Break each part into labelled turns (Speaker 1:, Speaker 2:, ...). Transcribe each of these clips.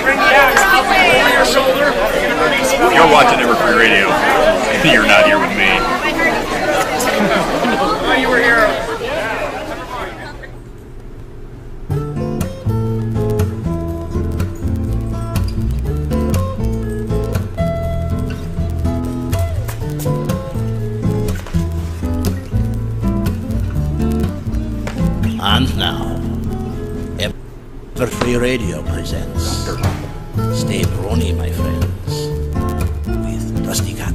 Speaker 1: You're watching Ever Free Radio. You're not here with me.
Speaker 2: Oh, you were here.
Speaker 3: And now, Ever Free Radio presents Stay Brony My Friends with DustyKat.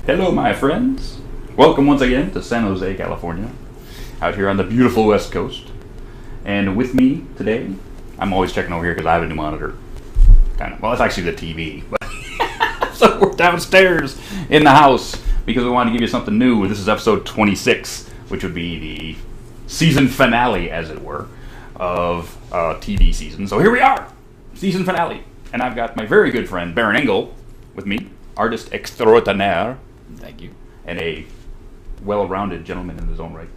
Speaker 1: Hello, my friends. Welcome once again to San Jose, California, out here on the beautiful West Coast. And with me today, I'm always checking over here because I have a new monitor. Kind of. Well, it's actually the TV, but so we're downstairs in the house because we wanted to give you something new. This is episode 26, which would be the season finale, as it were, of TV season. So here we are, season finale, and I've got my very good friend Baron Engel with me, artist extraordinaire. Thank you. And a well-rounded gentleman in his own right.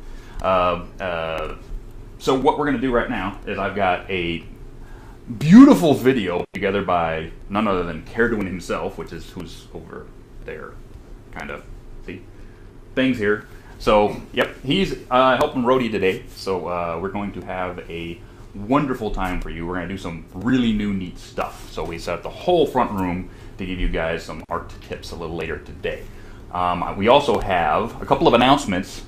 Speaker 1: So what we're going to do right now is I've got a beautiful video together by none other than Caredwin himself, which is who's over there, kind of. See? Things here. So, yep, he's helping Rhodey today. So we're going to have a wonderful time for you. We're going to do some really new, neat stuff. So we set up the whole front room to give you guys some art tips a little later today. We also have a couple of announcements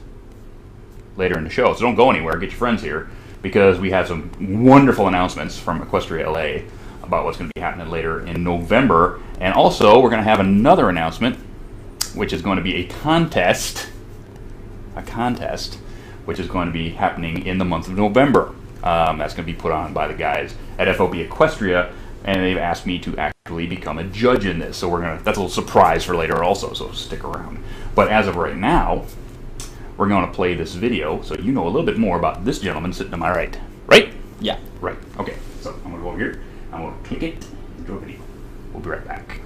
Speaker 1: later in the show, so don't go anywhere. Get your friends here because we have some wonderful announcements from Equestria LA about what's going to be happening later in November. And also, we're going to have another announcement, which is going to be a contest, which is going to be happening in the month of November. That's going to be put on by the guys at FOB Equestria, and they've asked me to actually become a judge in this. So that's a little surprise for later also, so stick around. But as of right now, we're going to play this video so you know a little bit more about this gentleman sitting to my right. Right? Yeah, right. Okay, so I'm going to go over here. I'm going to click it into a video. We'll be right back.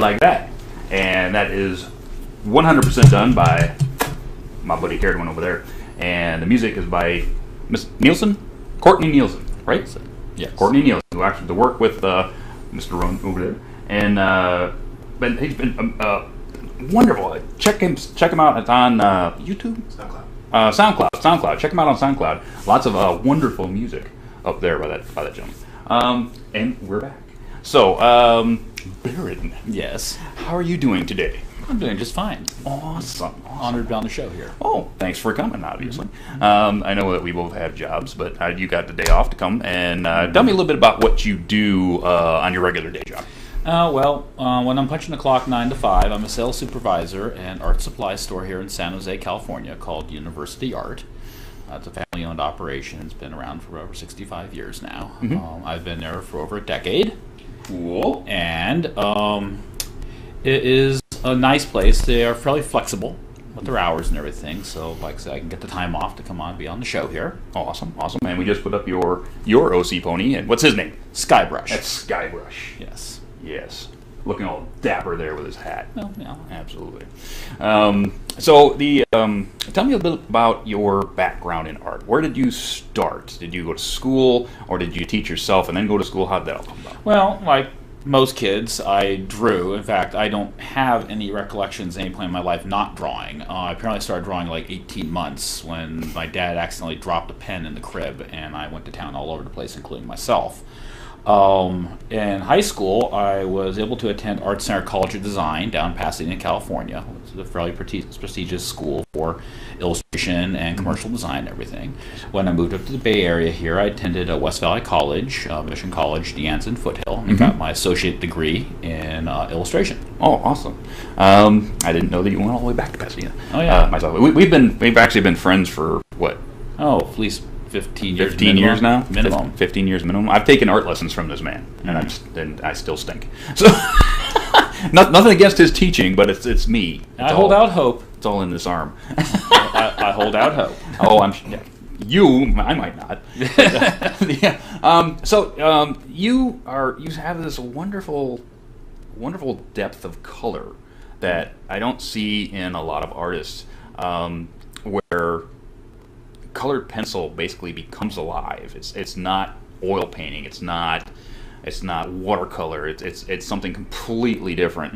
Speaker 1: Like That. And that is 100% done by my buddy Cared over there. And the music is by Miss Nielsen? Courtney Nielsen, right?
Speaker 2: Yes.
Speaker 1: Courtney Nielsen, who actually to work with Mr. Roan over there. And he's been wonderful. Check him out. It's on YouTube? SoundCloud. Check him out on SoundCloud. Lots of wonderful music up there by that gentleman. And we're back. So, Baron.
Speaker 2: Yes.
Speaker 1: How are you doing today?
Speaker 2: I'm doing just fine.
Speaker 1: Awesome.
Speaker 2: Honored to be on the show here.
Speaker 1: Oh, thanks for coming, obviously. I know that we both have jobs, but you got the day off to come. And tell me a little bit about what you do on your regular day job.
Speaker 2: When I'm punching the clock 9 to 5, I'm a sales supervisor at an art supply store here in San Jose, California called University Art. It's a family-owned operation. It's been around for over 65 years now. I've been there for over a decade.
Speaker 1: Cool.
Speaker 2: And it is a nice place. They are fairly flexible with their hours and everything. So, like I said, I can get the time off to come on and be on the show here.
Speaker 1: Awesome. And we just put up your OC pony. And what's his name?
Speaker 2: Skybrush.
Speaker 1: That's Skybrush. Yes. Looking all dapper there with his hat.
Speaker 2: Well, yeah.
Speaker 1: Absolutely. So tell me a bit about your background in art. Where did you start? Did you go to school, or did you teach yourself and then go to school? How did that all come about?
Speaker 2: Well, like most kids, I drew. In fact, I don't have any recollections at any point in my life not drawing. I apparently started drawing like 18 months when my dad accidentally dropped a pen in the crib, and I went to town all over the place, including myself. In high school, I was able to attend Art Center College of Design down in Pasadena, California. It's a fairly prestigious school for illustration and commercial design and everything. When I moved up to the Bay Area here, I attended West Valley College, Mission College, DeAnne's in Foothill, and got my associate degree in illustration.
Speaker 1: Oh, awesome. I didn't know that you went all the way back to Pasadena.
Speaker 2: Oh, yeah.
Speaker 1: Myself. We've actually been friends for, what?
Speaker 2: Oh, at least 15 years.
Speaker 1: 15 years now?
Speaker 2: Minimum.
Speaker 1: 15 years minimum. I've taken art lessons from this man, and I still stink. So, nothing against his teaching, but it's me.
Speaker 2: I hold out hope.
Speaker 1: It's all in this arm.
Speaker 2: I hold out hope.
Speaker 1: Oh, I might not. You have this wonderful depth of color that I don't see in a lot of artists, where colored pencil basically becomes alive. It's not oil painting. It's not watercolor. It's something completely different.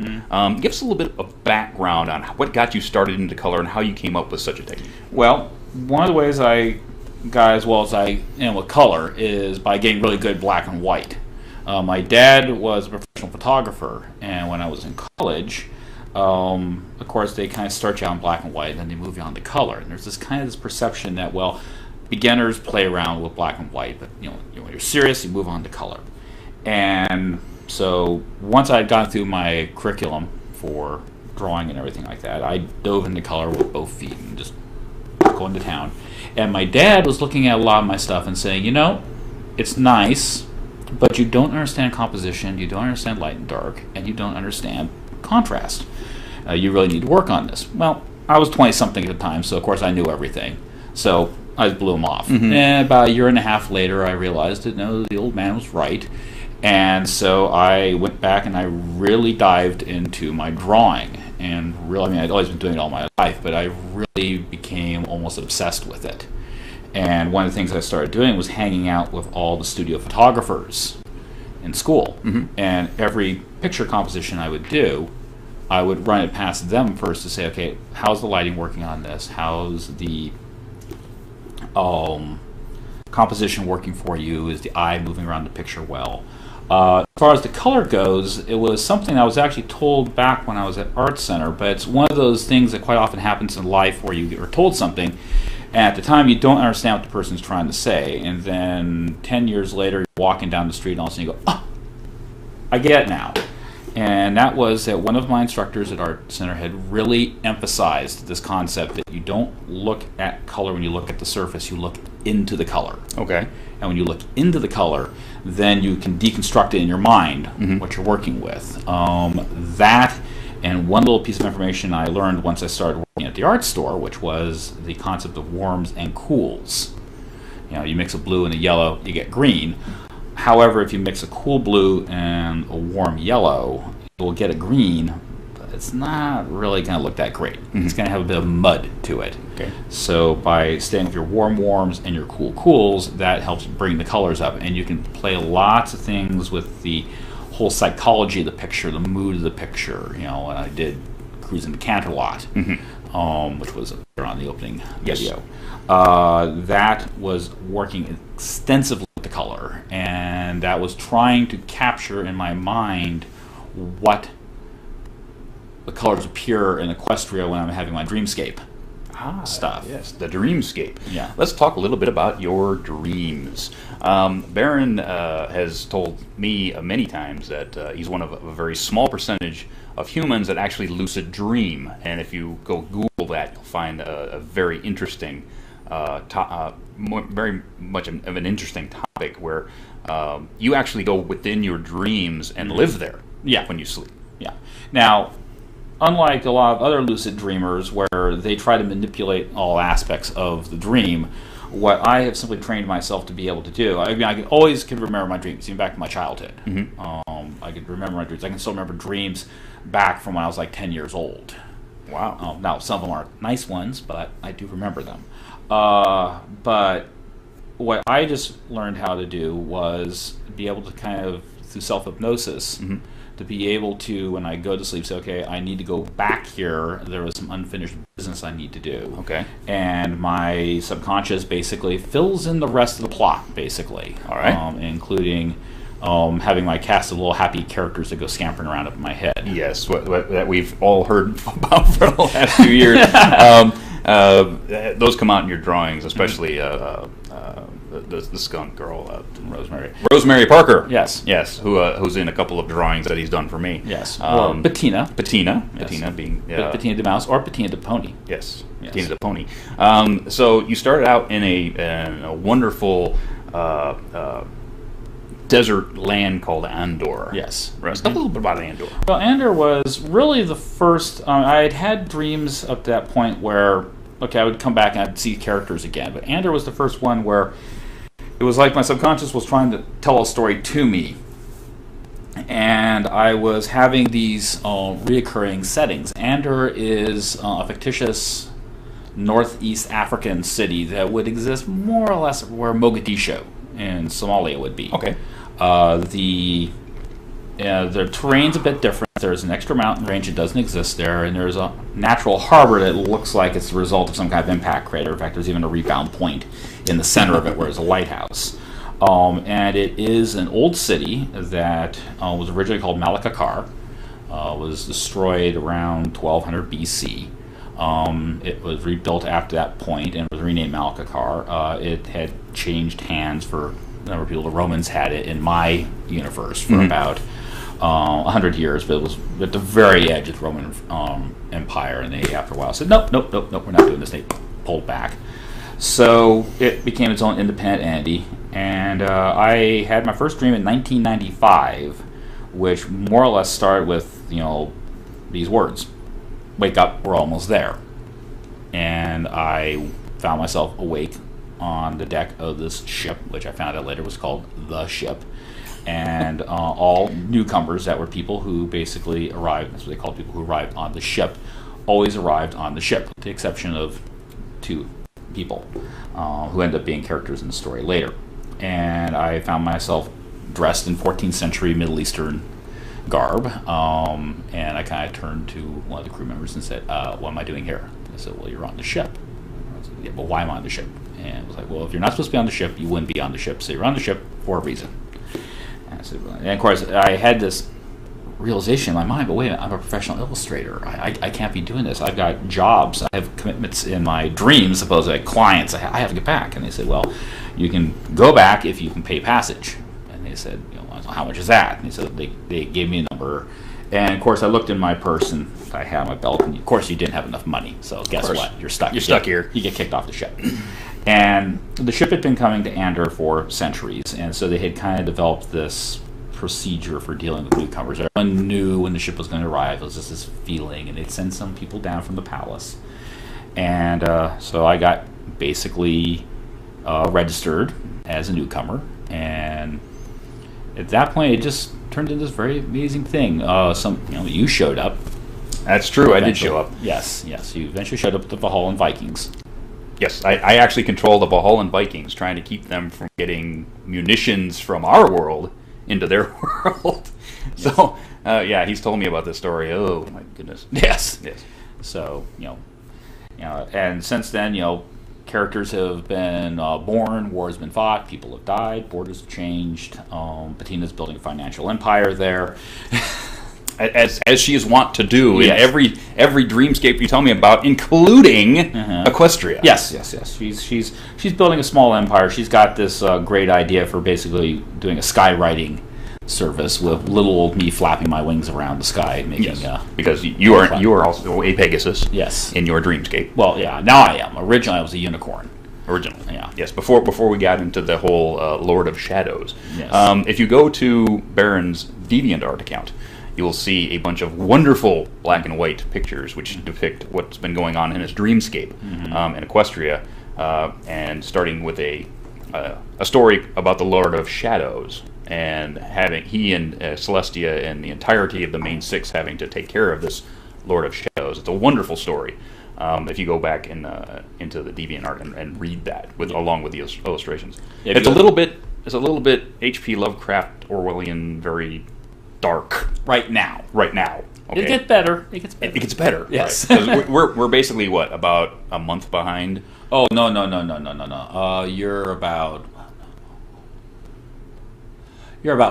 Speaker 1: Give us a little bit of background on what got you started into color and how you came up with such a technique.
Speaker 2: Well, one of the ways I got as well as I am with color is by getting really good black and white. My dad was a professional photographer, and when I was in college, of course, they kind of start you out in black and white, and then they move you on to color. And there's this perception that, well, beginners play around with black and white, but when you're serious, you move on to color. And so once I had gone through my curriculum for drawing and everything like that, I dove into color with both feet and just going to town. And my dad was looking at a lot of my stuff and saying, it's nice, but you don't understand composition, you don't understand light and dark, and you don't understand contrast. You really need to work on this. Well, I was 20-something at the time, so of course I knew everything. So I just blew him off. And about a year and a half later, I realized that the old man was right. And so I went back and I really dived into my drawing. And really, I'd always been doing it all my life, but I really became almost obsessed with it. And one of the things I started doing was hanging out with all the studio photographers in school. And every picture composition I would do, I would run it past them first to say, okay, how's the lighting working on this? How's the composition working for you? Is the eye moving around the picture well? As far as the color goes, it was something I was actually told back when I was at Art Center, but it's one of those things that quite often happens in life where you are told something, and at the time you don't understand what the person's trying to say, and then 10 years later you're walking down the street and all of a sudden you go, oh, I get it now. And that was that one of my instructors at Art Center had really emphasized this concept that you don't look at color when you look at the surface, you look into the color.
Speaker 1: Okay.
Speaker 2: And when you look into the color, then you can deconstruct it in your mind, what you're working with. That and one little piece of information I learned once I started working at the art store, which was the concept of warms and cools. You mix a blue and a yellow, you get green. However, if you mix a cool blue and a warm yellow, will get a green, but it's not really going to look that great. It's going to have a bit of mud to it.
Speaker 1: Okay.
Speaker 2: So by staying with your warms and your cools, that helps bring the colors up. And you can play lots of things with the whole psychology of the picture, the mood of the picture. When I did Cruise into Canterlot, which was on the opening video, that was working extensively with the color, and that was trying to capture in my mind what the colors appear in Equestria when I'm having my dreamscape stuff.
Speaker 1: Yes, the dreamscape.
Speaker 2: Yeah.
Speaker 1: Let's talk a little bit about your dreams. Baron has told me many times that he's one of a very small percentage of humans that actually lucid dream, and if you go Google that, you'll find a very interesting, very much of an interesting topic where you actually go within your dreams and live there.
Speaker 2: Yeah.
Speaker 1: When you sleep.
Speaker 2: Yeah. Now, unlike a lot of other lucid dreamers where they try to manipulate all aspects of the dream, what I have simply trained myself to be able to do, I mean, I always can remember my dreams, even back to my childhood. I could remember my dreams. I can still remember dreams back from when I was like 10 years old.
Speaker 1: Wow.
Speaker 2: Now, some of them aren't nice ones, but I do remember them. But what I just learned how to do was be able to kind of, through self-hypnosis, to be able to, when I go to sleep, say, okay, I need to go back here. There was some unfinished business I need to do.
Speaker 1: Okay.
Speaker 2: And my subconscious basically fills in the rest of the plot, basically.
Speaker 1: All right.
Speaker 2: Including having my cast of little happy characters that go scampering around up in my head.
Speaker 1: Yes, what that we've all heard about for the last few years. Those come out in your drawings, especially the skunk girl, Rosemary Parker.
Speaker 2: Yes.
Speaker 1: Yes, who's in a couple of drawings that he's done for me.
Speaker 2: Yes. Or Bettina.
Speaker 1: Bettina.
Speaker 2: Yes.
Speaker 1: Bettina being...
Speaker 2: Bettina the mouse or Bettina the pony.
Speaker 1: Yes. Bettina the pony. So you started out in a wonderful desert land called Andor.
Speaker 2: Yes.
Speaker 1: Talk a little bit about Andor.
Speaker 2: Well, Andor was really the first... I had had dreams up to that point where, okay, I would come back and I'd see characters again. But Andor was the first one where it was like my subconscious was trying to tell a story to me. And I was having these reoccurring settings. Andor is a fictitious northeast African city that would exist more or less where Mogadishu in Somalia would be.
Speaker 1: Okay.
Speaker 2: The terrain's a bit different. There's an extra mountain range that doesn't exist there, and there's a natural harbor that looks like it's the result of some kind of impact crater. In fact, there's even a rebound point in the center of it where there's a lighthouse. And it is an old city that was originally called Malakakar, was destroyed around 1200 BC. It was rebuilt after that point and was renamed Malakakar. It had changed hands for a number of people. The Romans had it in my universe for about 100 years, but it was at the very edge of the Roman Empire, and they, after a while, said, nope, we're not doing this. They pulled back. So it became its own independent entity, and I had my first dream in 1995, which more or less started with, these words: wake up, we're almost there. And I found myself awake on the deck of this ship, which I found out later was called The Ship. And all newcomers that were people who basically arrived, that's what they called people who arrived on the ship, always arrived on the ship, with the exception of two people who ended up being characters in the story later. And I found myself dressed in 14th century Middle Eastern garb, and I kind of turned to one of the crew members and said, what am I doing here? I said, well, you're on the ship. I said, yeah, but why am I on the ship? And it was like, well, if you're not supposed to be on the ship, you wouldn't be on the ship, so you're on the ship for a reason. And I said, well, and of course, I had this realization in my mind, but wait a minute, I'm a professional illustrator. I can't be doing this. I've got jobs. I have commitments in my dreams, supposedly, clients. I have to get back. And they said, well, you can go back if you can pay passage. And they said, how much is that? And he said, they gave me a number. And of course, I looked in my purse, and I had my belt. And of course, you didn't have enough money. So guess what? You're stuck.
Speaker 1: You're stuck here.
Speaker 2: You get kicked off the ship. And the ship had been coming to Andor for centuries, and so they had kind of developed this procedure for dealing with newcomers. Everyone knew when the ship was going to arrive. It was just this feeling, and they'd send some people down from the palace. And so I got basically registered as a newcomer, and at that point, it just turned into this very amazing thing. You showed up.
Speaker 1: That's true. I did show up.
Speaker 2: Yes. You eventually showed up with the Valhallan Vikings.
Speaker 1: Yes, I actually control the Valhallan Vikings, trying to keep them from getting munitions from our world into their world. Yes. So, he's told me about this story. Oh my goodness.
Speaker 2: Yes. So and since then, characters have been born, war has been fought, people have died, borders have changed. Pattina's building a financial empire there.
Speaker 1: As she is wont to do in every dreamscape you tell me about, including Equestria.
Speaker 2: Yes. She's building a small empire. She's got this great idea for basically doing a skywriting service with little old me flapping my wings around the sky, making
Speaker 1: because you are also a Pegasus.
Speaker 2: Yes.
Speaker 1: In your dreamscape.
Speaker 2: Well, yeah. Now I am. Originally, I was a unicorn.
Speaker 1: Originally,
Speaker 2: yeah.
Speaker 1: Yes. Before we got into the whole Lord of Shadows.
Speaker 2: Yes.
Speaker 1: If you go to Baron's DeviantArt account, you will see a bunch of wonderful black and white pictures which depict what's been going on in his dreamscape in Equestria, and starting with a story about the Lord of Shadows, and having he and Celestia and the entirety of the main six having to take care of this Lord of Shadows. It's a wonderful story. If you go back into the DeviantArt and read that along with the illustrations, it's a little bit H.P. Lovecraft Orwellian, very dark
Speaker 2: right now.
Speaker 1: Okay.
Speaker 2: It'll get better. It gets better.
Speaker 1: Yes. Right. we're basically about a month behind.
Speaker 2: Oh no. You're about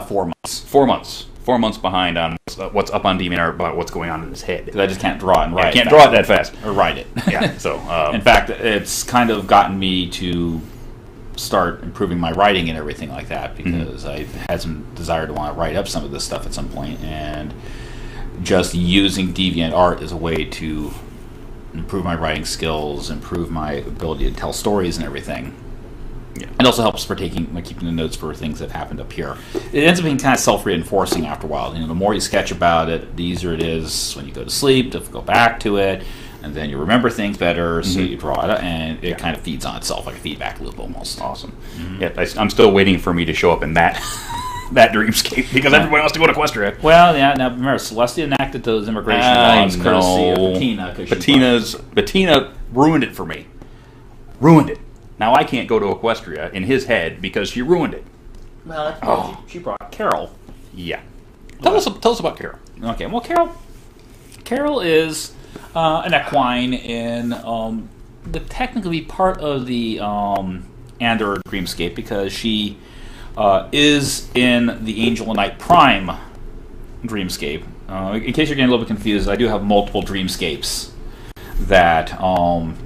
Speaker 2: 4 months.
Speaker 1: 4 months. 4 months behind on what's up on DeviantArt about what's going on in his head.
Speaker 2: Because I just can't draw and write.
Speaker 1: I can't draw it that fast.
Speaker 2: Or write it.
Speaker 1: Yeah. So
Speaker 2: in fact, it's kind of gotten me to start improving my writing and everything like that, because I've had some desire to want to write up some of this stuff at some point, and just using DeviantArt as a way to improve my writing skills, improve my ability to tell stories and everything. Yeah. It also helps for keeping the notes for things that happened up here. It ends up being kind of self-reinforcing after a while. The more you sketch about it, the easier it is when you go to sleep to go back to it, and then you remember things better, so you draw it, and it kind of feeds on itself, like a feedback loop almost.
Speaker 1: Awesome. Yeah, I'm still waiting for me to show up in that dreamscape, because everybody wants to go to Equestria.
Speaker 2: Well, yeah, now remember, Celestia enacted those immigration laws courtesy of Pattina.
Speaker 1: Pattina ruined it for me. Ruined it. Now I can't go to Equestria in his head because she ruined it.
Speaker 2: Well, she brought Carol.
Speaker 1: Yeah. Tell us about Carol.
Speaker 2: Okay, well, Carol is an equine in the technically part of the Andor dreamscape, because she is in the Angel and Night Prime dreamscape. In case you're getting a little bit confused, I do have multiple dreamscapes that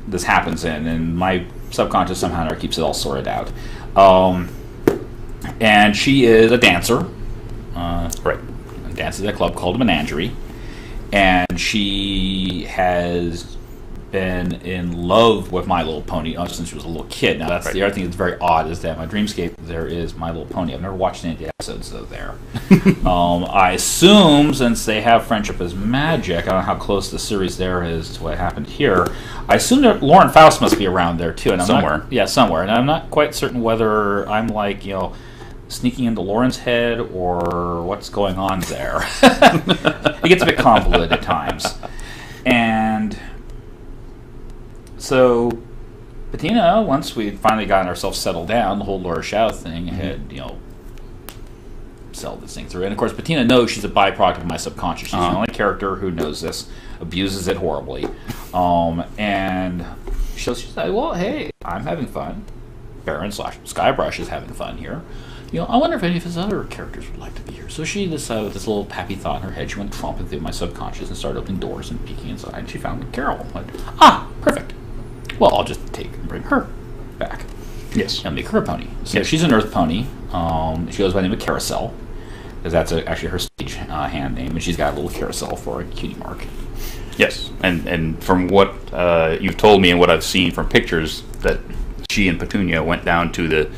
Speaker 2: this happens in, and my subconscious somehow keeps it all sorted out. And she is a dancer.
Speaker 1: Right.
Speaker 2: Dances at a club called a Menagerie. And she has been in love with My Little Pony since she was a little kid. Now, that's the other thing that's very odd, is that my dreamscape, there is My Little Pony. I've never watched any of the episodes, though, there. I assume, since they have friendship as magic, I don't know how close the series there is to what happened here, I assume that Lauren Faust must be around there, too. And
Speaker 1: somewhere.
Speaker 2: Somewhere. And I'm not quite certain whether I'm like, sneaking into Lauren's head or what's going on there. It gets a bit convoluted at times. And so Pattina, once we finally gotten ourselves settled down, the whole Laura Shao thing had, settled this thing through. And of course, Pattina knows she's a byproduct of my subconscious. She's the only character who knows this, abuses it horribly. And she's like, well, hey, I'm having fun. Baron/Skybrush is having fun here. I wonder if any of his other characters would like to be here. So she decided, with this little happy thought in her head, she went tromping through my subconscious and started opening doors and peeking inside, and she found Carol. Like, perfect. Well, I'll just take and bring her back.
Speaker 1: Yes.
Speaker 2: And make her a pony. So she's an Earth pony. She goes by the name of Carousel, because that's actually her stage hand name, and she's got a little carousel for a cutie mark.
Speaker 1: Yes, and from what you've told me and what I've seen from pictures, that she and Petunia went down to the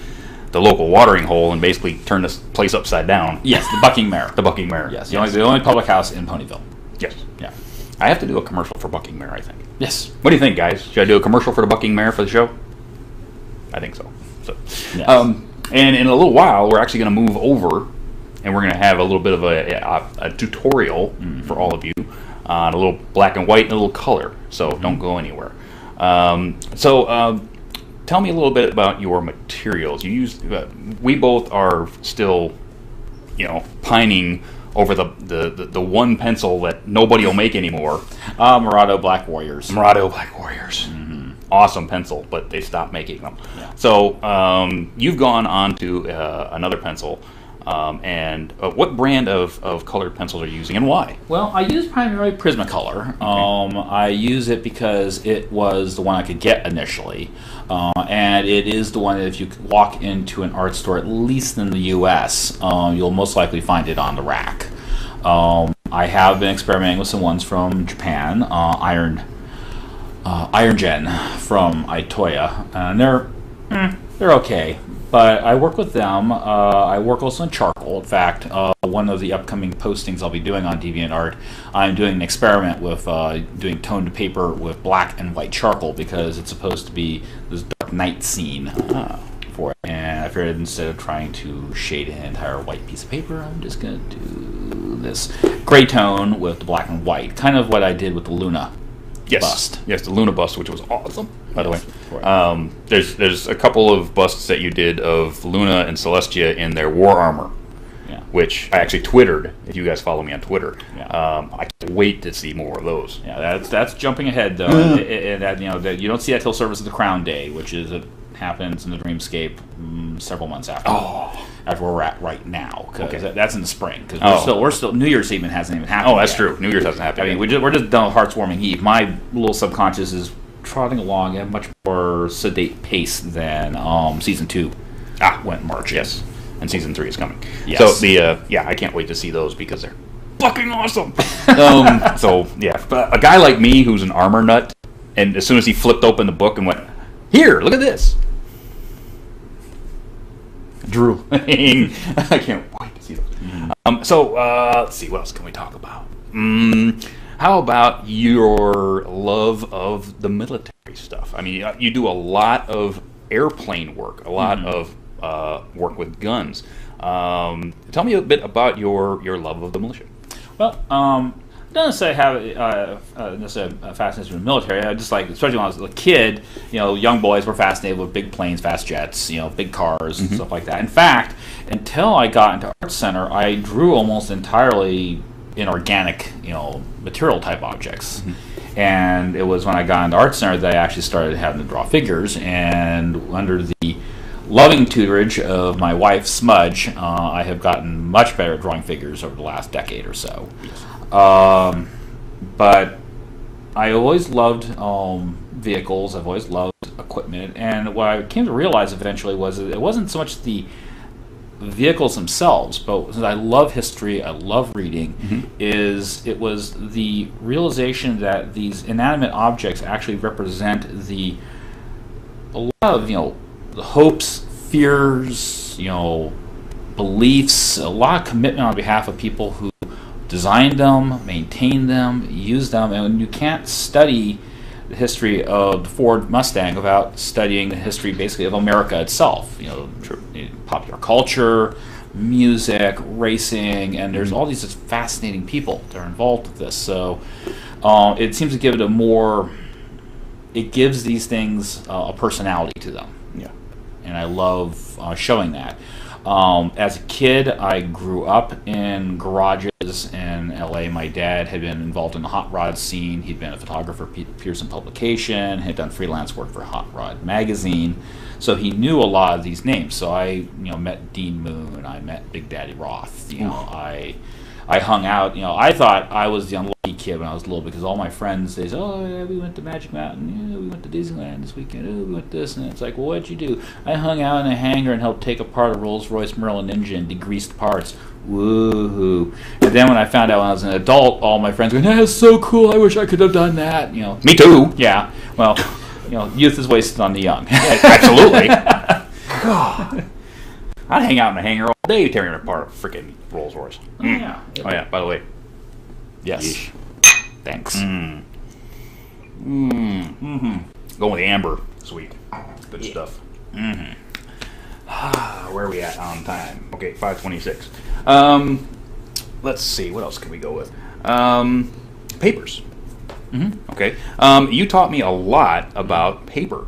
Speaker 1: local watering hole and basically turned this place upside down.
Speaker 2: Yes, the Bucking Mare.
Speaker 1: The Bucking Mare.
Speaker 2: Yes, the only public house in Ponyville.
Speaker 1: Yes.
Speaker 2: Yeah.
Speaker 1: I have to do a commercial for Bucking Mare, I think.
Speaker 2: Yes.
Speaker 1: What do you think, guys? Should I do a commercial for the Bucking Mare for the show? I think so.
Speaker 2: Yes.
Speaker 1: And in a little while, we're actually going to move over and we're going to have a little bit of a tutorial for all of you on a little black and white and a little color. So don't go anywhere. Tell me a little bit about your materials. You use. We both are still, pining over the one pencil that nobody will make anymore.
Speaker 2: Murado Black Warriors.
Speaker 1: Murado Black Warriors. Awesome pencil, but they stopped making them.
Speaker 2: Yeah.
Speaker 1: So you've gone on to another pencil. And what brand of colored pencils are you using, and why?
Speaker 2: Well, I use primarily Prismacolor. I use it because it was the one I could get initially, and it is the one that if you walk into an art store, at least in the U.S., you'll most likely find it on the rack. I have been experimenting with some ones from Japan, Iron Gen from Itoya, and they're okay. But I work with them. I work also in charcoal. In fact, one of the upcoming postings I'll be doing on DeviantArt, I'm doing an experiment with doing toned paper with black and white charcoal because it's supposed to be this dark night scene for it. And I figured instead of trying to shade an entire white piece of paper, I'm just going to do this gray tone with the black and white, kind of what I did with the Luna bust.
Speaker 1: Yes, the Luna bust, which was awesome, by the way. There's a couple of busts that you did of Luna and Celestia in their war armor, which I actually twittered. If you guys follow me on Twitter, I can't wait to see more of those.
Speaker 2: Yeah, that's jumping ahead though. That you don't see that till Service of the Crown Day, which is it happens in the Dreamscape several months after. After where we're at right now, because that's in the spring. Because we're still New Year's even hasn't even happened.
Speaker 1: Oh, that's
Speaker 2: yet.
Speaker 1: True. New Year's hasn't happened.
Speaker 2: I mean, we're just done with Heart's Warming Eve. My little subconscious is trotting along at a much more sedate pace than Season 2 went in March.
Speaker 1: Yes, and Season 3 is coming.
Speaker 2: Yes.
Speaker 1: So I can't wait to see those because they're fucking awesome. But a guy like me who's an armor nut, and as soon as he flipped open the book and went, "Here, look at this." Drooling. I can't wait to see those. Let's see, what else can we talk about? How about your love of the military stuff? I mean, you do a lot of airplane work, a lot of work with guns. Tell me a bit about your love of the militia.
Speaker 2: Well, I don't necessarily have a fascination with the military. I just like, especially when I was a kid, young boys were fascinated with big planes, fast jets, big cars, and stuff like that. In fact, until I got into Art Center, I drew almost entirely inorganic, material type objects. And it was when I got into Art Center that I actually started having to draw figures. And under the loving tutorage of my wife, Smudge, I have gotten much better at drawing figures over the last decade or so. But I always loved vehicles. I've always loved equipment. And what I came to realize eventually was that it wasn't so much the vehicles themselves, but since I love history, I love reading, it was the realization that these inanimate objects actually represent a lot of, the hopes, fears, beliefs, a lot of commitment on behalf of people who design them, maintain them, use them, and you can't study the history of the Ford Mustang without studying the history basically of America itself. Popular culture, music, racing, and there's all these just fascinating people that are involved with this. So it seems to give it it gives these things a personality to them.
Speaker 1: Yeah.
Speaker 2: And I love showing that. As a kid, I grew up in garages in LA. My dad had been involved in the hot rod scene. He'd been a photographer for Pearson Publication, had done freelance work for Hot Rod Magazine. So he knew a lot of these names. So I, met Dean Moon. I met Big Daddy Roth. I hung out. I thought I was the unlucky kid when I was little because all my friends, they said, "Oh, yeah, we went to Magic Mountain. Yeah, we went to Disneyland this weekend. Oh, we went this." And it's like, "Well, what'd you do?" I hung out in a hangar and helped take apart a Rolls-Royce Merlin engine, degreased parts. Woohoo! And then when I found out when I was an adult, all my friends going, "That's so cool. I wish I could have done that."
Speaker 1: Me too.
Speaker 2: Yeah. Well, youth is wasted on the young.
Speaker 1: Yeah, absolutely. I'd hang out in a hangar all day tearing apart a freaking Rolls Royce.
Speaker 2: Oh, yeah.
Speaker 1: Oh, yeah, by the way.
Speaker 2: Yes.
Speaker 1: Yeesh.
Speaker 2: Thanks.
Speaker 1: Going with the amber this week. Good stuff. Where are we at on time? Okay, 5:26. Let's see. What else can we go with? Papers. Okay. You taught me a lot about paper,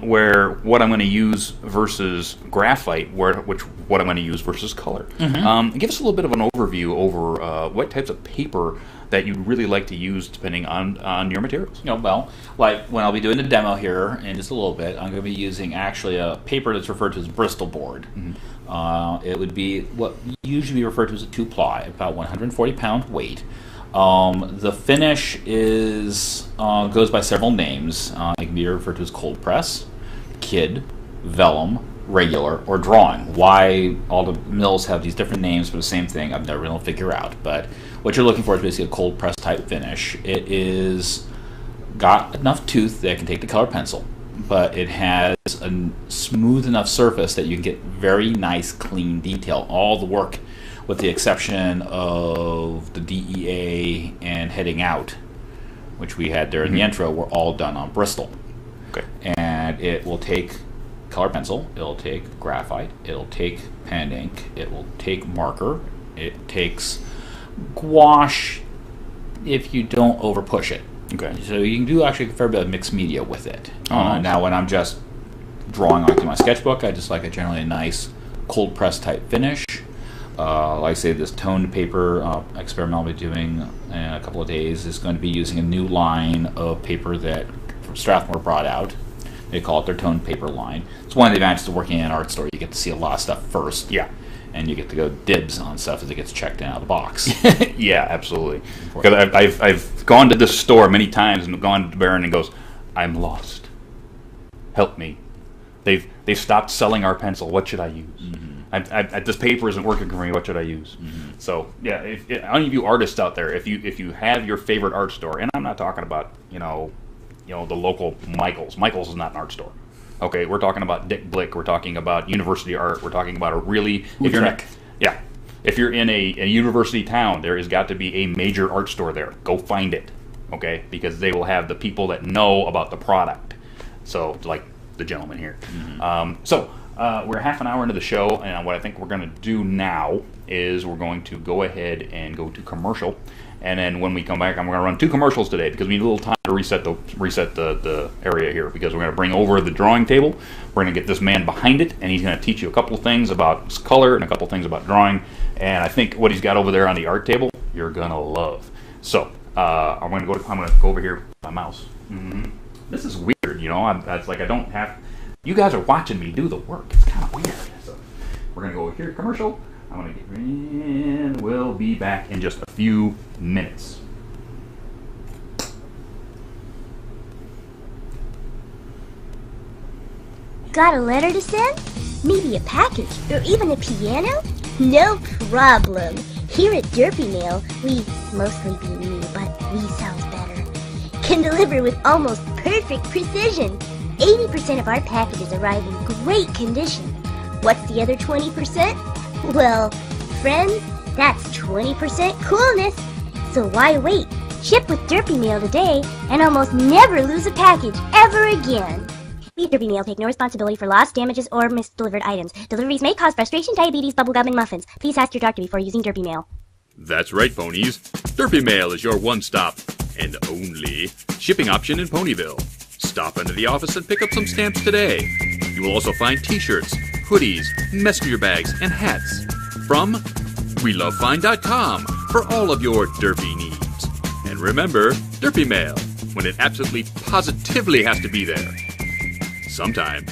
Speaker 1: where what I'm going to use versus graphite, what I'm going to use versus color. Give us a little bit of an overview over what types of paper that you'd really like to use depending on your materials.
Speaker 2: Well, like when I'll be doing the demo here in just a little bit, I'm going to be using actually a paper that's referred to as Bristol board. It would be what usually referred to as a 2-ply, about 140 pound weight. The finish is goes by several names. It can be referred to as cold press, kid, vellum, regular, or drawing. Why all the mills have these different names for the same thing, I've never been able to figure out. But what you're looking for is basically a cold press type finish. It is got enough tooth that it can take the color pencil, but it has a smooth enough surface that you can get very nice, clean detail. All the work, with the exception of the DEA and heading out, which we had there in the intro, were all done on Bristol.
Speaker 1: Okay.
Speaker 2: And it will take color pencil, it'll take graphite, it'll take pen ink, it will take marker, it takes gouache if you don't over push it.
Speaker 1: Okay.
Speaker 2: So you can do actually a fair bit of mixed media with it. Now when I'm just drawing onto my sketchbook, I just like a generally nice cold press type finish. Like I say, this toned paper experiment I'll be doing in a couple of days is going to be using a new line of paper that Strathmore brought out. They call it their toned paper line. It's one of the advantages of working in an art store. You get to see a lot of stuff first.
Speaker 1: Yeah.
Speaker 2: And you get to go dibs on stuff as it gets checked in out of the box.
Speaker 1: Yeah, absolutely. Because I've gone to this store many times and gone to Baron and goes, I'm lost. Help me. They've stopped selling our pencil. What should I use? This paper isn't working for me. What should I use? So yeah, if any of you artists out there, if you have your favorite art store, and I'm not talking about the local Michaels. Michaels is not an art store. Okay, we're talking about Dick Blick. We're talking about university art. We're talking about if you're in a university town, there has got to be a major art store there. Go find it, okay? Because they will have the people that know about the product. So like the gentleman here. We're half an hour into the show, and what I think we're going to do now is we're going to go ahead and go to commercial, and then when we come back, I'm going to run 2 commercials today because we need a little time to reset the area here, because we're going to bring over the drawing table. We're going to get this man behind it, and he's going to teach you a couple of things about color and a couple of things about drawing, and I think what he's got over there on the art table, you're going to love. So I'm going to go over here with my mouse. This is weird, it's like I don't have... You guys are watching me do the work. It's kind of weird. So we're going to go here, commercial. I'm going to get in. We'll be back in just a few minutes.
Speaker 4: Got a letter to send? Maybe a package, or even a piano? No problem. Here at Derpy Mail, we, mostly be me, but we sounds better, can deliver with almost perfect precision. 80% of our packages arrive in great condition. What's the other 20%? Well, friends, that's 20% coolness. So why wait? Ship with Derpy Mail today and almost never lose a package ever again. We at Derpy Mail take no responsibility for lost, damages, or misdelivered items. Deliveries may cause frustration, diabetes, bubblegum, and muffins. Please ask your doctor before using Derpy Mail.
Speaker 5: That's right, ponies. Derpy Mail is your one-stop and only shipping option in Ponyville. Stop into the office and pick up some stamps today. You will also find t-shirts, hoodies, messenger bags, and hats from WeLoveFine.com for all of your derpy needs. And remember, Derpy Mail, when it absolutely positively has to be there. Sometime.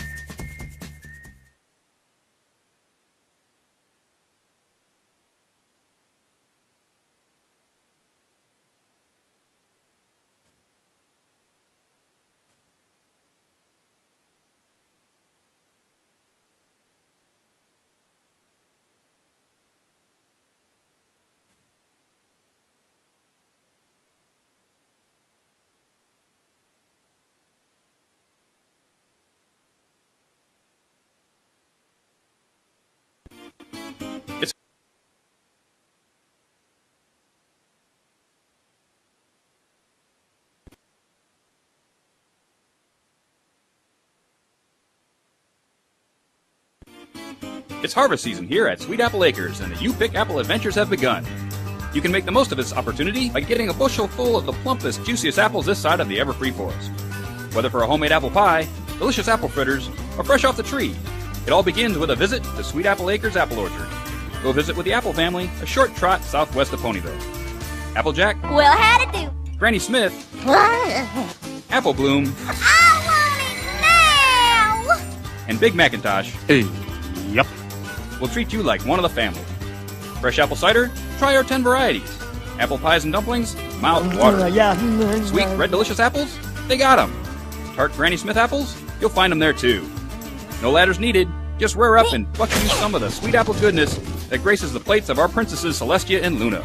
Speaker 5: It's harvest season here at Sweet Apple Acres, and the You Pick Apple adventures have begun. You can make the most of this opportunity by getting a bushel full of the plumpest, juiciest apples this side of the everfree forest. Whether for a homemade apple pie, delicious apple fritters, or fresh off the tree, it all begins with a visit to Sweet Apple Acres Apple Orchard. Go visit with the Apple family, a short trot southwest of Ponyville. Applejack,
Speaker 4: Well, how'd it do?
Speaker 5: Granny Smith, Apple Bloom,
Speaker 4: I want it now!
Speaker 5: and Big Macintosh
Speaker 1: Yep.
Speaker 5: will treat you like one of the family. Fresh apple cider? Try our 10 varieties. Apple pies and dumplings? Mouth watering. Sweet, red, delicious apples? They got 'em. Tart Granny Smith apples? You'll find 'em there too. No ladders needed. Just rear up and buck you some of the sweet apple goodness that graces the plates of our princesses Celestia and Luna.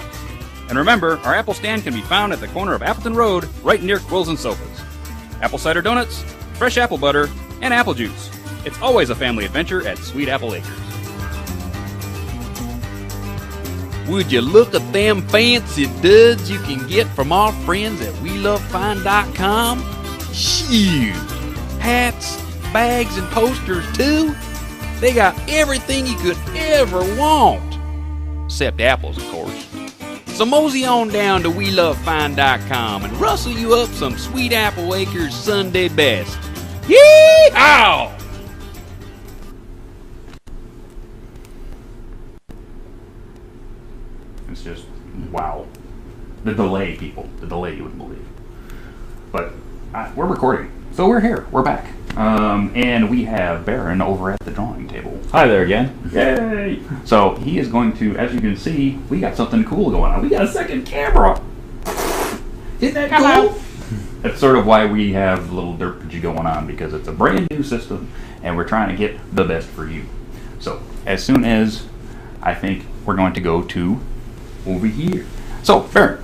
Speaker 5: And remember, our apple stand can be found at the corner of Appleton Road, right near Quills and Sofas. Apple cider donuts, fresh apple butter, and apple juice. It's always a family adventure at Sweet Apple Acres.
Speaker 3: Would you look at them fancy duds you can get from our friends at WeLoveFine.com? Shoot! Hats, bags, and posters too? They got everything you could ever want. Except apples, of course. So mosey on down to WeLoveFine.com and rustle you up some Sweet Apple Acres Sunday best. Yee-haw!
Speaker 1: It's just, wow. The delay, people. The delay you wouldn't believe. But we're recording. So we're here. We're back. And we have Baron over at the drawing table.
Speaker 2: Hi there again.
Speaker 1: Yay! So he is going to, as you can see, we got something cool going on. We got a second camera. Isn't that cool? That's sort of why we have a little derpage going on, because it's a brand new system and we're trying to get the best for you. So as soon as I think we're going to go to over here. So Baron,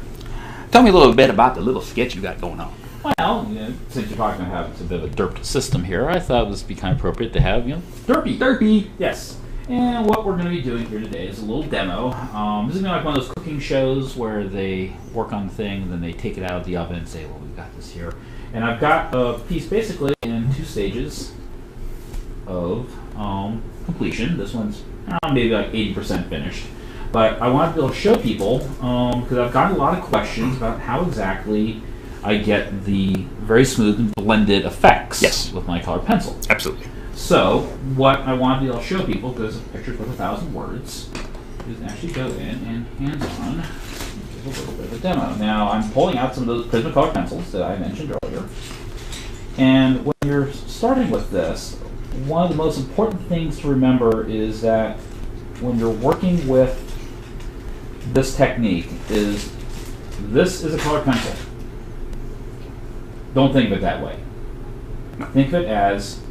Speaker 1: tell me a little bit about the little sketch you got going on.
Speaker 2: Well, since you're talking about having a bit of a derped system here, I thought this would be kind of appropriate to have, derpy. Yes. And what we're going to be doing here today is a little demo. This is going to be like one of those cooking shows where they work on the thing and then they take it out of the oven and say, well, we've got this here. And I've got a piece basically in 2 stages of completion. This one's maybe like 80% finished. But I want to be able to show people, because I've gotten a lot of questions about how exactly I get the very smooth and blended effects with my colored pencil.
Speaker 1: Absolutely.
Speaker 2: So, what I want to be able to show people, because pictures with 1,000 words, is actually go in and hands-on give a little bit of a demo. Now, I'm pulling out some of those Prismacolor pencils that I mentioned earlier. And when you're starting with this, one of the most important things to remember is that when you're working with this technique this is a colored pencil. Don't think of it that way. Think of it as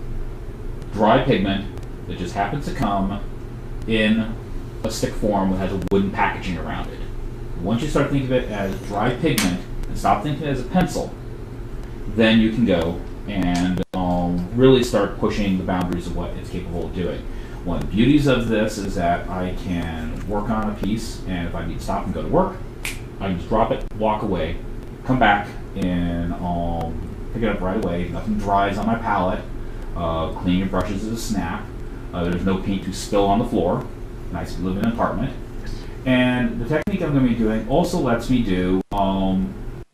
Speaker 2: dry pigment that just happens to come in a stick form that has a wooden packaging around it. Once you start thinking of it as dry pigment and stop thinking of it as a pencil, then you can go and really start pushing the boundaries of what it's capable of doing. One of the beauties of this is that I can work on a piece, and if I need to stop and go to work, I can just drop it, walk away, come back, and pick it up right away. Nothing dries on my palette. Cleaning your brushes is a snap. There's no paint to spill on the floor. Nice if you live in an apartment. And the technique I'm going to be doing also lets me do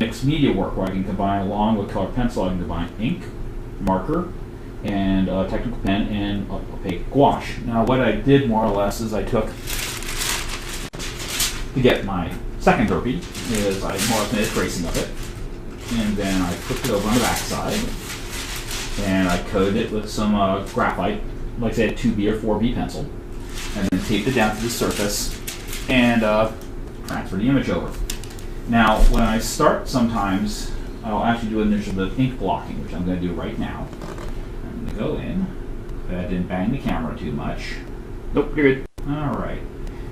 Speaker 2: mixed media work, where I can combine, along with colored pencil, I can combine ink, marker, and technical pen, and opaque gouache. Now what I did more or less is I took, to get my second derpy, is I more or less made a tracing of it, and then I flipped it over on the back side, and I coated it with some graphite, like I said, 2B or 4B pencil, and then taped it down to the surface, and transfer the image over. Now, when I start sometimes, I'll actually do initial the ink blocking, which I'm going to do right now. I'm going to go in. I didn't bang the camera too much.
Speaker 1: Nope, you're good.
Speaker 2: Alright.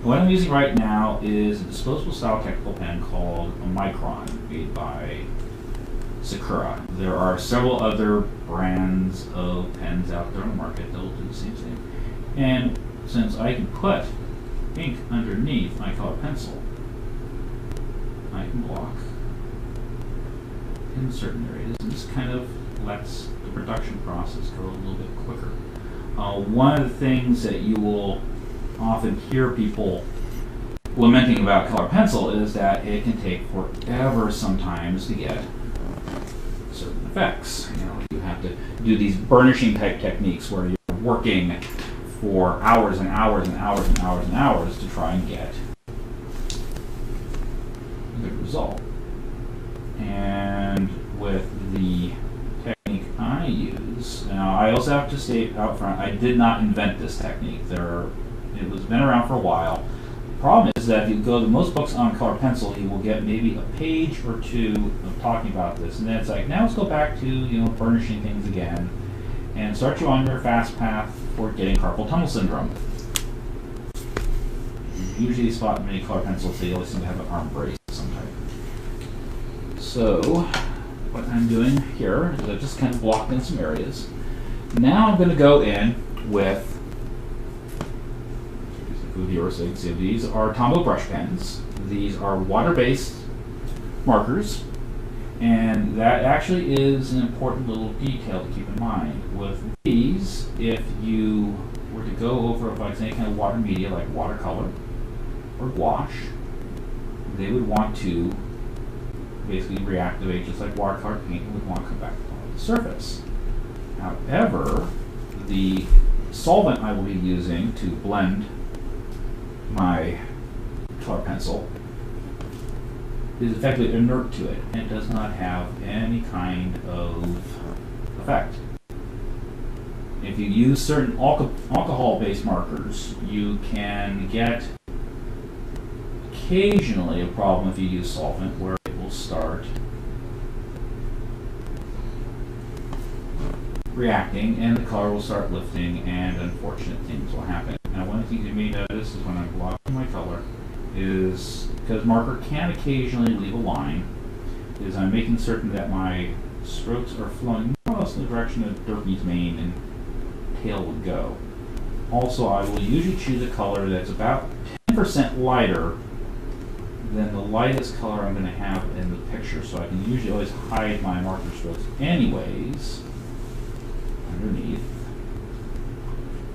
Speaker 2: What I'm using right now is a disposable style technical pen called a Micron, made by Sakura. There are several other brands of pens out there on the market that will do the same thing. And since I can put ink underneath my colored pencil, I can block in certain areas, and this kind of lets the production process go a little bit quicker. One of the things that you will often hear people lamenting about color pencil is that it can take forever sometimes to get certain effects. You know, you have to do these burnishing type techniques where you're working for hours and hours and hours and hours and hours to try and get a good result. And with the technique I use, now I also have to state out front, I did not invent this technique. It was been around for a while. The problem is that if you go to most books on color pencil, you will get maybe a page or two of talking about this, and then it's like, now let's go back to burnishing things again, and start you on your fast path for getting carpal tunnel syndrome. Usually you spot many color pencils, they always seem to have an arm brace of some type. So what I'm doing here is I've just kind of blocked in some areas. Now I'm going to go in with these are Tombow brush pens. These are water-based markers, and that actually is an important little detail to keep in mind. With these, if you were to go over like any kind of water media like watercolor or gouache, they would want to basically reactivate just like watercolor paint and would want to come back to the surface. However, the solvent I will be using to blend my color pencil is effectively inert to it and does not have any kind of effect. If you use certain alcohol-based markers, you can get occasionally a problem if you use solvent where it will start reacting and the color will start lifting and unfortunate things will happen. Now one of the things you may notice is when I'm blocking my color is, because marker can occasionally leave a line, is I'm making certain that my strokes are flowing more or less in the direction that Derpy's mane and tail would go. Also, I will usually choose a color that's about 10% lighter than the lightest color I'm going to have in the picture, so I can usually always hide my marker strokes anyways underneath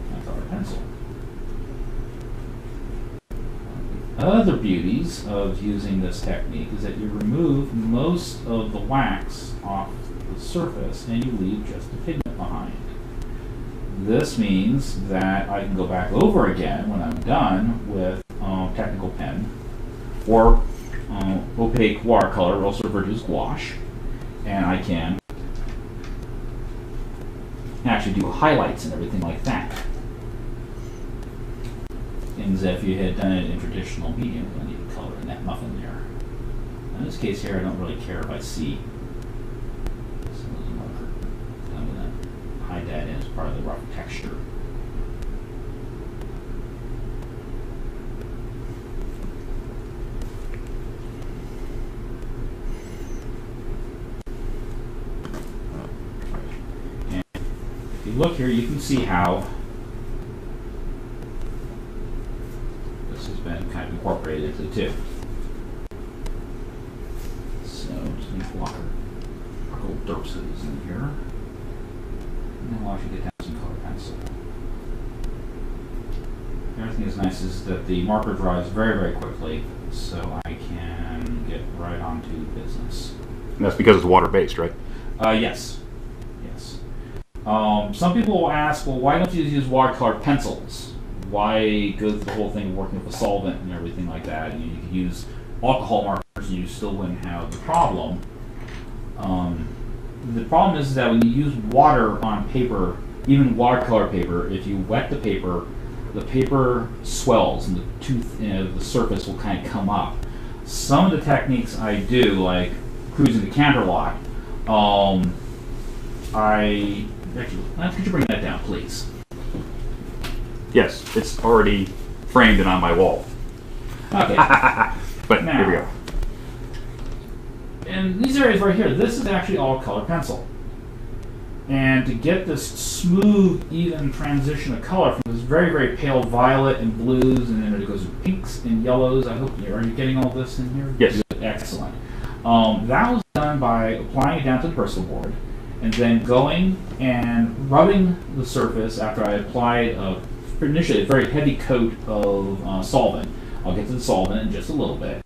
Speaker 2: my color pencil. Other beauties of using this technique is that you remove most of the wax off the surface and you leave just the pigment behind. This means that I can go back over again when I'm done with technical pen or opaque watercolor, also referred to as gouache, and I can actually do highlights and everything like that. Things that if you had done it in traditional medium, I need to color in that muffin there. In this case here, I don't really care if I see some of the marker. I'm going to hide that in as part of the rough texture. And if you look here, you can see how been kind of incorporated into the two. So just need to block our little derpses in here. And then we'll actually get down some color pencil. The other thing that's nice is that the marker dries very, very quickly, so I can get right on to business.
Speaker 1: And that's because it's water-based, right?
Speaker 2: Yes. Yes. Some people will ask, well, why don't you use watercolor pencils? Why go through the whole thing of working with a solvent and everything like that? You could use alcohol markers and you still wouldn't have the problem. The problem is that when you use water on paper, even watercolor paper, if you wet the paper swells and the surface will kind of come up. Some of the techniques I do, like cruising the counterlot, could you bring that down, please?
Speaker 1: Yes, it's already framed and on my wall.
Speaker 2: Okay.
Speaker 1: But
Speaker 2: now,
Speaker 1: here we go.
Speaker 2: In these areas right here, this is actually all color pencil. And to get this smooth, even transition of color from this very, very pale violet and blues, and then it goes to pinks and yellows. I hope are you getting all this in here?
Speaker 1: Yes.
Speaker 2: Excellent. That was done by applying it down to the bristol board and then going and rubbing the surface after I applied initially a very heavy coat of solvent. I'll get to the solvent in just a little bit.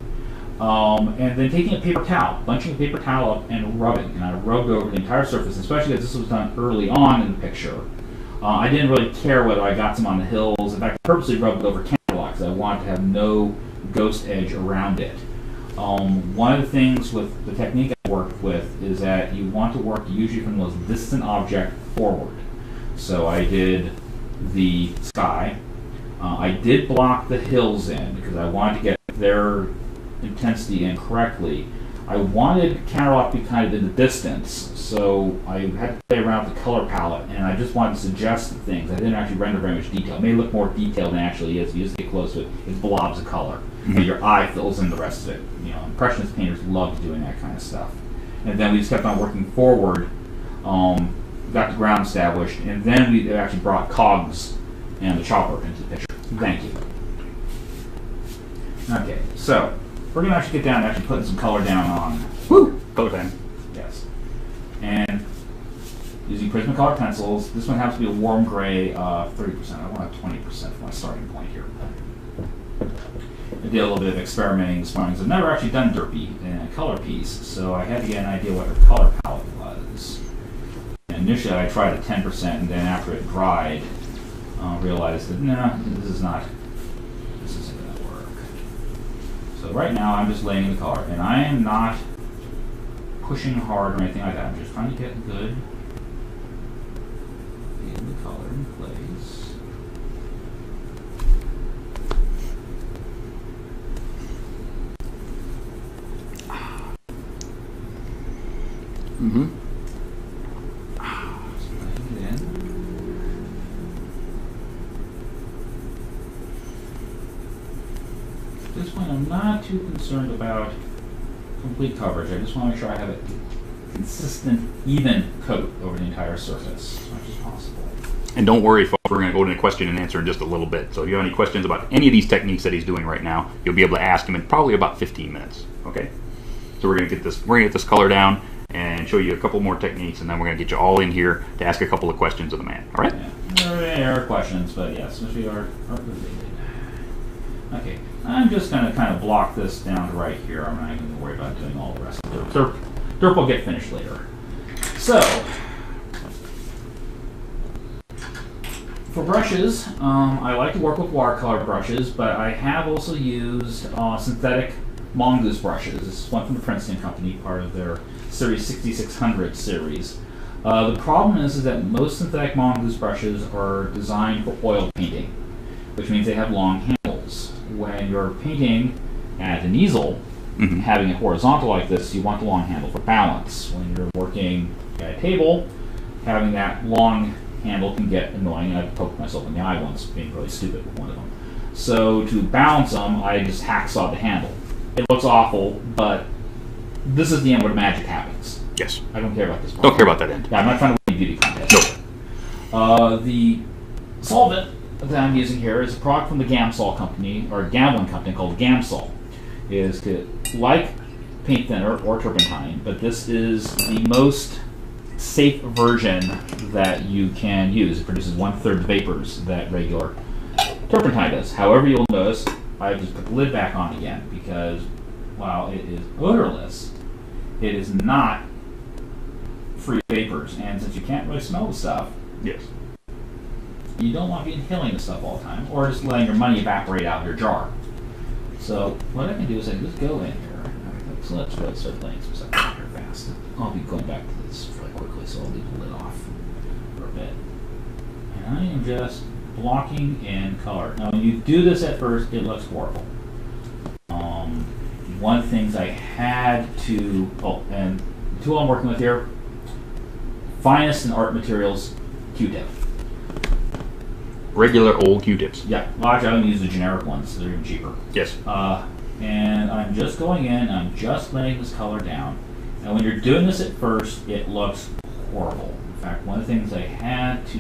Speaker 2: And then taking a paper towel, bunching a paper towel up and rubbing. And I rubbed over the entire surface, especially because this was done early on in the picture. I didn't really care whether I got some on the hills. In fact, I purposely rubbed it over camera because I wanted to have no ghost edge around it. One of the things with the technique I worked with is that you want to work usually from the most distant object forward. So I did the sky. I did block the hills in because I wanted to get their intensity in correctly. I wanted Counterlock to be kind of in the distance, so I had to play around with the color palette, and I just wanted to suggest things. I didn't actually render very much detail. It may look more detailed than it actually is. You just get close to it, it's blobs of color. And your eye fills in the rest of it. You know, Impressionist painters love doing that kind of stuff. And then we just kept on working forward, got the ground established, and then we actually brought cogs and the chopper into the picture. Thank you. Okay, so we're going to actually get down and actually putting some color down on
Speaker 1: Color pen.
Speaker 2: Yes. And using Prismacolor pencils, this one happens to be a warm gray 30%. I want to have 20% for my starting point here. I did a little bit of experimenting this morning. I've never actually done Derpy in a color piece, so I had to get an idea what her color palette was. And initially I tried at 10%, and then after it dried, realized that, no, this isn't going to work. So right now I'm just laying the color, and I am not pushing hard or anything like that. I'm just trying to get good in the color in place.
Speaker 1: Mm-hmm.
Speaker 2: Just laying it in. At this point, I'm not too concerned about complete coverage. I just want to make sure I have a consistent, even coat over the entire surface as much as possible.
Speaker 1: And don't worry, folks, we're going to go into question and answer in just a little bit. So if you have any questions about any of these techniques that he's doing right now, you'll be able to ask him in probably about 15 minutes. Okay? So we're going to get this color down and show you a couple more techniques, and then we're going to get you all in here to ask a couple of questions of the man. All right?
Speaker 2: Yeah. There are questions, but yes, especially art related. Okay, I'm just going to kind of block this down to right here. I'm not even going to worry about doing all the rest of it. Derp will get finished later. So, for brushes, I like to work with watercolor brushes, but I have also used synthetic mongoose brushes. This is one from the Princeton Company, part of their Series 6600 series. The problem is that most synthetic mongoose brushes are designed for oil painting, which means they have long handles. When you're painting at an easel, having it horizontal like this, you want the long handle for balance. When you're working at a table, having that long handle can get annoying. I've poked myself in the eye once being really stupid with one of them. So to balance them, I just hacksaw the handle. It looks awful, but this is the end where the magic happens.
Speaker 1: Yes.
Speaker 2: I don't care about this part.
Speaker 1: Don't care about that end.
Speaker 2: Yeah, I'm not trying to win a beauty contest.
Speaker 1: Nope.
Speaker 2: The solvent that I'm using here is a product from the Gamsol company, or Gamblin company called Gamsol. It is like paint thinner or turpentine, but this is the most safe version that you can use. It produces 1/3 the vapors that regular turpentine does. However, you'll notice I've just put the lid back on again because while it is odorless, it is not free of vapors. And since you can't really smell the stuff,
Speaker 1: Yes.
Speaker 2: you don't want to be inhaling the stuff all the time, or just letting your money evaporate out of your jar. So what I can do is I can just go in here. So let's really start laying some stuff out here fast. I'll be going back to this really quickly, so I'll leave the lid off for a bit. And I am just blocking in color. Now when you do this at first, it looks horrible. One of the things I had to, and the tool I'm working with here, finest in art materials, Q-tip.
Speaker 1: Regular old Q-tips.
Speaker 2: Yeah, well actually I'm going to use the generic ones, so they're even cheaper.
Speaker 1: Yes.
Speaker 2: And I'm just going in, I'm just laying this color down. And when you're doing this at first, it looks horrible. In fact, one of the things I had to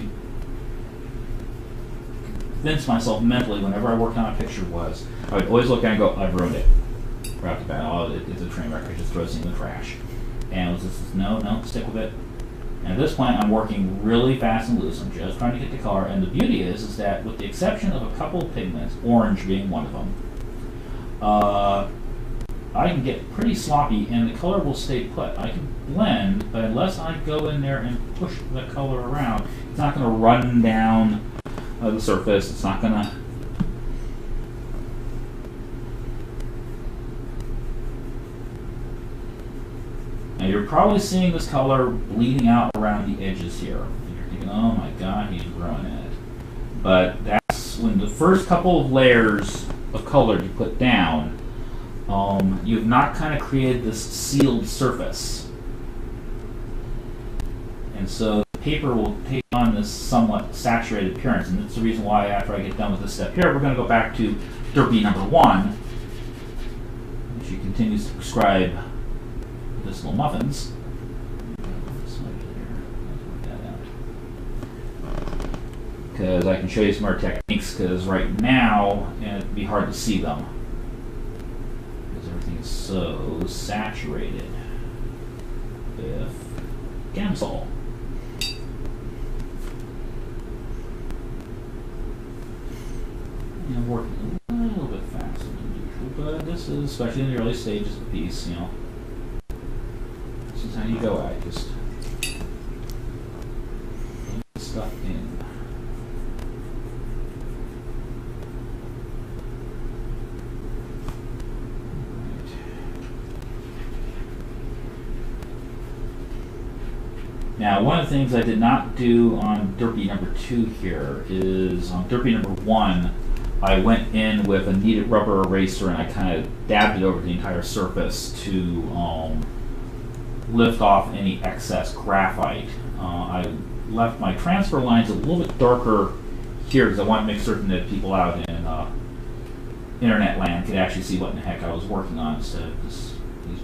Speaker 2: convince myself mentally whenever I worked on a picture was, I would always look at it and go, I've ruined it. Right off the bat, it's a train wreck, I just throw this in the trash. And it was just, no, stick with it. And at this point, I'm working really fast and loose. I'm just trying to get the color. And the beauty is that with the exception of a couple of pigments, orange being one of them, I can get pretty sloppy and the color will stay put. I can blend, but unless I go in there and push the color around, it's not going to run down the surface. It's not going to... Now you're probably seeing this color bleeding out around the edges here. You're thinking, oh my god, he's ruining it. But that's when the first couple of layers of color you put down, you've not kind of created this sealed surface. And so the paper will take on this somewhat saturated appearance. And that's the reason why after I get done with this step here, we're going to go back to Derpy number 1. She continues to prescribe this little muffins. Because I can show you some more techniques, because right now it'd be hard to see them. Because everything is so saturated with Gamsol. And I'm working a little bit faster than usual, but this is, especially in the early stages of the piece, you know, this is how you go at it. Just put stuff in. Now, one of the things I did not do on Derpy number 2 here is on Derpy number 1, I went in with a kneaded rubber eraser and I kind of dabbed it over the entire surface to lift off any excess graphite. I left my transfer lines a little bit darker here because I want to make certain that people out in internet land could actually see what in the heck I was working on instead of just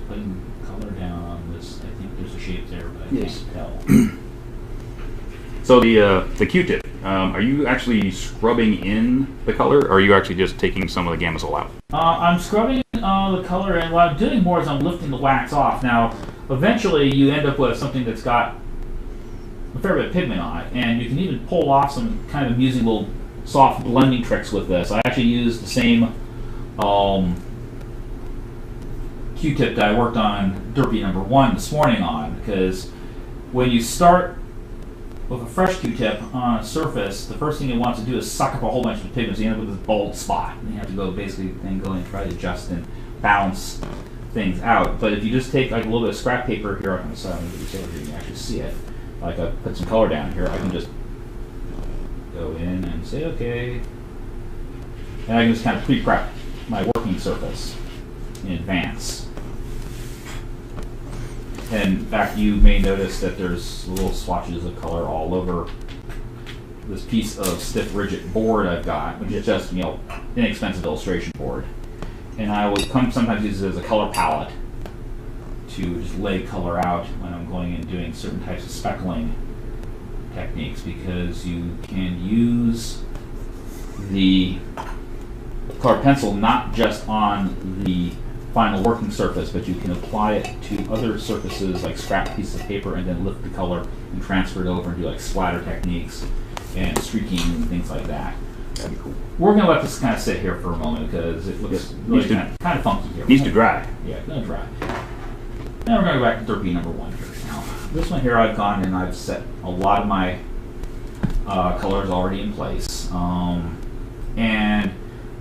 Speaker 2: putting color down on this. I think there's a shape there, but I can't tell.
Speaker 1: So the Q-tip, are you actually scrubbing in the color, or are you actually just taking some of the Gamsol out?
Speaker 2: I'm scrubbing the color, and what I'm doing more is I'm lifting the wax off. Now, eventually you end up with something that's got a fair bit of pigment on it, and you can even pull off some kind of amusing little soft blending tricks with this. I actually used the same Q-tip that I worked on Derpy number 1 this morning on, because when you start with a fresh Q-tip on a surface, the first thing it wants to do is suck up a whole bunch of pigments. You end up with this bald spot, and you have to go basically then go and try to adjust and balance things out. But if you just take like a little bit of scrap paper here on the side, let me get this over here, you can actually see it. Like I put some color down here, I can just go in and say okay, and I can just kind of pre-prep my working surface in advance. And in fact, you may notice that there's little swatches of color all over this piece of stiff rigid board I've got, which is just, you know, inexpensive illustration board. And I will sometimes use it as a color palette to just lay color out when I'm going and doing certain types of speckling techniques, because you can use the color pencil not just on the final working surface, but you can apply it to other surfaces like scrap pieces of paper and then lift the color and transfer it over and do like splatter techniques and streaking and things like that.
Speaker 1: That'd be cool.
Speaker 2: We're going to let this kind of sit here for a moment because it looks really kind of funky here.
Speaker 1: Needs to dry.
Speaker 2: Yeah, it's going to dry. Now we're going to go back to Derpy number 1 here. Now, this one here I've gone and I've set a lot of my colors already in place. And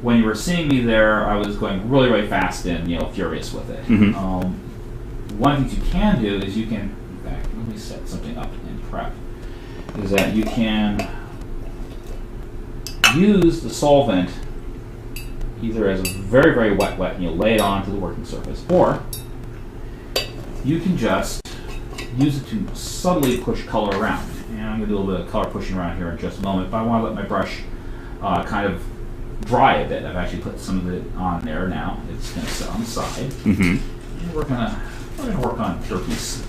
Speaker 2: when you were seeing me there, I was going really, really fast and, you know, furious with it.
Speaker 1: Mm-hmm.
Speaker 2: One of the things you can do is you can, in fact, let me set something up in prep, is that you can use the solvent either as a very, very wet, and you lay it onto the working surface, or you can just use it to subtly push color around. And I'm going to do a little bit of color pushing around here in just a moment, but I want to let my brush kind of dry a bit. I've actually put some of it on there now. It's going to sit on the side.
Speaker 1: Mm-hmm.
Speaker 2: And we're going to work on Derpy's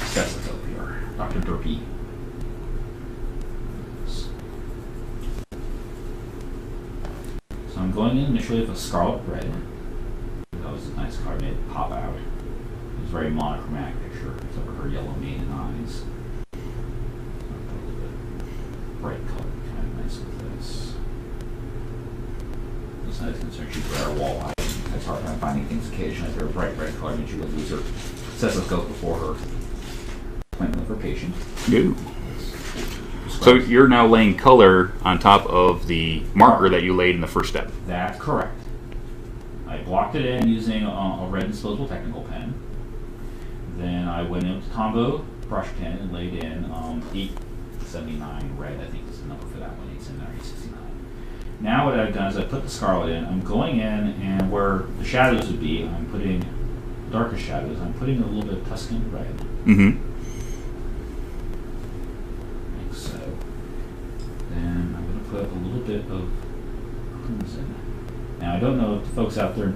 Speaker 2: stethoscope here. Dr. Derpy. So I'm going in initially with a scarlet red. That was a nice card, made it pop out. It was a very monochromatic picture, except for her yellow mane and eyes. bright color would be kind of nice with this. It's not as concerned she'd wear a walleye. It's hard time finding things occasionally. If they're a bright red color, then she would lose her stethoscope before her appointment with her patient.
Speaker 1: Ooh. So you're now laying color on top of the marker that you laid in the first step.
Speaker 2: That's correct. I blocked it in using a red disposable technical pen. Then I went in with the Tombow brush pen and laid in 879 red, I think is the number for that one, 879 or 869. Now what I've done is I put the scarlet in. I'm going in, and where the shadows would be, I'm putting darkest shadows. I'm putting a little bit of Tuscan red.
Speaker 1: Mm-hmm.
Speaker 2: Like so. Then I'm going to put a little bit of crimson. Now I don't know if the folks out there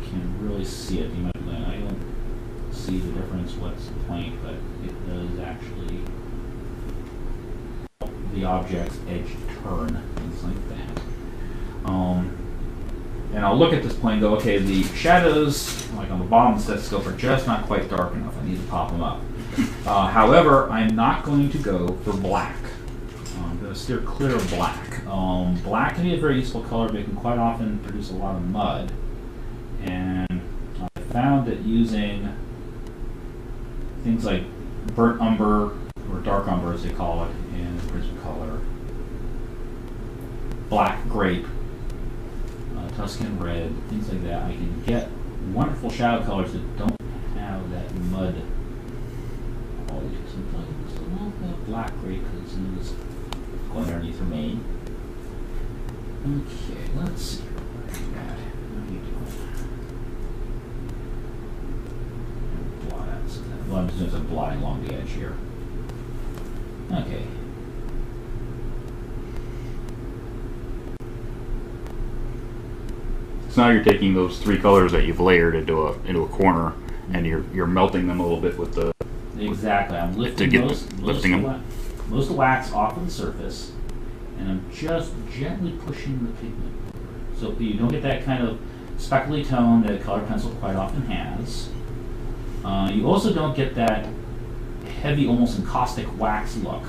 Speaker 2: can really see it. You might be like, I don't see the difference what's the point, but it does actually help the object's edge turn, things like that. And I'll look at this plane and go, okay, the shadows, like on the bottom of the stethoscope, are just not quite dark enough. I need to pop them up. However, I'm not going to go for black. I'm going to steer clear of black. Black can be a very useful color, but it can quite often produce a lot of mud. And I found that using things like burnt umber, or dark umber as they call it, in Prismacolor, black grape, Tuscan red, things like that, I can get wonderful shadow colors that don't have that mud quality. So I'm playing just a little bit of black grape because it's going underneath her mane. Okay, let's see. What are you doing? Blot out some of that. Well, I'm just doing some blotting along the edge here. Okay.
Speaker 1: So now you're taking those three colors that you've layered into a corner, and you're melting them a little bit with the.
Speaker 2: Exactly. I'm lifting most of the wax off of the surface, and I'm just gently pushing the pigment over. So you don't get that kind of speckly tone that a color pencil quite often has. You also don't get that heavy, almost encaustic wax look,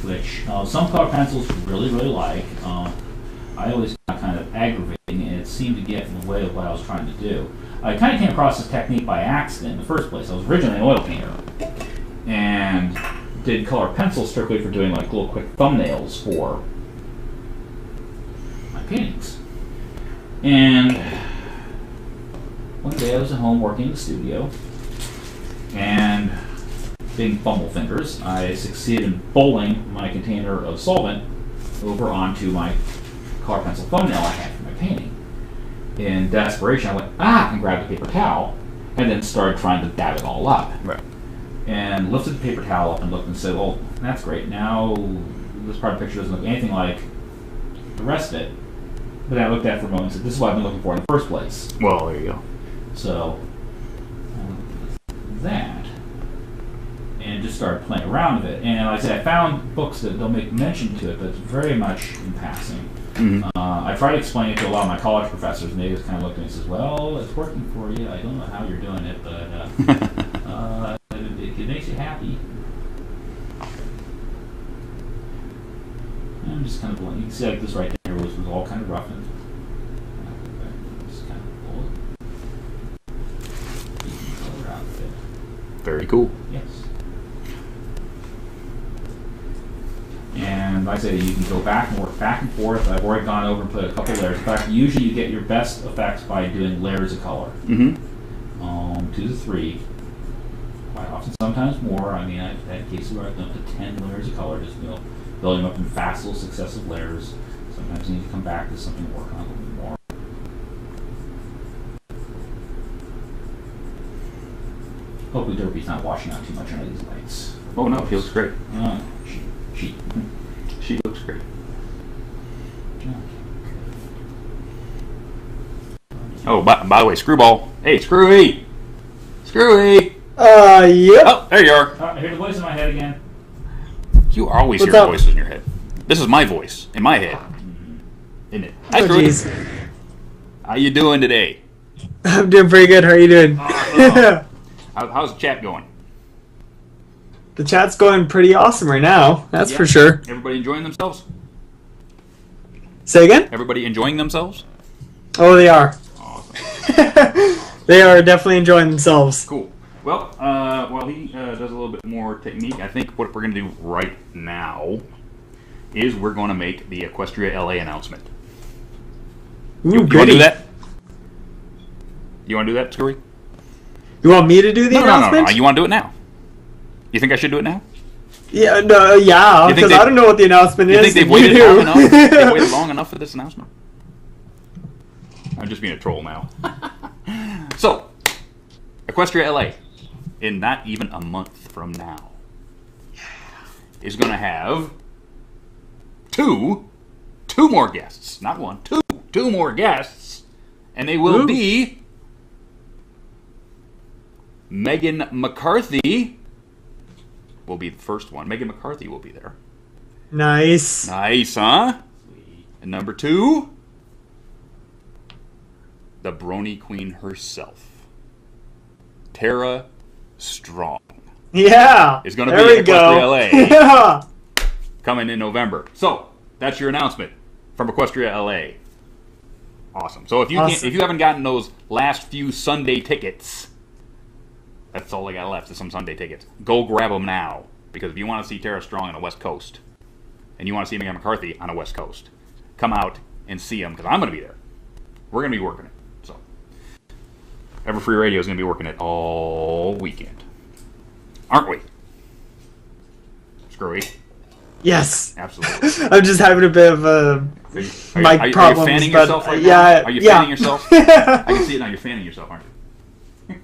Speaker 2: which some color pencils really, really like. I always got kind of aggravating, and it seemed to get in the way of what I was trying to do. I kind of came across this technique by accident in the first place. I was originally an oil painter, and did color pencils strictly for doing like little quick thumbnails for my paintings. And one day I was at home working in the studio, and being bumble fingers, I succeeded in bowling my container of solvent over onto my color pencil thumbnail I had for my painting. In desperation, I went, and grabbed a paper towel, and then started trying to dab it all up.
Speaker 1: Right.
Speaker 2: And lifted the paper towel up and looked and said, well, that's great. Now this part of the picture doesn't look anything like the rest of it. But then I looked at it for a moment and said, this is what I've been looking for in the first place.
Speaker 1: Well, there you go.
Speaker 2: So, that, and just started playing around with it. And like I said, I found books that don't make mention to it, but it's very much in passing. I tried to explain it to a lot of my college professors, and they just kind of looked at me and says, well, it's working for you. I don't know how you're doing it, but it makes you happy. And I'm just kind of blowing. You can see like this right there was all kind of roughened. Just kind of pull it. You can color out a bit.
Speaker 1: Very cool.
Speaker 2: Yes. And like I said, you can go back and work back and forth. I've already gone over and put a couple layers. In fact, usually you get your best effects by doing layers of color. 2 to 3. Quite often, sometimes more. I mean, I've had cases where I've done up to 10 layers of color, just building up in fast little successive layers. Sometimes you need to come back to something to work on a little bit more. Hopefully Derpy's not washing out too much under these lights.
Speaker 1: Oh no, he looks great.
Speaker 2: She
Speaker 1: looks great. Oh, by the way, Screwball. Hey, Screwy! Screwy!
Speaker 6: Yep.
Speaker 1: Oh, there you are.
Speaker 2: I hear the voice in my head again.
Speaker 1: You always
Speaker 6: What's
Speaker 1: hear
Speaker 6: up?
Speaker 1: voices in your head. This is my voice in my head. Isn't it? Hi,
Speaker 6: Oh,
Speaker 1: Screwy.
Speaker 6: jeez.
Speaker 1: How you doing today?
Speaker 6: I'm doing pretty good. How are you doing?
Speaker 1: How's the chat going?
Speaker 6: The chat's going pretty awesome right now. That's
Speaker 1: Yeah.
Speaker 6: for sure.
Speaker 1: Everybody enjoying themselves?
Speaker 6: Say again?
Speaker 1: Everybody enjoying themselves?
Speaker 6: Oh, they are.
Speaker 1: Awesome.
Speaker 6: They are definitely enjoying themselves.
Speaker 1: Cool. Well, while he does a little bit more technique, I think what we're going to do right now is we're going to make the Equestria LA announcement.
Speaker 6: Ooh,
Speaker 1: You want to do that? You want to do that, Scurry?
Speaker 6: You want me to do the announcement?
Speaker 1: No. You want to do it now? You think I should do it now?
Speaker 6: Yeah, no, yeah, because I don't know what the announcement is.
Speaker 1: You think they've waited long enough? They've waited long enough for this announcement? I'm just being a troll now. So, Equestria LA, in not even a month from now, is going to have two more guests. Not one, two more guests. And they will be Megan McCarthy will be the first one. Megan McCarthy will be there.
Speaker 6: Nice.
Speaker 1: Nice, huh? And number 2, the Brony Queen herself, Tara Strong.
Speaker 6: Yeah.
Speaker 1: Is going to be at Equestria LA.
Speaker 6: Yeah.
Speaker 1: Coming in November. So, that's your announcement from Equestria LA. Awesome. So if you if you haven't gotten those last few Sunday tickets, that's all I got left is some Sunday tickets. Go grab them now, because if you want to see Tara Strong on the West Coast, and you want to see Megan McCarthy on the West Coast, come out and see them, because I'm going to be there. We're going to be working it. So, Everfree Radio is going to be working it all weekend, aren't we? Screwy.
Speaker 6: Yes.
Speaker 1: Absolutely.
Speaker 6: I'm just having a bit of a mic problems.
Speaker 1: Are you fanning
Speaker 6: but
Speaker 1: yourself right
Speaker 6: yeah,
Speaker 1: now? Are you fanning yourself? I can see it now. You're fanning yourself, aren't you?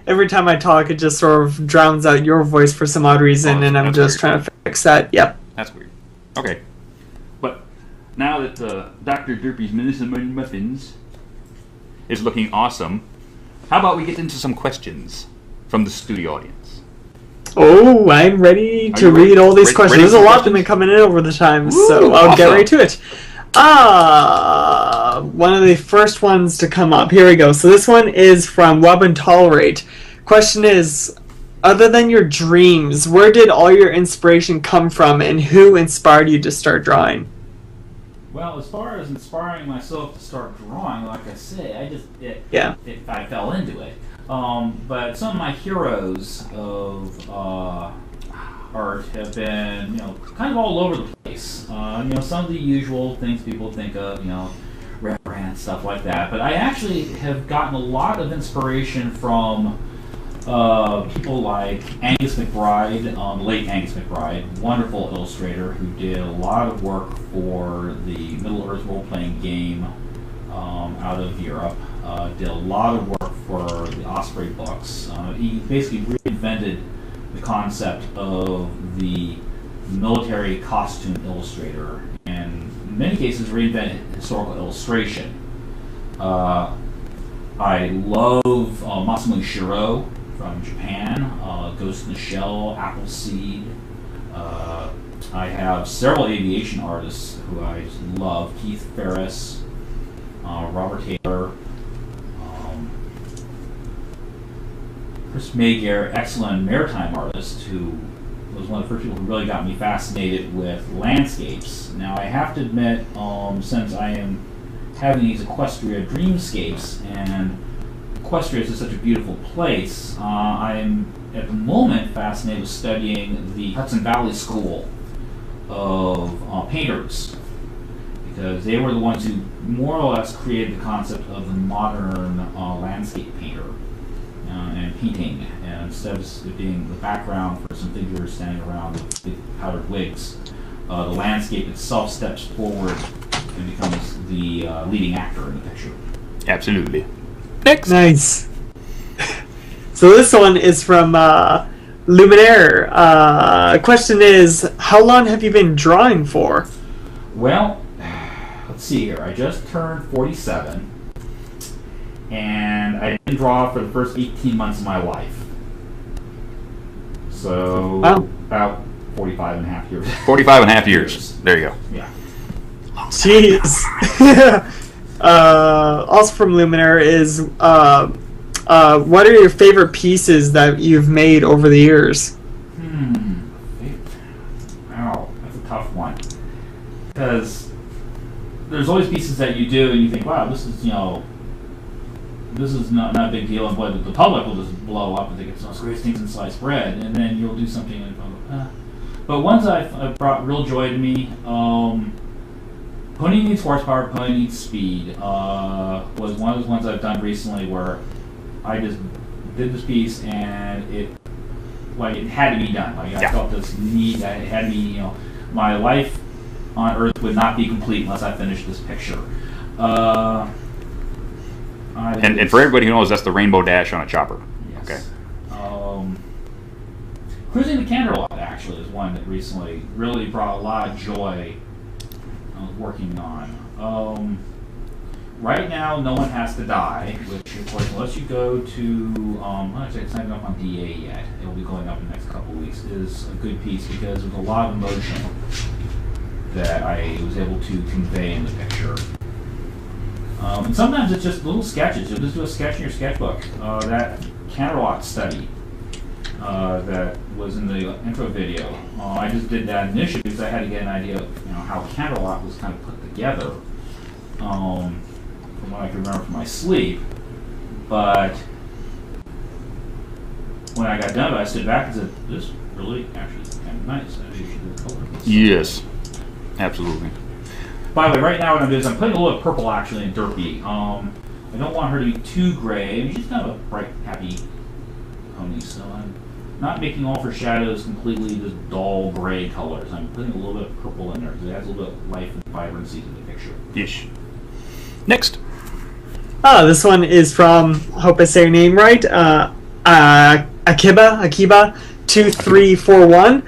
Speaker 6: Every time I talk, it just sort of drowns out your voice for some odd reason, and I'm just trying to fix that. Yep.
Speaker 1: That's weird. Okay. But now that Dr. Derpy's Minnesota Muffins is looking awesome, how about we get into some questions from the studio audience?
Speaker 6: Oh, I'm ready to read all these questions. There's a lot of them coming in over the time, so I'll get right to it. One of the first ones to come up. Here we go. So this one is from Wub and Tolerate. Question is, other than your dreams, where did all your inspiration come from, and who inspired you to start drawing?
Speaker 2: Well, as far as inspiring myself to start drawing, like I say, I fell into it. But some of my heroes of art have been, kind of all over the place. Some of the usual things people think of, Rembrandt, stuff like that. But I actually have gotten a lot of inspiration from people like Angus McBride, late Angus McBride, wonderful illustrator who did a lot of work for the Middle-earth role-playing game out of Europe. Did a lot of work for the Osprey books. He basically reinvented the concept of the military costume illustrator, and in many cases reinvented historical illustration. I love Masamune Shiro from Japan, Ghost in the Shell, Appleseed. I have several aviation artists who I love: Keith Ferris, Robert Taylor, Chris Magyar, excellent maritime artist who was one of the first people who really got me fascinated with landscapes. Now I have to admit, since I am having these Equestria dreamscapes, and Equestria is such a beautiful place, I am at the moment fascinated with studying the Hudson Valley School of painters, because they were the ones who more or less created the concept of the modern landscape painter and painting, and instead of being the background for some figures standing around with big powdered wigs, the landscape itself steps forward and becomes the leading actor in the picture.
Speaker 1: Absolutely. Next.
Speaker 6: Nice. So this one is from Luminaire. Question is, how long have you been drawing for?
Speaker 2: Well, let's see here. I just turned 47, and I didn't draw for the first 18 months of my life. So, about 45 and a half years.
Speaker 1: 45 and a half years. There you go.
Speaker 2: Yeah.
Speaker 6: Jeez. Also from Luminaire is, what are your favorite pieces that you've made over the years?
Speaker 2: because there's always pieces that you do and you think, wow, this is this is not a big deal, and boy, the public will just blow up and think it's the most great things in sliced bread, and then you'll do something and But ones I've brought real joy to me. Pony Needs Horsepower, Pony Needs Speed was one of those ones I've done recently where I just did this piece and it had to be done. Like I felt this need that it had to be, my life on Earth would not be complete unless I finished this picture.
Speaker 1: And for everybody who knows, that's the rainbow dash on a chopper.
Speaker 2: Yes.
Speaker 1: Okay.
Speaker 2: Cruising the Canterlot actually is one that recently really brought a lot of joy. I was working on. Right now, No One Has to Die, which of course, unless you go to, actually it's not even up on DA yet. It will be going up in the next couple of weeks. Is a good piece because there's a lot of emotion that I was able to convey in the picture. And sometimes it's just little sketches. You'll just do a sketch in your sketchbook. That Canterlot study that was in the intro video. I just did that initially because I had to get an idea of how Canterlot was kind of put together from what I can remember from my sleep. But when I got done, I stood back and said, "This really actually is kind of nice. I maybe should do the color."
Speaker 1: Yes, absolutely.
Speaker 2: By the way, right now what I'm doing is I'm putting a little purple actually in Derpy. I don't want her to be too gray. I mean, she's kind of a bright, happy pony, so I'm not making all of her shadows completely just dull gray colors. I'm putting a little bit of purple in there because it adds a little bit of life and vibrancy to the picture.
Speaker 1: Yes. Next.
Speaker 6: This one is from, hope I say your name right, Akiba2341.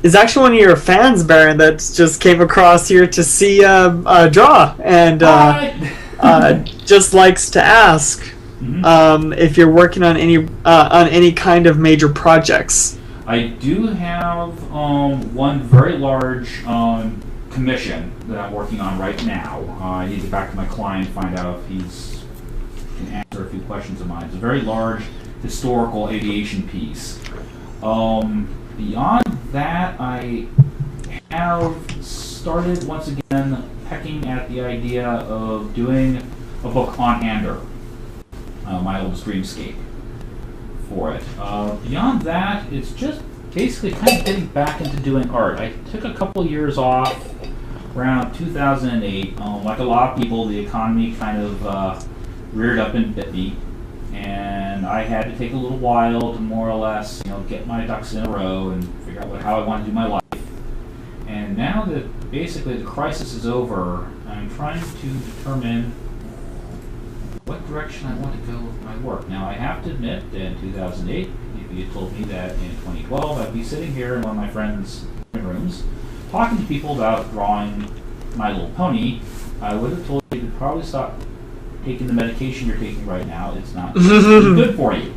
Speaker 6: Is actually one of your fans, Baron, that just came across here to see draw, and just likes to ask if you're working on any kind of major projects.
Speaker 2: I do have one very large commission that I'm working on right now. I need to get back to my client and find out if he's can answer a few questions of mine. It's a very large historical aviation piece. Beyond that, I have started once again pecking at the idea of doing a book on Ander, my oldest dreamscape, for it. Beyond that, it's just basically kind of getting back into doing art. I took a couple years off around 2008. Like a lot of people, the economy kind of reared up and bit me. And I had to take a little while to more or less, get my ducks in a row and figure out how I want to do my life. And now that basically the crisis is over, I'm trying to determine what direction I want to go with my work. Now, I have to admit that in 2008, if you had told me that in 2012 I'd be sitting here in one of my friends' rooms talking to people about drawing My Little Pony, I would have told you to probably stop taking the medication you're taking right now. It's not good for you.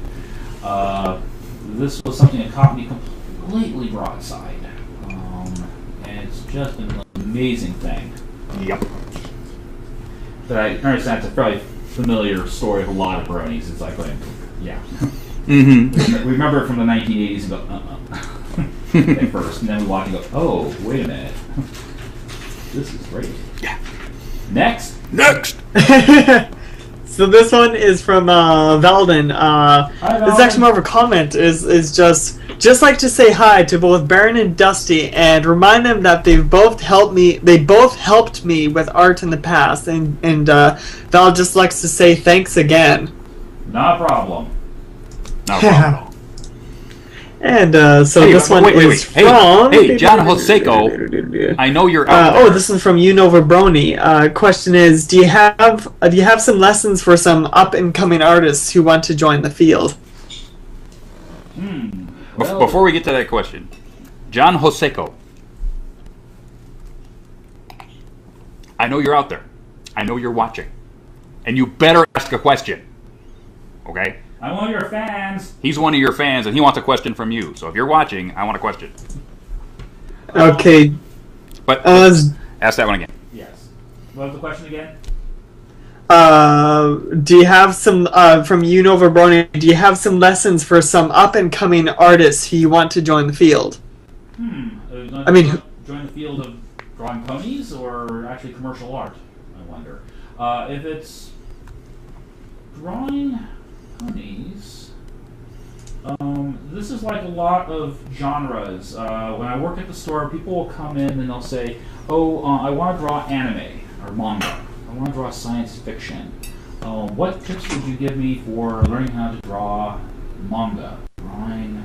Speaker 2: This was something that caught me completely broadside. And it's just an amazing thing.
Speaker 1: Yep.
Speaker 2: But I understand it's a fairly familiar story of a lot of bronies. It's like, yeah.
Speaker 1: Mm-hmm.
Speaker 2: We remember it from the 1980s and go, at first. And then we watch and go, oh, wait a minute. This is great.
Speaker 1: Yeah.
Speaker 2: Next.
Speaker 6: So this one is from Valden.
Speaker 2: Hi, Valden.
Speaker 6: This is actually more of a comment. Is just like to say hi to both Baron and Dusty and remind them that they both helped me with art in the past. And Val just likes to say thanks again.
Speaker 2: Not a problem.
Speaker 1: No problem.
Speaker 6: And so this one is from...
Speaker 1: Hey, John Joseco, I know you're out there.
Speaker 6: This is from Unova Brony. Question is, do you have some lessons for some up-and-coming artists who want to join the field?
Speaker 1: Before we get to that question, John Joseco, I know you're out there. I know you're watching. And you better ask a question. Okay?
Speaker 2: I'm one of your fans.
Speaker 1: He's one of your fans, and he wants a question from you. So if you're watching, I want a question.
Speaker 6: Okay.
Speaker 1: But ask that one again.
Speaker 2: Yes. What was the question again?
Speaker 6: Do you have some, from Unova Brony, do you have some lessons for some up-and-coming artists who you want to join the field?
Speaker 2: Join the field of drawing ponies or actually commercial art, I wonder. If it's drawing ponies, this is like a lot of genres. When I work at the store, people will come in and they'll say, oh, I want to draw anime or manga. I want to draw science fiction. What tips would you give me for learning how to draw manga? Drawing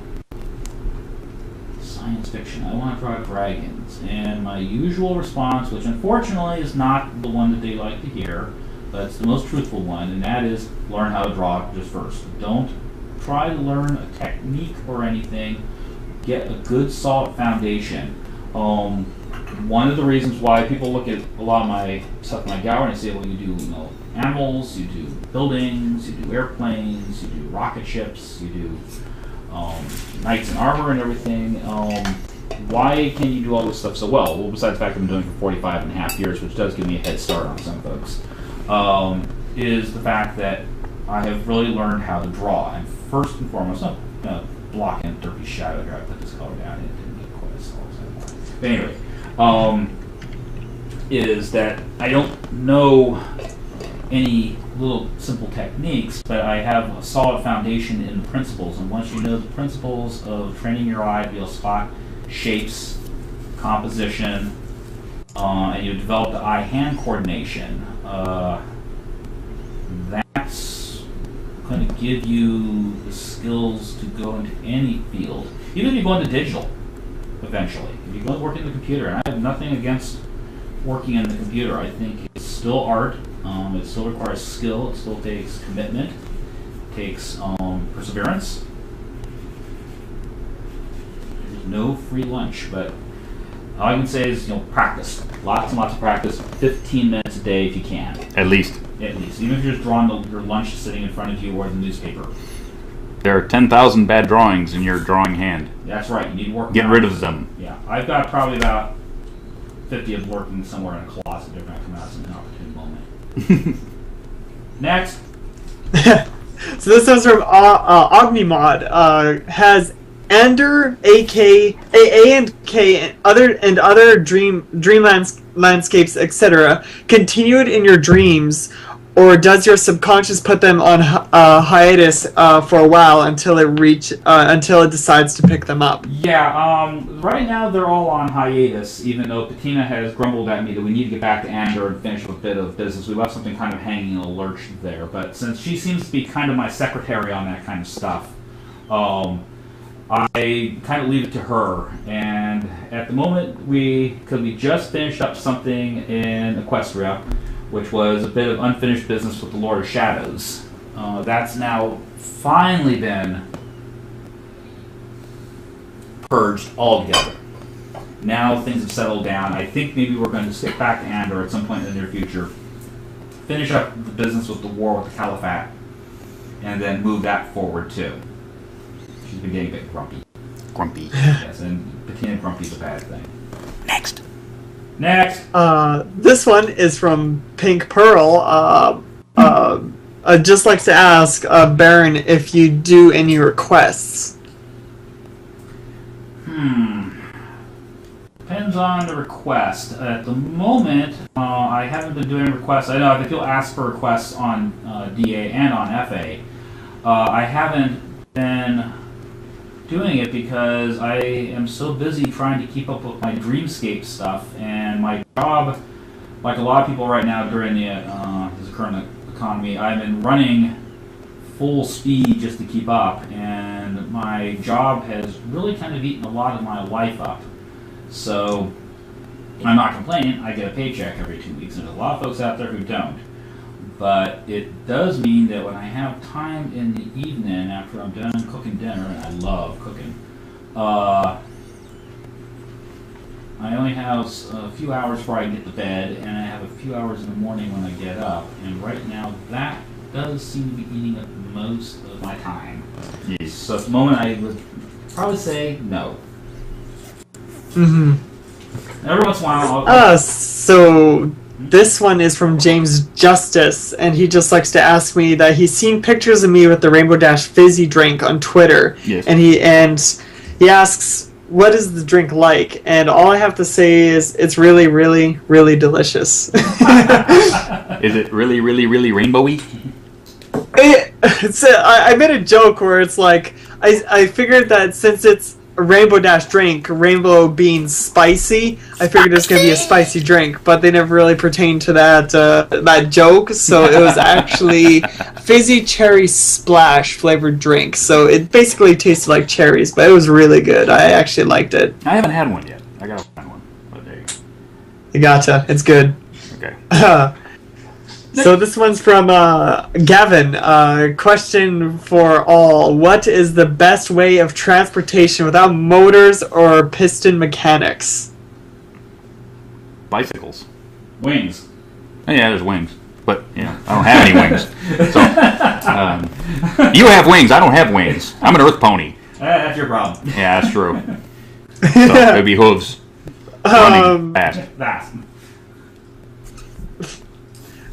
Speaker 2: science fiction. I want to draw dragons. And my usual response, which unfortunately is not the one that they like to hear, but it's the most truthful one, and that is learn how to draw just first. Don't try to learn a technique or anything. Get a good solid foundation. One of the reasons why people look at a lot of my stuff in my gallery and say, well, you do animals, you do buildings, you do airplanes, you do rocket ships, you do knights in armor and everything. Why can you do all this stuff so well? Well, besides the fact that I've been doing it for 45 and a half years, which does give me a head start on some folks, is the fact that I have really learned how to draw. And first and foremost, I'm going to block in derpy shadow here. I put this color down. It didn't get quite as solid as I wanted. But anyway, is that I don't know any little simple techniques, but I have a solid foundation in the principles. And once you know the principles of training your eye to be able to spot shapes, composition, and you develop the eye-hand coordination, that's going to give you the skills to go into any field. Even if you go into digital, eventually. If you go to work in the computer, and I have nothing against working in the computer, I think it's still art. It still requires skill. It still takes commitment. It takes perseverance. There's no free lunch, but all I can say is, practice. Lots and lots of practice. 15 minutes a day if you can.
Speaker 1: At least.
Speaker 2: At least. Even if you're just drawing your lunch sitting in front of you or the newspaper.
Speaker 1: There are 10,000 bad drawings in your drawing hand.
Speaker 2: That's right. You need to work.
Speaker 1: Get rid of them.
Speaker 2: Yeah. I've got probably about 50 of them working somewhere in a closet. They're going to come out as an opportune moment. Next.
Speaker 6: So this comes from Ognimod. Has Ander, A and K, and other dream landscapes, etc., continued in your dreams, or does your subconscious put them on hiatus for a while until it decides to pick them up?
Speaker 2: Yeah, right now they're all on hiatus, even though Patina has grumbled at me that we need to get back to Ander and finish a bit of business. We left something kind of hanging in a lurch there, but since she seems to be kind of my secretary on that kind of stuff, I kind of leave it to her. And at the moment, we just finished up something in Equestria, which was a bit of unfinished business with the Lord of Shadows. That's now finally been purged altogether. Now things have settled down. I think maybe we're going to stick back to Ander at some point in the near future, finish up the business with the war with the Caliphate, and then move that forward too. She's been getting a bit grumpy.
Speaker 1: Grumpy.
Speaker 2: Yes, and Patina grumpy's a bad thing.
Speaker 1: Next.
Speaker 6: This one is from Pink Pearl. Just likes to ask Baron if you do any requests.
Speaker 2: Depends on the request. At the moment, I haven't been doing requests. I know if you'll ask for requests on DA and on FA. I haven't been doing it because I am so busy trying to keep up with my Dreamscape stuff, and my job, like a lot of people right now during this current economy, I've been running full speed just to keep up, and my job has really kind of eaten a lot of my life up. So I'm not complaining. I get a paycheck every 2 weeks, and there's a lot of folks out there who don't. But it does mean that when I have time in the evening after I'm done cooking dinner, and I love cooking, I only have a few hours before I get to bed, and I have a few hours in the morning when I get up. And right now, that does seem to be eating up most of my time.
Speaker 1: Yes.
Speaker 2: So at the moment, I would probably say no.
Speaker 6: Mm-hmm.
Speaker 2: Every once in a while,
Speaker 6: so this one is from James Justice, and he just likes to ask me that he's seen pictures of me with the Rainbow Dash fizzy drink on Twitter.
Speaker 1: Yes.
Speaker 6: And he asks what is the drink like? And all I have to say is it's really, really, really delicious.
Speaker 1: Is it really, really, really rainbowy?
Speaker 6: I made a joke where it's like, I figured that since it's a Rainbow Dash drink, rainbow being spicy, I figured it was going to be a spicy drink, but they never really pertained to that joke, so it was actually fizzy cherry splash flavored drink, so it basically tasted like cherries, but it was really good. I actually liked it.
Speaker 1: I haven't had one yet. I gotta find one. But there you go.
Speaker 6: You gotcha. It's good.
Speaker 1: Okay.
Speaker 6: So this one's from Gavin. Question for all. What is the best way of transportation without motors or piston mechanics?
Speaker 1: Bicycles.
Speaker 2: Wings.
Speaker 1: Oh, yeah, there's wings. But, I don't have any wings. So, you have wings. I don't have wings. I'm an earth pony.
Speaker 2: That's your problem.
Speaker 1: Yeah, that's true. So, it would be hooves. Running fast.
Speaker 2: Fast.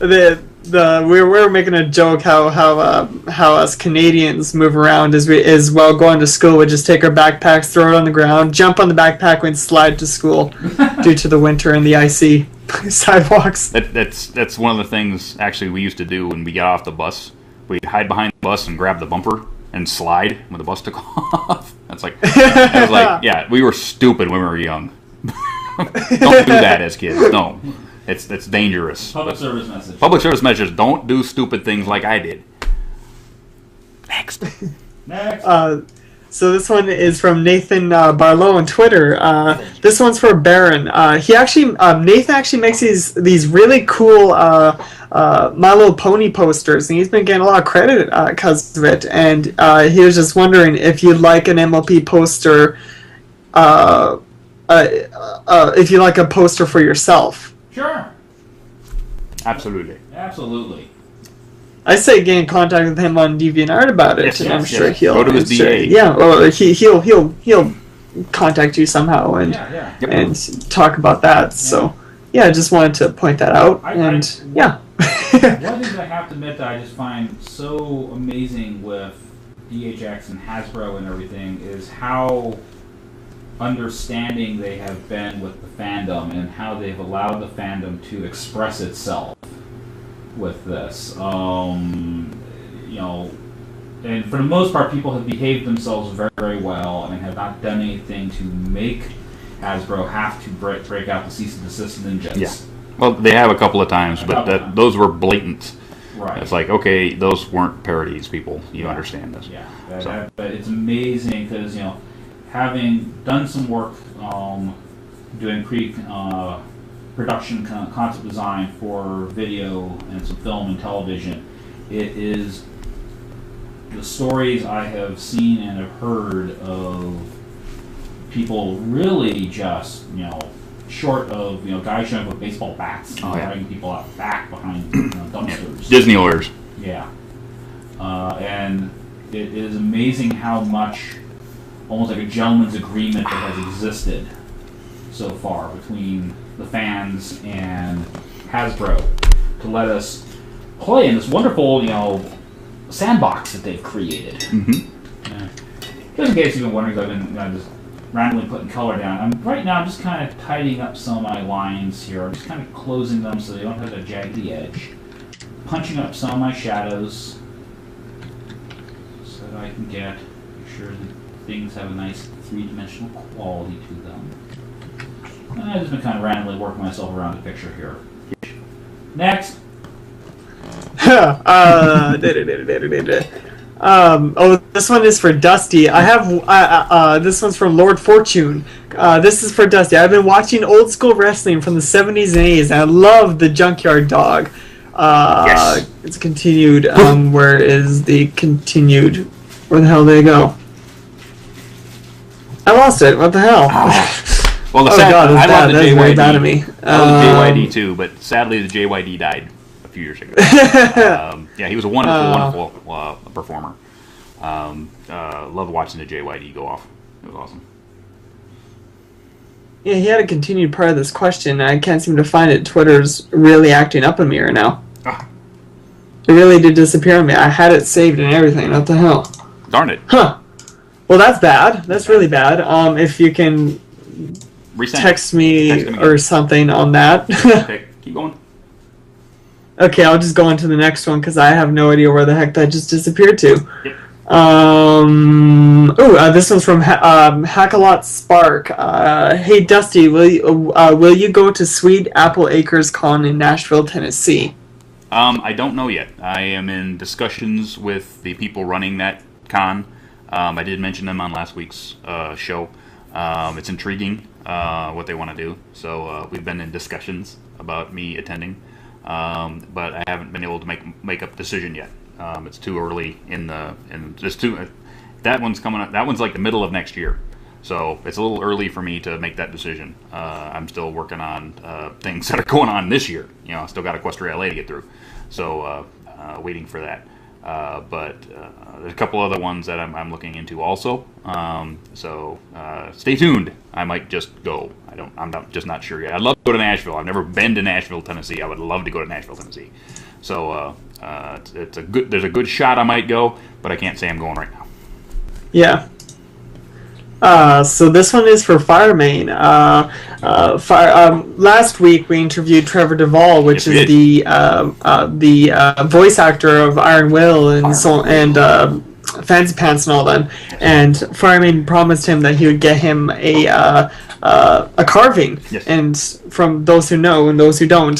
Speaker 6: We were making a joke how us Canadians move around is while going to school we just take our backpacks, throw it on the ground, jump on the backpack and slide to school due to the winter and the icy sidewalks.
Speaker 1: That's one of the things actually we used to do when we got off the bus. We'd hide behind the bus and grab the bumper and slide when the bus took off. It was like, yeah, we were stupid when we were young. Don't do that as kids. No. It's dangerous.
Speaker 2: Public service message.
Speaker 1: Public service message. Don't do stupid things like I did. Next.
Speaker 6: So this one is from Nathan Barlow on Twitter. This one's for Baron. Nathan actually makes these really cool My Little Pony posters, and he's been getting a lot of credit because of it. And he was just wondering if you'd like an MLP poster, if you like a poster for yourself.
Speaker 2: Sure.
Speaker 1: Absolutely.
Speaker 6: I say get in contact with him on DeviantArt about it, and I'm sure he'll
Speaker 1: go to his DA.
Speaker 6: Yeah, or he'll contact you somehow and talk about that. So I just wanted to point that out. One thing I
Speaker 2: have to admit that I just find so amazing with DHX and Hasbro and everything is how understanding they have been with the fandom and how they've allowed the fandom to express itself with this. And for the most part, people have behaved themselves very, very well and have not done anything to make Hasbro have to break out the cease and desist ninjas.
Speaker 1: Yeah. Well, they have a couple of times, but those were blatant.
Speaker 2: Right.
Speaker 1: It's like, okay, those weren't parodies, people. You understand this.
Speaker 2: Yeah. But it's amazing because, having done some work doing pre-production concept design for video and some film and television, it is the stories I have seen and have heard of people really just, short of, guys showing up with baseball bats and dragging people out back behind dumpsters.
Speaker 1: Disney orders.
Speaker 2: Yeah. And it is amazing how much almost like a gentleman's agreement that has existed so far between the fans and Hasbro to let us play in this wonderful, sandbox that they've created.
Speaker 1: Mm-hmm.
Speaker 2: Just in case you've been wondering, I've been just randomly putting color down. Right now I'm just kind of tidying up some of my lines here. I'm just kind of closing them so they don't have a jaggedy edge. Punching up some of my shadows so that I can make sure that things have a nice three-dimensional quality to them. And I've just been kind of randomly working myself around the picture here. Next.
Speaker 6: This one is for Dusty. I have this one's from Lord Fortune. This is for Dusty. I've been watching old school wrestling from the 70s and 80s, and I love the Junkyard Dog.
Speaker 1: Yes.
Speaker 6: It's continued. Where is the continued? Where the hell did it go? I lost it. What the hell?
Speaker 1: Well,
Speaker 6: I love the JYD. Very bad of me.
Speaker 1: I love the JYD too, but sadly the JYD died a few years ago. He was a wonderful performer. Loved watching the JYD go off. It was awesome.
Speaker 6: Yeah, he had a continued part of this question. I can't seem to find it. Twitter's really acting up on me right now. It really did disappear on me. I had it saved and everything. What the hell?
Speaker 1: Darn it.
Speaker 6: Huh. Well, that's bad. That's really bad. If you can text me or something on that.
Speaker 1: Okay, keep going.
Speaker 6: Okay, I'll just go on to the next one because I have no idea where the heck that just disappeared to.
Speaker 1: Yep.
Speaker 6: This one's from Hackalot Spark. Hey Dusty, will you go to Sweet Apple Acres Con in Nashville, Tennessee?
Speaker 1: I don't know yet. I am in discussions with the people running that con. I did mention them on last week's show. It's intriguing what they want to do. So we've been in discussions about me attending, but I haven't been able to make up a decision yet. It's too early that one's coming up. That one's like the middle of next year, so it's a little early for me to make that decision. I'm still working on things that are going on this year. I still got Equestria LA to get through, so waiting for that. But there's a couple other ones that I'm looking into also. So stay tuned. I might just go. I'm just not sure yet. I'd love to go to Nashville. I've never been to Nashville, Tennessee. I would love to go to Nashville, Tennessee. So there's a good shot I might go, but I can't say I'm going right now.
Speaker 6: Yeah. So this one is for Firemain. Last week we interviewed Trevor Devall, which is the voice actor of Iron Will and Fancy Pants and all that. And Firemain promised him that he would get him a carving.
Speaker 1: Yes.
Speaker 6: And from those who know and those who don't,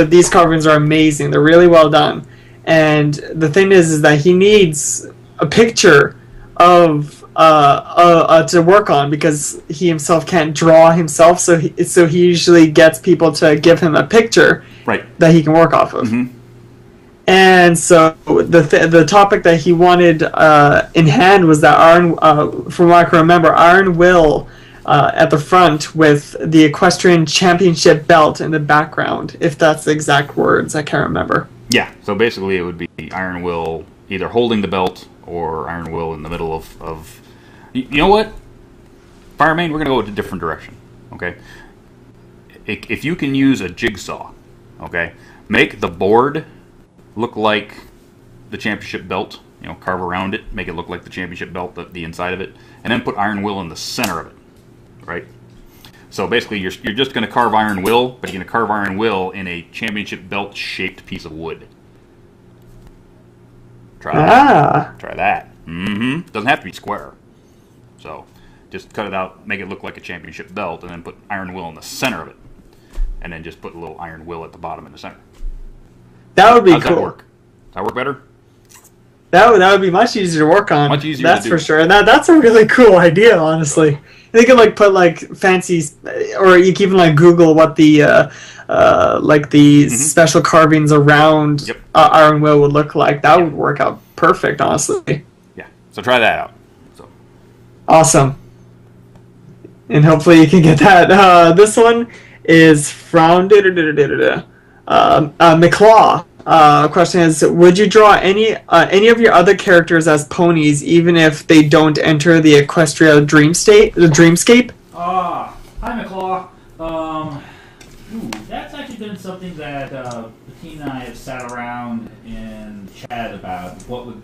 Speaker 6: these carvings are amazing. They're really well done. And the thing is that he needs a picture of to work on because he himself can't draw himself, so he usually gets people to give him a picture that he can work off of. Mm-hmm. And so the topic that he wanted in hand was that from what I can remember, Iron Will at the front with the Equestrian Championship belt in the background. If that's the exact words, I can't remember.
Speaker 1: Yeah. So basically, it would be Iron Will either holding the belt or Iron Will in the middle of you know what? Firemain, we're going to go a different direction, okay? If you can use a jigsaw, okay, make the board look like the championship belt, carve around it, make it look like the championship belt, the inside of it, and then put Iron Will in the center of it, right? So basically, you're just going to carve Iron Will, but you're going to carve Iron Will in a championship belt-shaped piece of wood. Try that. Mm-hmm. Doesn't have to be square. So just cut it out, make it look like a championship belt, and then put Iron Will in the center of it. And then just put a little Iron Will at the bottom in the center.
Speaker 6: That would be
Speaker 1: How's
Speaker 6: cool.
Speaker 1: That work? Does that work better?
Speaker 6: That would be much easier to work on.
Speaker 1: Much easier
Speaker 6: That's
Speaker 1: to do.
Speaker 6: for sure. And that's a really cool idea, honestly. They could put fancy, or you can even Google what the special carvings around Iron Will would look like. That would work out perfect, honestly.
Speaker 1: Yeah. So try that out. So
Speaker 6: awesome. And hopefully you can get that. This one is from McClaw. Question is, would you draw any of your other characters as ponies, even if they don't enter the Equestria dreamscape?
Speaker 2: Hi, McClaw. That's actually been something that Bettina and I have sat around and chatted about. What would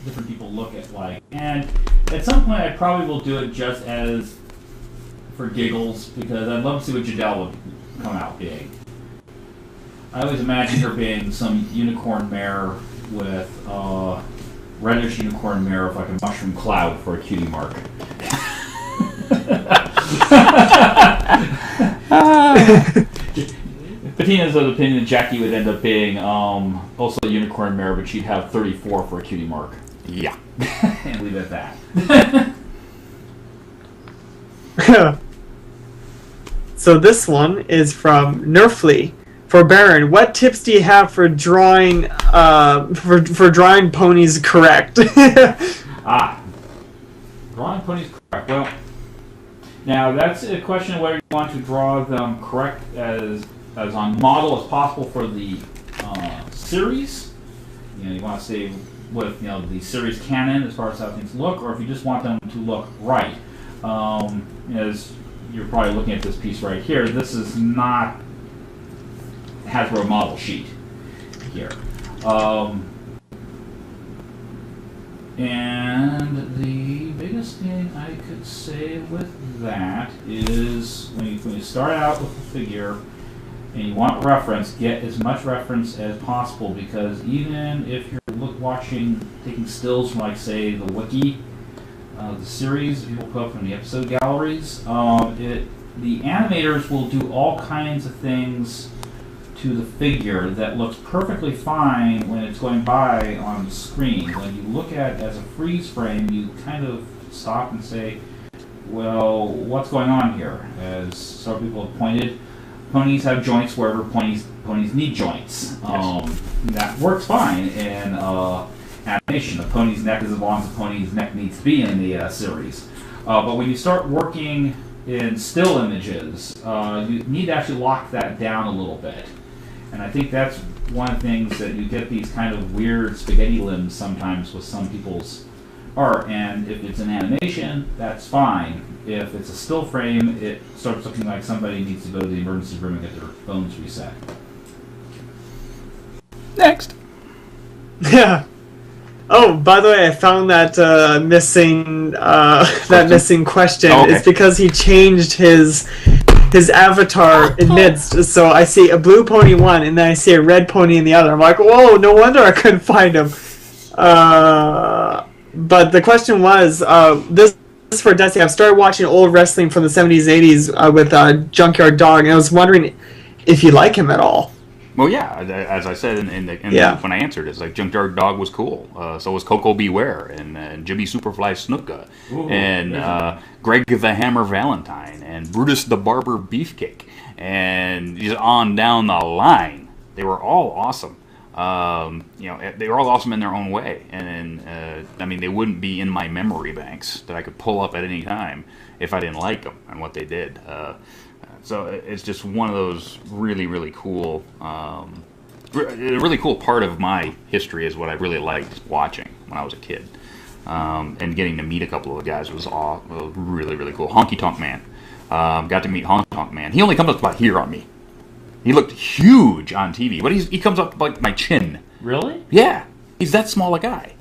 Speaker 2: different people look at like? And at some point, I probably will do it just as for giggles, because I'd love to see what Jadelle would come out being. I always imagine her being some unicorn mare with reddish unicorn mare with a mushroom cloud for a cutie mark. Bettina's of the opinion that Jackie would end up being also a unicorn mare, but she'd have 34 for a cutie mark.
Speaker 1: Yeah.
Speaker 2: And leave it at that.
Speaker 6: So this one is from Nerfly. For Baron, what tips do you have for drawing drawing ponies correct?
Speaker 2: Drawing ponies correct. Well, now that's a question of whether you want to draw them correct as on model as possible for the series. You want to stay with the series canon as far as how things look, or if you just want them to look right. As you're probably looking at this piece right here, this is not Hasbro model sheet here. And the biggest thing I could say with that is when you start out with a figure and you want reference, get as much reference as possible, because even if you're taking stills from, like, say, the wiki, the series people put up from the episode galleries, the animators will do all kinds of things to the figure that looks perfectly fine when it's going by on the screen. When you look at it as a freeze frame, you kind of stop and say, well, what's going on here? As some people have pointed, ponies have joints wherever ponies need joints. That works fine in animation. The pony's neck is as long as the pony's neck needs to be in the series. But when you start working in still images, you need to actually lock that down a little bit. And I think that's one of the things that you get these kind of weird spaghetti limbs sometimes with some people's art. And if it's an animation, that's fine. If it's a still frame, it starts looking like somebody needs to go to the emergency room and get their bones reset.
Speaker 1: Next.
Speaker 6: Yeah. Oh, by the way, I found that missing question.
Speaker 1: Oh, okay.
Speaker 6: It's because he changed his avatar in midst. So I see a blue pony one, and then I see a red pony in the other. I'm like, whoa, no wonder I couldn't find him. But the question was, this is for Dusty. I've started watching old wrestling from the 70s, 80s with Junkyard Dog, and I was wondering if you like him at all.
Speaker 1: Well, yeah, as I said when I answered, it's like Junkyard Dog was cool. So was Coco Beware and Jimmy Superfly Snuka and Greg the Hammer Valentine and Brutus the Barber Beefcake, and just on down the line. They were all awesome. They were all awesome in their own way, and I mean, they wouldn't be in my memory banks that I could pull up at any time if I didn't like them and what they did. So it's just one of those really, really cool, a really cool part of my history is what I really liked watching when I was a kid. And getting to meet a couple of the guys was really, really cool. Honky Tonk Man. Got to meet Honky Tonk Man. He only comes up about here on me. He looked huge on TV, but he comes up like my chin.
Speaker 2: Really?
Speaker 1: Yeah. He's that small a guy.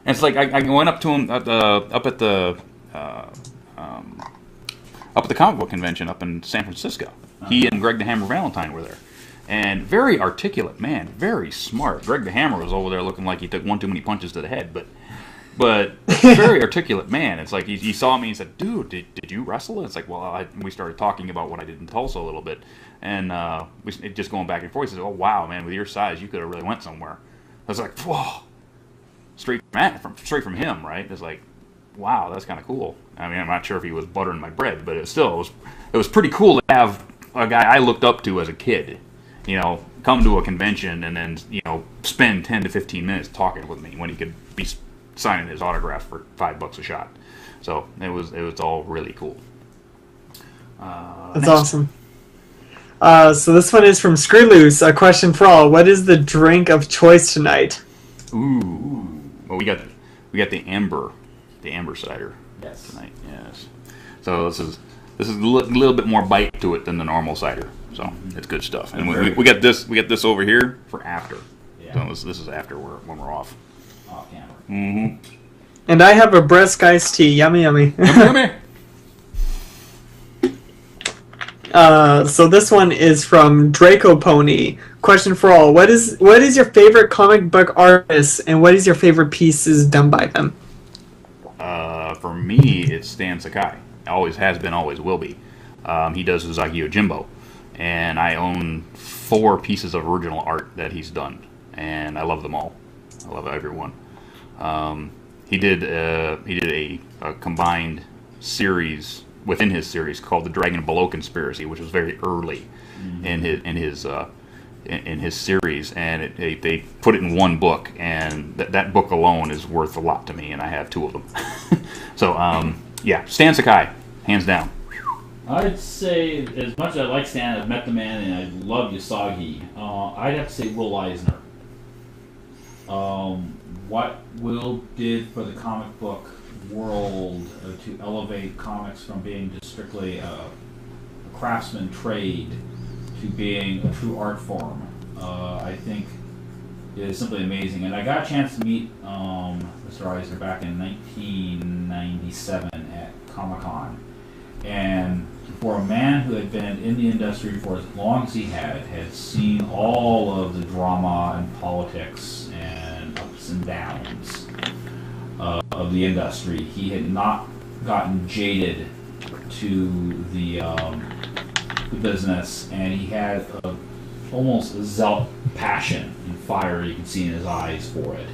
Speaker 1: And it's like I went up to him up at the comic book convention up in San Francisco. He and Greg the Hammer Valentine were there. And very articulate man, very smart. Greg the Hammer was over there looking like he took one too many punches to the head, but very articulate man. It's like he saw me and he said, "Dude, did you wrestle?" And it's like, well, we started talking about what I did in Tulsa a little bit, and we just going back and forth. He said, "Oh wow, man, with your size, you could have really went somewhere." I was like, "Whoa!" Straight from him, right? It's like, wow, that's kind of cool. I mean, I'm not sure if he was buttering my bread, but it was pretty cool to have a guy I looked up to as a kid, come to a convention and then, spend 10 to 15 minutes talking with me when he could be signing his autograph for $5 a shot. So it was all really cool.
Speaker 6: That's awesome. So this one is from Screw Loose. A question for all: what is the drink of choice tonight?
Speaker 1: Ooh. Well, we got the amber cider.
Speaker 2: Yes.
Speaker 1: Tonight. Yes. So this is a little bit more bite to it than the normal cider. So it's good stuff. And we got this over here for after. Yeah. So this is after when we're off.
Speaker 2: Off camera.
Speaker 6: Mm-hmm. And I have a breast iced tea. Yummy, yummy.
Speaker 1: Yummy.
Speaker 6: So this one is from Draco Pony. Question for all: what is your favorite comic book artist, and what is your favorite pieces done by them?
Speaker 1: For me, it's Stan Sakai. Always has been, always will be. He does Uzagi Yojimbo, and I own 4 pieces of original art that he's done, and I love them all. I love every one. He did a combined series within his series called the Dragon Below Conspiracy, which was very early in his series, and they put it in one book, and that book alone is worth a lot to me, and I have 2 of them. So yeah, Stan Sakai, hands down.
Speaker 2: I'd say, as much as I like Stan, I've met the man, and I love Usagi. I'd have to say Will Eisner. What Will did for the comic book world to elevate comics from being just strictly a craftsman trade to being a true art form. I think is simply amazing. And I got a chance to meet Mr. Eisner back in 1997 at Comic-Con. And for a man who had been in the industry for as long as he had seen all of the drama and politics and ups and downs of the industry, he had not gotten jaded to the business, and he had almost a zealot passion and fire you can see in his eyes for it.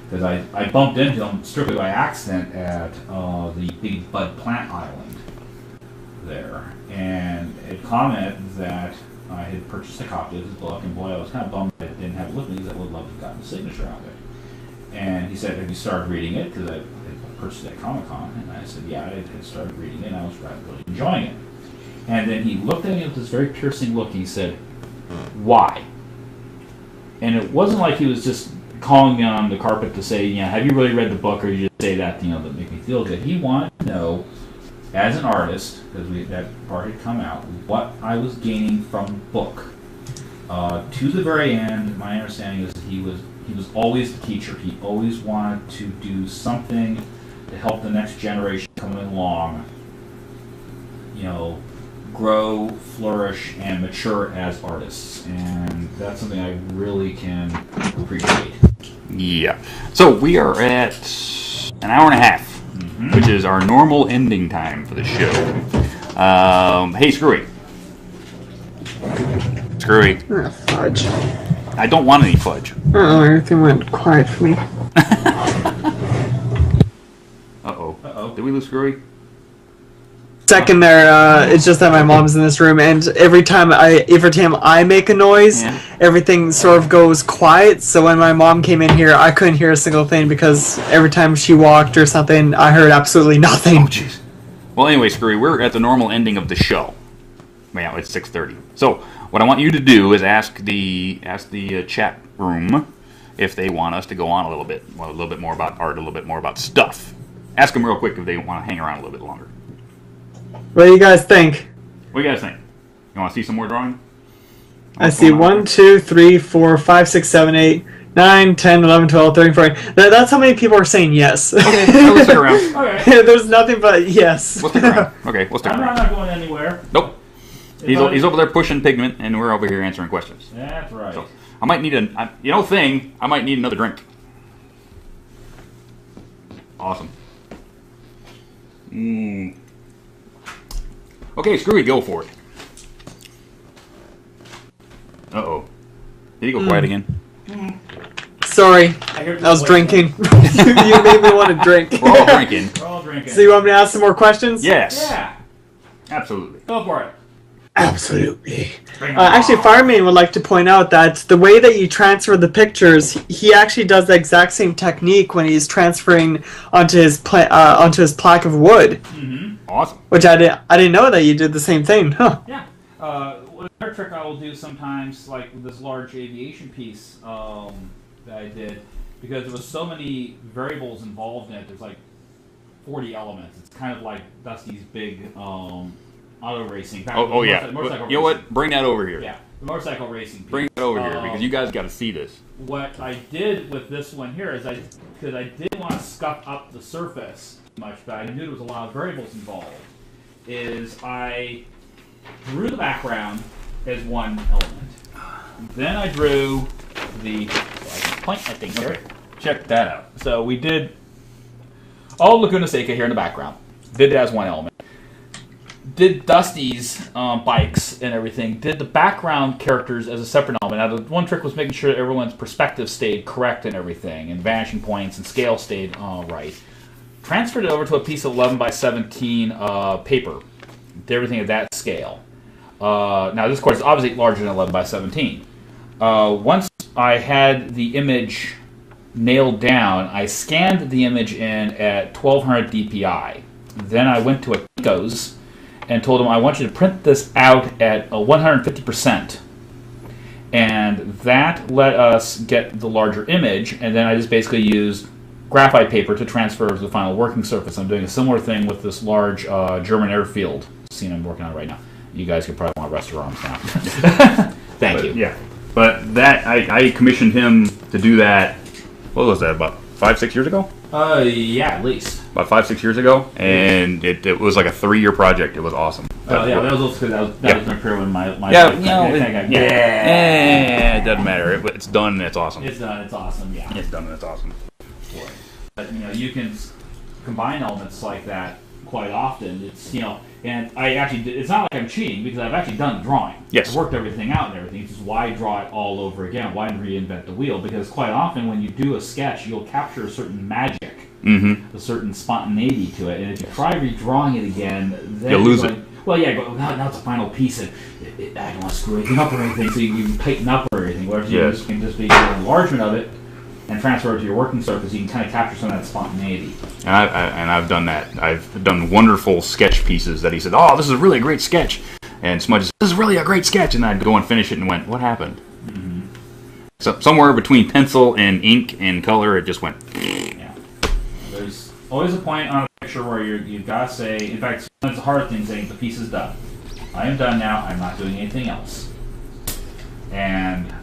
Speaker 2: Because I bumped into him strictly by accident at the Big Bud Plant Island there, and it commented that I had purchased a copy of his book, and boy, I was kind of bummed that I didn't have it with me because I would love to have gotten the signature of it. And he said, "Have you started reading it?" Because I had purchased it at Comic-Con, and I said, "Yeah, I had started reading it, and I was really enjoying it." And then he looked at me with this very piercing look, and he said, "Why?" And it wasn't like he was just calling me on the carpet to say, "Have you really read the book?" or you just say that, that make me feel good. He wanted to know, as an artist, because that part had come out, what I was gaining from the book. To the very end, my understanding is that he was always the teacher. He always wanted to do something to help the next generation coming along, grow, flourish, and mature as artists. And that's something I really can appreciate.
Speaker 1: Yeah. So we are at an hour and a half, which is our normal ending time for the show. Hey, Screwy. Screwy.
Speaker 6: Fudge.
Speaker 1: I don't want any fudge.
Speaker 6: Oh, everything went quiet for me.
Speaker 1: Uh-oh. Did we lose Screwy?
Speaker 6: Second there, it's just that my mom's in this room, and every time I make a noise, everything sort of goes quiet. So when my mom came in here, I couldn't hear a single thing because every time she walked or something, I heard absolutely nothing.
Speaker 1: Oh, jeez. Well, anyway, Screwy, we're at the normal ending of the show. Well, it's 6:30. So what I want you to do is ask the chat room if they want us to go on a little bit more about art, a little bit more about stuff. Ask them real quick if they want to hang around a little bit longer.
Speaker 6: What do you guys think?
Speaker 1: What do you guys think? You want to see some more drawing?
Speaker 6: I see 1, 2, 3, 4, 5, 6, 7, 8, 9, 10, 11, 12, 13, 14. That's how many people are saying yes.
Speaker 1: Okay, we'll stick around.
Speaker 2: Okay.
Speaker 6: There's nothing but yes.
Speaker 1: We'll stick around. Okay, we'll stick around.
Speaker 2: I'm not going anywhere.
Speaker 1: Nope. He's over there pushing pigment, and we're over here answering questions.
Speaker 2: That's right.
Speaker 1: So, I might need I might need another drink. Awesome. Okay, Screwy, go for it. Uh-oh. Did he go quiet again?
Speaker 6: Sorry, I was drinking. You made me want to drink.
Speaker 1: We're all drinking.
Speaker 2: We're all drinking.
Speaker 6: So you want me to ask some more questions?
Speaker 1: Yes.
Speaker 2: Yeah.
Speaker 1: Absolutely.
Speaker 2: Go for it.
Speaker 6: Absolutely. Actually, Fireman would like to point out that the way that you transfer the pictures, he actually does the exact same technique when he's transferring onto his plaque of wood.
Speaker 1: Awesome.
Speaker 6: Which I didn't know that you did the same thing. Huh.
Speaker 2: Yeah. Another trick I will do sometimes, like with this large aviation piece that I did, because there was so many variables involved in it. There's like 40 elements. It's kind of like Dusty's big auto racing.
Speaker 1: Oh yeah. You know what? Bring that over here.
Speaker 2: Yeah, the motorcycle racing piece.
Speaker 1: Bring that over here because you guys got to see this.
Speaker 2: What I did with this one here is because I didn't want to scuff up the surface too much, but I knew there was a lot of variables involved, is I drew the background as one element. Then I drew the... So I can point my thing here. Check that out. So we did all Laguna Seca here in the background. Did that as one element. Did Dusty's bikes and everything. Did the background characters as a separate element. Now, the one trick was making sure that everyone's perspective stayed correct and everything, and vanishing points and scale stayed right. Transferred it over to a piece of 11 by 17 paper. Did everything at that scale. Now, this, of course, is obviously larger than 11 by 17. Once I had the image nailed down, I scanned the image in at 1200 DPI. Then I went to a Kinko's and told them, I want you to print this out at 150%. And that let us get the larger image, and then I just basically used graphite paper to transfer to the final working surface. I'm doing a similar thing with this large German airfield scene I'm working on right now. You guys could probably want to rest your arms now. Thank you.
Speaker 1: Yeah. But that I commissioned him to do that. What was that? About 5-6 years ago?
Speaker 2: Yeah, at least.
Speaker 1: About 5-6 years ago, and it was like a 3-year project. It was awesome.
Speaker 2: Oh yeah, that was also good. That was my career when my
Speaker 1: it doesn't matter. It's done and it's awesome.
Speaker 2: It's done. It's awesome. Yeah.
Speaker 1: It's done and it's awesome.
Speaker 2: But you can combine elements like that quite often. It's and I actually did, it's not like I'm cheating because I've actually done the drawing.
Speaker 1: Yes.
Speaker 2: I've worked everything out and everything. It's just why draw it all over again? Why reinvent the wheel? Because quite often when you do a sketch, you'll capture a certain magic, a certain spontaneity to it, and if you try redrawing it again, then
Speaker 1: you'll lose it.
Speaker 2: Well, yeah, but now it's a final piece, and I don't want to screw anything up or anything, so you tighten up or anything. Whereas you can just be an enlargement of it and transfer it to your working surface, you can kind of capture some of that spontaneity.
Speaker 1: And I've done that. I've done wonderful sketch pieces that he said, "Oh, this is really a great sketch," and Smudge said, "This is really a great sketch," and I'd go and finish it and went, "What happened?" Mm-hmm. So somewhere between pencil and ink and color, it just went.
Speaker 2: Yeah. There's always a point on a picture where you've got to say. In fact, sometimes the hard thing saying the piece is done. I am done now. I'm not doing anything else. And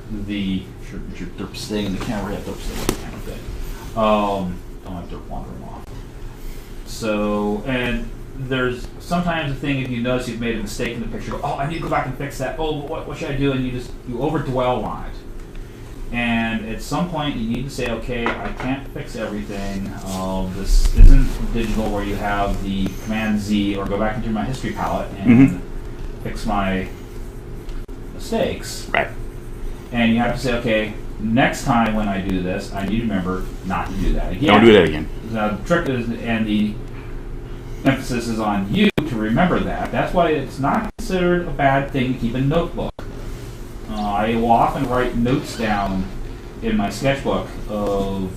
Speaker 2: your derp staying in the camera. Yeah, derp staying in the camera. Good. Don't have derp wandering off. So, and there's sometimes a thing if you notice you've made a mistake in the picture. Go, I need to go back and fix that. Oh, what should I do? And you overdwell on it. And at some point you need to say, okay, I can't fix everything. This isn't digital where you have the Command Z or go back into my history palette and fix my mistakes.
Speaker 1: Right.
Speaker 2: And you have to say, okay, next time when I do this, I need to remember not to do that again.
Speaker 1: Don't do that again.
Speaker 2: The trick is, and the emphasis is on you to remember that. That's why it's not considered a bad thing to keep a notebook. I will often write notes down in my sketchbook of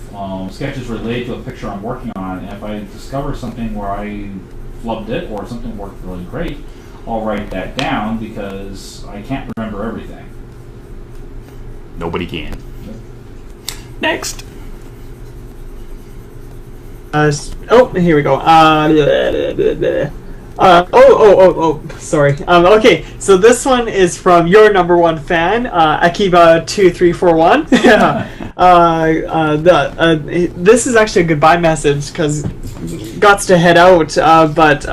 Speaker 2: sketches related to a picture I'm working on, and if I discover something where I flubbed it or something worked really great, I'll write that down because I can't remember everything.
Speaker 1: Nobody can. Next.
Speaker 6: Here we go. Sorry. Okay, so this one is from your number one fan, Akiba2341. This is actually a goodbye message because got to head out, but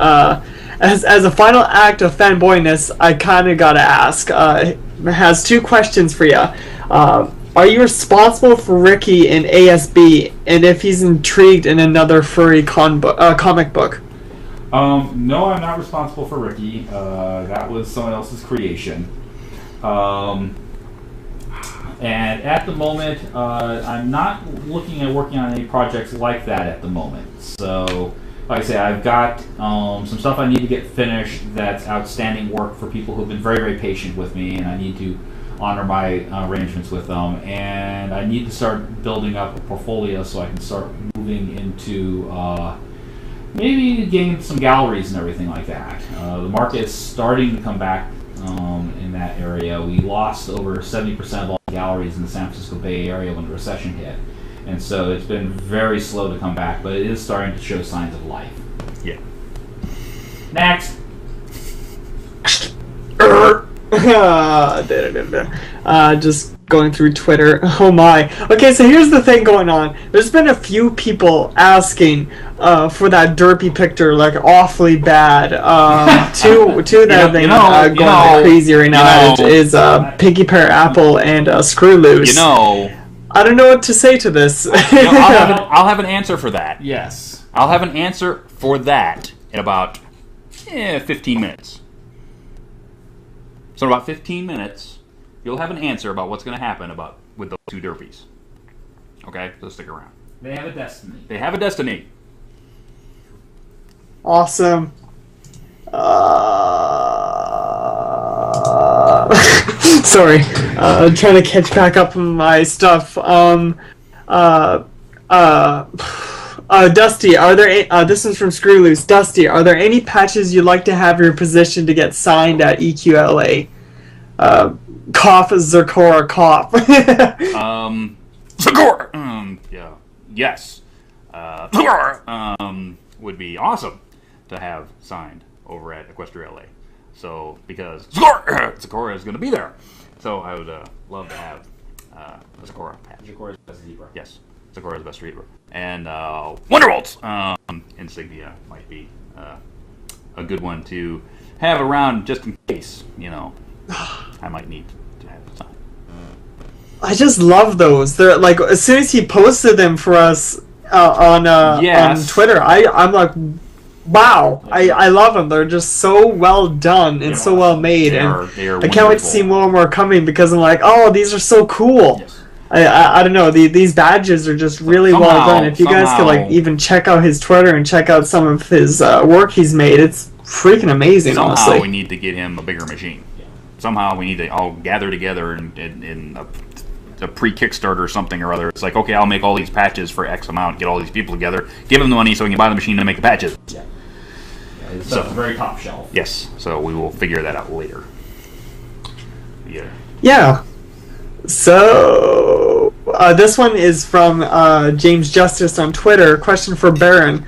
Speaker 6: as a final act of fanboyness, I kind of gotta ask. Has 2 questions for you. Are you responsible for Ricky in ASB, and if he's intrigued in another furry comic book?
Speaker 2: No, I'm not responsible for Ricky. That was someone else's creation. And at the moment, I'm not looking at working on any projects like that at the moment. So, like I say, I've got some stuff I need to get finished that's outstanding work for people who've been very, very patient with me, and I need to honor my arrangements with them. And I need to start building up a portfolio so I can start moving into maybe getting some galleries and everything like that. The market is starting to come back in that area. We lost over 70% of all galleries in the San Francisco Bay Area when the recession hit. And so it's been very slow to come back, but it is starting to show signs of life.
Speaker 1: Yeah.
Speaker 2: Next!
Speaker 6: Just going through Twitter. Oh my. Okay, so here's the thing going on. There's been a few people asking for that derpy picture, like awfully bad. Two that have been going crazy right now is Pinky Pear Apple and Screw Loose. I don't know what to say to this.
Speaker 1: I'll have an answer for that.
Speaker 2: Yes.
Speaker 1: I'll have an answer for that in about 15 minutes. So in about 15 minutes, you'll have an answer about what's going to happen with those 2 derpies. Okay? So stick around.
Speaker 2: They have a destiny.
Speaker 1: They have a destiny.
Speaker 6: Awesome. Sorry. I'm trying to catch back up on my stuff. Dusty, are there this is from Screw Loose. Dusty, are there any patches you'd like to have your position to get signed at EQLA? Cough Zerkora cough.
Speaker 1: Zerkora! Yeah. Yes. Zerkora! Would be awesome to have signed over at Equestria LA. So because Zecora is going to be there, so I would love to have a Zecora patch.
Speaker 2: Zecora's best zebra.
Speaker 1: Yes, Zecora's best zebra. And Wonderbolt's insignia might be a good one to have around just in case, you know, I might need to have some.
Speaker 6: I just love those. They're like, as soon as he posted them for us on Twitter, I'm like, wow, I love them. They're just so well done and so well made,
Speaker 1: They
Speaker 6: and
Speaker 1: are
Speaker 6: I can't wait to see more and more coming because I'm like, oh, these are so cool.
Speaker 1: Yes.
Speaker 6: I don't know, these badges are just really well done. If you guys could like even check out his Twitter and check out some of his work he's made, it's freaking amazing.
Speaker 1: Somehow
Speaker 6: honestly,
Speaker 1: we need to get him a bigger machine. Somehow we need to all gather together in a pre-Kickstarter or something or other. It's like, okay, I'll make all these patches for X amount, get all these people together, give them the money so we can buy the machine and make the patches.
Speaker 2: Yeah. It's very top shelf.
Speaker 1: Yes, so we will figure that out later. Yeah.
Speaker 6: yeah. So this one is from James Justice on Twitter. Question for Baron.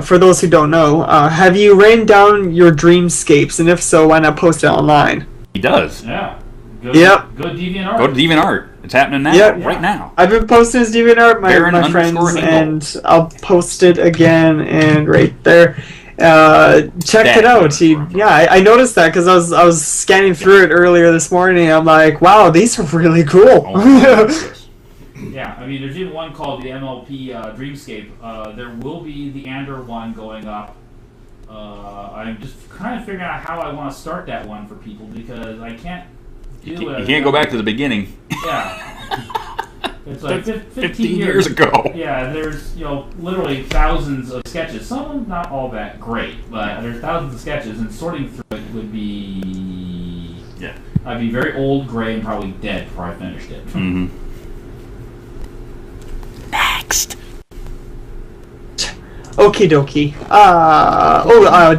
Speaker 6: For those who don't know, have you written down your dreamscapes, and if so, why not post it online?
Speaker 1: He does.
Speaker 2: Yeah. Go to DeviantArt.
Speaker 1: Go to DeviantArt. It's happening now, right now.
Speaker 6: I've been posting his DeviantArt, my friends,
Speaker 1: Engel.
Speaker 6: and I'll post it again and right there. Check it out. I noticed that because I was scanning through it earlier this morning. I'm like, wow, these are really cool.
Speaker 2: Yeah, I mean, there's even one called the MLP Dreamscape. There will be the Ander one going up. I'm just kind of figuring out how I want to start that one for people because I can't do it.
Speaker 1: You can't go back to the beginning.
Speaker 2: Yeah. It's like
Speaker 1: 15 years ago.
Speaker 2: Yeah, there's, literally thousands of sketches. Some of them not all that great, but there's thousands of sketches, and sorting through it would be...
Speaker 1: Yeah.
Speaker 2: I'd be very old, gray, and probably dead before I finished it.
Speaker 1: Mm-hmm. Next.
Speaker 6: Okie dokie.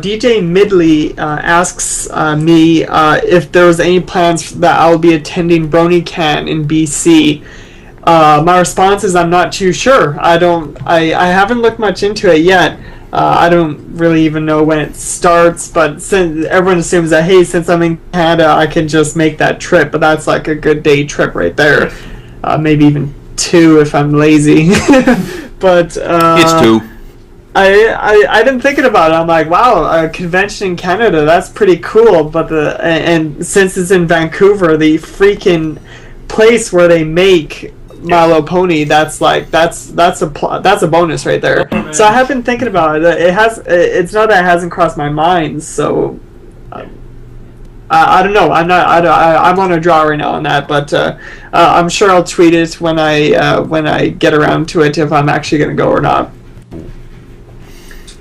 Speaker 6: DJ Midley asks me if there was any plans that I'll be attending BronyCon in BC. My response is I'm not too sure. I haven't looked much into it yet. I don't really even know when it starts, but since everyone assumes that, hey, since I'm in Canada, I can just make that trip, but that's like a good day trip right there. Maybe even 2 if I'm lazy. But
Speaker 1: it's 2.
Speaker 6: I've been thinking about it. I'm like, wow, a convention in Canada, that's pretty cool. But and since it's in Vancouver, the freaking place where they make My Little Pony, that's a bonus right there. So I have been thinking about it. It's not that it hasn't crossed my mind. So I don't know. I'm on a draw right now on that, but I'm sure I'll tweet it when I get around to it if I'm actually going to go or not.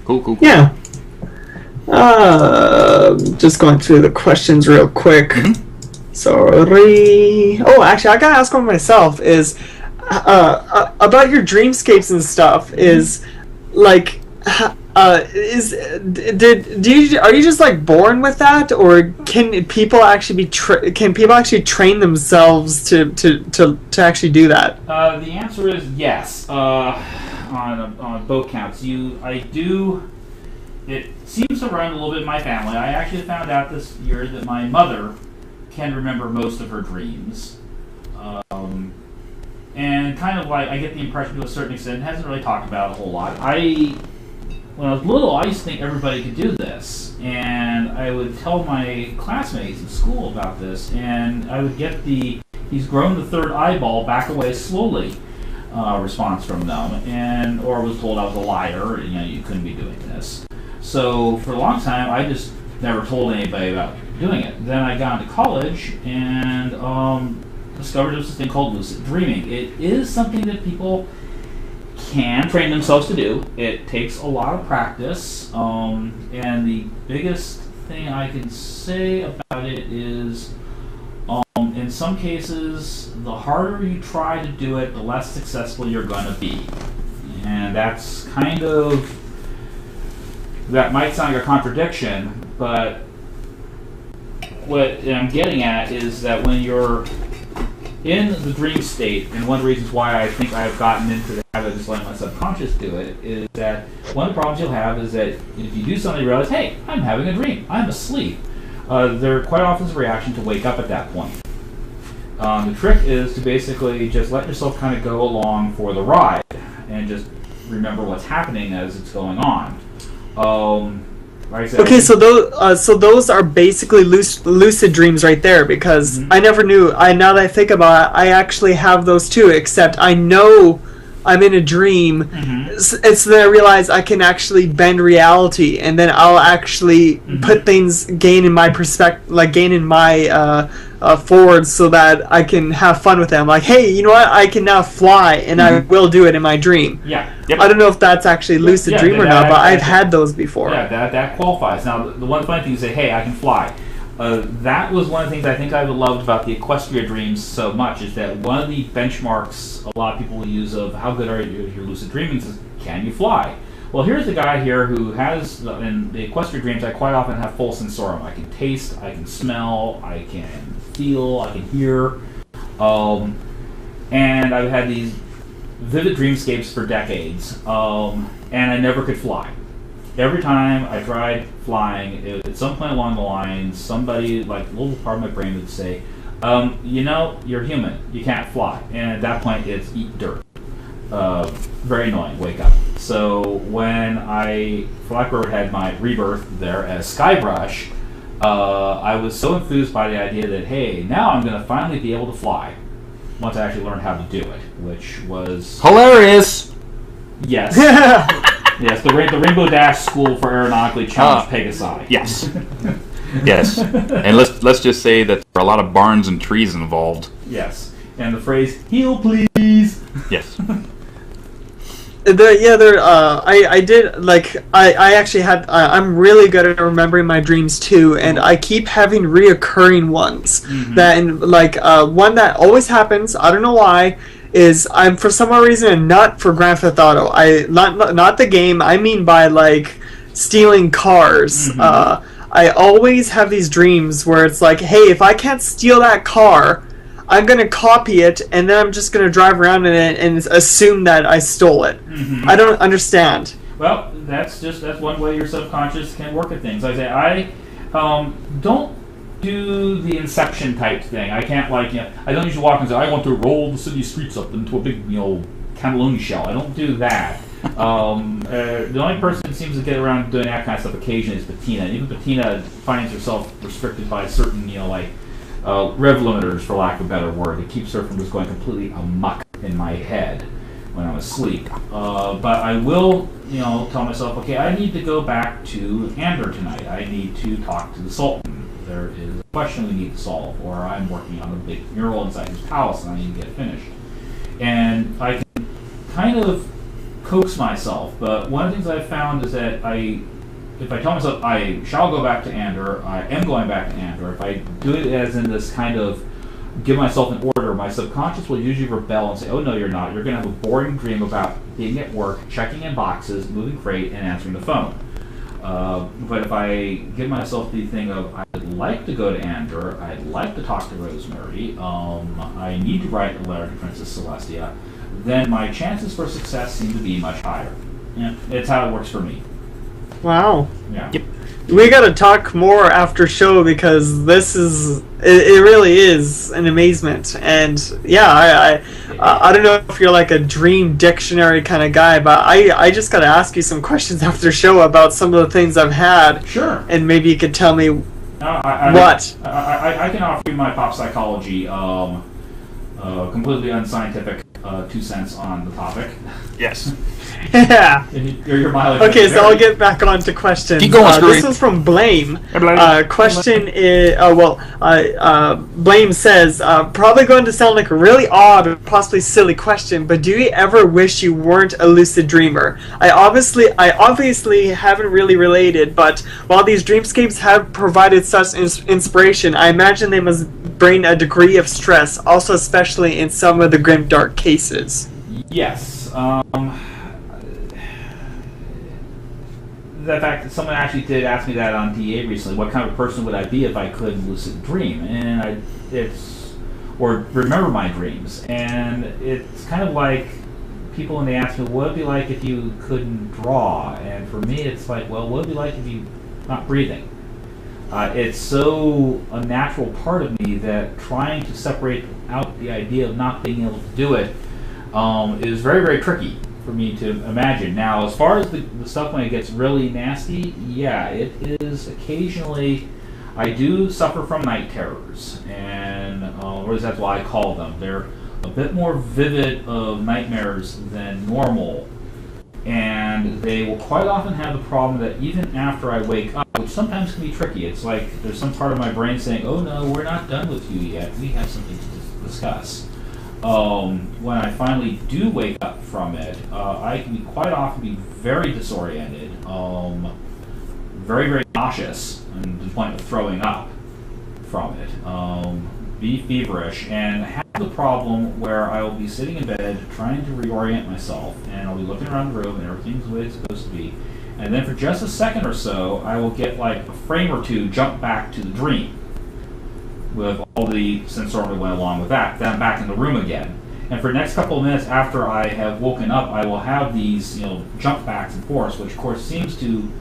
Speaker 1: Cool.
Speaker 6: Yeah. Just going through the questions real quick.
Speaker 1: Mm-hmm.
Speaker 6: Sorry. Oh, actually, I gotta ask one myself. Is about your dreamscapes and stuff. Is like, are you just like born with that, or can people actually train themselves to actually do that?
Speaker 2: The answer is yes. On both counts, it seems to run a little bit in my family. I actually found out this year that my mother can remember most of her dreams. And kind of like, I get the impression to a certain extent, it hasn't really talked about it a whole lot. When I was little, I used to think everybody could do this. And I would tell my classmates in school about this, and I would get he's grown the third eyeball back away slowly response from them, or was told I was a liar, you couldn't be doing this. So for a long time, I just never told anybody about doing it. Then I got into college and discovered there was this thing called lucid dreaming. It is something that people can train themselves to do. It takes a lot of practice, and the biggest thing I can say about it is in some cases, the harder you try to do it, the less successful you're going to be. And that's that might sound like a contradiction, but what I'm getting at is that when you're in the dream state, and one of the reasons why I think I've gotten into the habit of just letting my subconscious do it, is that one of the problems you'll have is that if you do something, you realize, hey, I'm having a dream, I'm asleep. There quite often is a reaction to wake up at that point. The trick is to basically just let yourself kind of go along for the ride and just remember what's happening as it's going on. Like I said,
Speaker 6: okay, so those are basically lucid dreams right there, because I never knew. Now that I think about it, I actually have those too, except I know I'm in a dream, and so then I realize I can actually bend reality, and then I'll actually put things, gain in my perspective, like gain in my forward, so that I can have fun with them. Like, hey, you know what? I can now fly, and I will do it in my dream.
Speaker 2: Yeah.
Speaker 1: Yep.
Speaker 6: I don't know if that's actually lucid dream or not, but I've had those before.
Speaker 2: Yeah, that qualifies. Now, the one funny thing is say, hey, I can fly. That was one of the things I think I loved about the Equestria dreams so much, is that one of the benchmarks a lot of people will use of how good are you at your lucid dreaming is, can you fly? Well, here's a guy here who has, in the Equestria dreams, I quite often have full sensorium. I can taste, I can smell, I can feel, I can hear, and I've had these vivid dreamscapes for decades, and I never could fly. Every time I tried flying, at some point along the line, somebody, like a little part of my brain would say, you know, you're human, you can't fly. And at that point, it's eat dirt. Very annoying, wake up. So when Blackbird had my rebirth there as Skybrush, I was so enthused by the idea that, hey, now I'm going to finally be able to fly. Once I actually learned how to do it, which was...
Speaker 1: Hilarious!
Speaker 2: Yes. Yes, the Rainbow Dash School for Aeronautically Challenged Pegasi.
Speaker 1: Yes. Yes. And let's just say that there are a lot of barns and trees involved.
Speaker 2: Yes. And the phrase, heal please!
Speaker 1: Yes.
Speaker 6: I did, like, I actually had, I'm really good at remembering my dreams too, and I keep having reoccurring ones. That, and like, one that always happens, I don't know why, is I'm for some reason a nut for Grand Theft Auto. Not the game, I mean by, like, stealing cars. I always have these dreams where it's like, hey, if I can't steal that car, I'm going to copy it, and then I'm just going to drive around in it and assume that I stole it. I don't understand.
Speaker 2: Well, that's one way your subconscious can work at things. Like I say, I don't do the Inception type thing. I can't, like, you know, I don't usually walk and say, I want to roll the city streets up into a big, you know, cannelloni shell. I don't do that. The only person that seems to get around doing that kind of stuff occasionally is Patina. And even Patina finds herself restricted by certain, you know, like, rev limiters, for lack of a better word. It keeps her from just going completely amok in my head when I'm asleep. But I will, you know, tell myself, okay, I need to go back to Ander tonight. I need to talk to the Sultan. There is a question we need to solve, or I'm working on a big mural inside his palace and I need to get it finished. And I can kind of coax myself, but one of the things I've found is that if I tell myself I shall go back to Ander, I am going back to Ander, if I do it as in this kind of give myself an order, my subconscious will usually rebel and say, oh no, you're not. You're going to have a boring dream about being at work, checking in boxes, moving freight, and answering the phone. But if I give myself the thing of I'd like to go to Ander, I'd like to talk to Rosemary, I need to write a letter to Princess Celestia, then my chances for success seem to be much higher. Yeah, it's how it works for me.
Speaker 6: Wow.
Speaker 2: Yeah.
Speaker 1: Yep.
Speaker 6: We gotta talk more after show, because this is, it really is an amazement. And yeah, I don't know if you're like a dream dictionary kind of guy, but I just gotta ask you some questions after show about some of the things I've had.
Speaker 2: Sure.
Speaker 6: And maybe you could tell me what.
Speaker 2: I can offer you my pop psychology, completely unscientific 2 cents on the topic.
Speaker 1: Yes.
Speaker 6: Yeah.
Speaker 2: Your mileage.
Speaker 6: Okay, so I'll get back on to questions.
Speaker 1: Keep going, Screwy.
Speaker 6: This one's from Blame.
Speaker 1: Hey, Blame.
Speaker 6: Question is, Blame says, probably going to sound like a really odd or possibly silly question, but do you ever wish you weren't a lucid dreamer? I obviously haven't really related, but while these dreamscapes have provided such inspiration, I imagine they must bring a degree of stress, also especially in some of the grim dark cases.
Speaker 2: Yes. The fact that someone actually did ask me that on DA recently, what kind of person would I be if I could lucid dream? And or remember my dreams. And it's kind of like people when they ask me, what would it be like if you couldn't draw? And for me, it's like, well, what would it be like if you're not breathing? It's so a natural part of me that trying to separate out the idea of not being able to do it is very, very tricky for me to imagine. Now, as far as the stuff when it gets really nasty, yeah, it is occasionally. I do suffer from night terrors, and or at least that's why I call them. They're a bit more vivid of nightmares than normal, and they will quite often have the problem that even after I wake up, which sometimes can be tricky, it's like there's some part of my brain saying, oh no, we're not done with you yet, we have something to discuss. When I finally do wake up from it, I can quite often be very disoriented, very, very nauseous, and to the point of throwing up from it, be feverish, and have the problem where I will be sitting in bed trying to reorient myself, and I'll be looking around the room and everything's the way it's supposed to be, and then for just a second or so I will get like a frame or two jump back to the dream with all the sensorily that went along with that. Then I'm back in the room again, and for the next couple of minutes after I have woken up, I will have these jump backs and forths, which of course seems to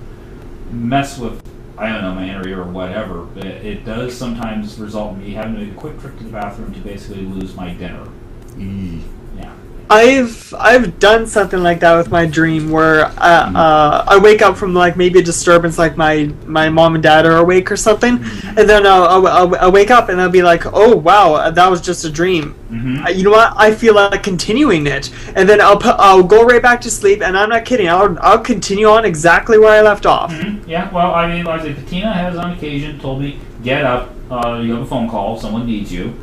Speaker 2: mess with, I don't know, my inner ear or whatever, but it does sometimes result in me having to make a quick trip to the bathroom to basically lose my dinner. Yeah.
Speaker 6: I've done something like that with my dream where I wake up from like maybe a disturbance, like my mom and dad are awake or something, and then I'll wake up and I'll be like, oh wow, that was just a dream. You know what? I feel like continuing it, and then I'll go right back to sleep, and I'm not kidding. I'll continue on exactly where I left off.
Speaker 2: Yeah. Well, I mean, like I say, Patina has on occasion told me, get up, you have a phone call, someone needs you.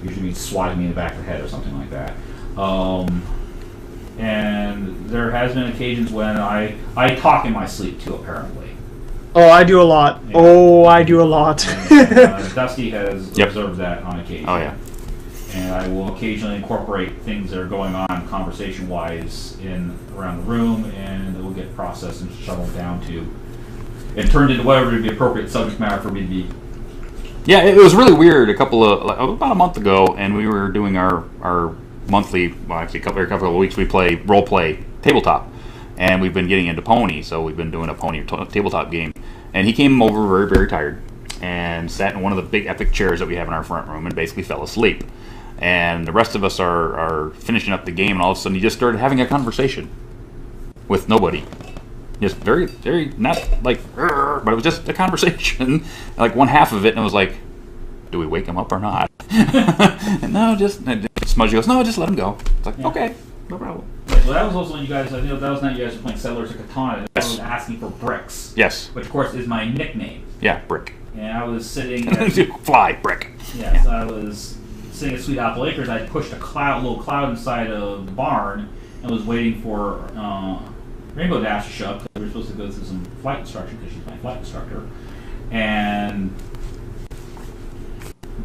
Speaker 2: Usually swatting me in the back of the head or something like that. And there has been occasions when I talk in my sleep too, apparently.
Speaker 6: Oh, I do a lot. Yeah. Oh, I do a lot.
Speaker 2: And, Dusty has observed that on occasion.
Speaker 1: Oh, yeah.
Speaker 2: And I will occasionally incorporate things that are going on conversation-wise around the room, and it will get processed and shuttled down to and turned into whatever would be appropriate subject matter for me to be.
Speaker 1: Yeah, it was really weird. About a month ago, and we were doing our monthly, well, actually, every couple of weeks we play role play tabletop, and we've been getting into Pony, so we've been doing a Pony tabletop game. And he came over very, very tired and sat in one of the big epic chairs that we have in our front room and basically fell asleep. And the rest of us are finishing up the game, and all of a sudden he just started having a conversation with nobody. Just very, very, not like, but it was just a conversation, like one half of it, and it was like, do we wake him up or not? And no, and Smudgy goes, no, just let him go. It's like, okay, no problem.
Speaker 2: Right, well, that was also when you guys, I know that was not you guys were playing Settlers of Catan, and I was asking for Bricks.
Speaker 1: Yes.
Speaker 2: Which, of course, is my nickname.
Speaker 1: Yeah, Brick.
Speaker 2: And I was sitting
Speaker 1: Fly, Brick.
Speaker 2: Yes, yeah. I was sitting at Sweet Apple Acres. I pushed a little cloud inside of the barn, and was waiting for Rainbow Dash to show up, because we were supposed to go through some flight instruction, because she's my flight instructor. And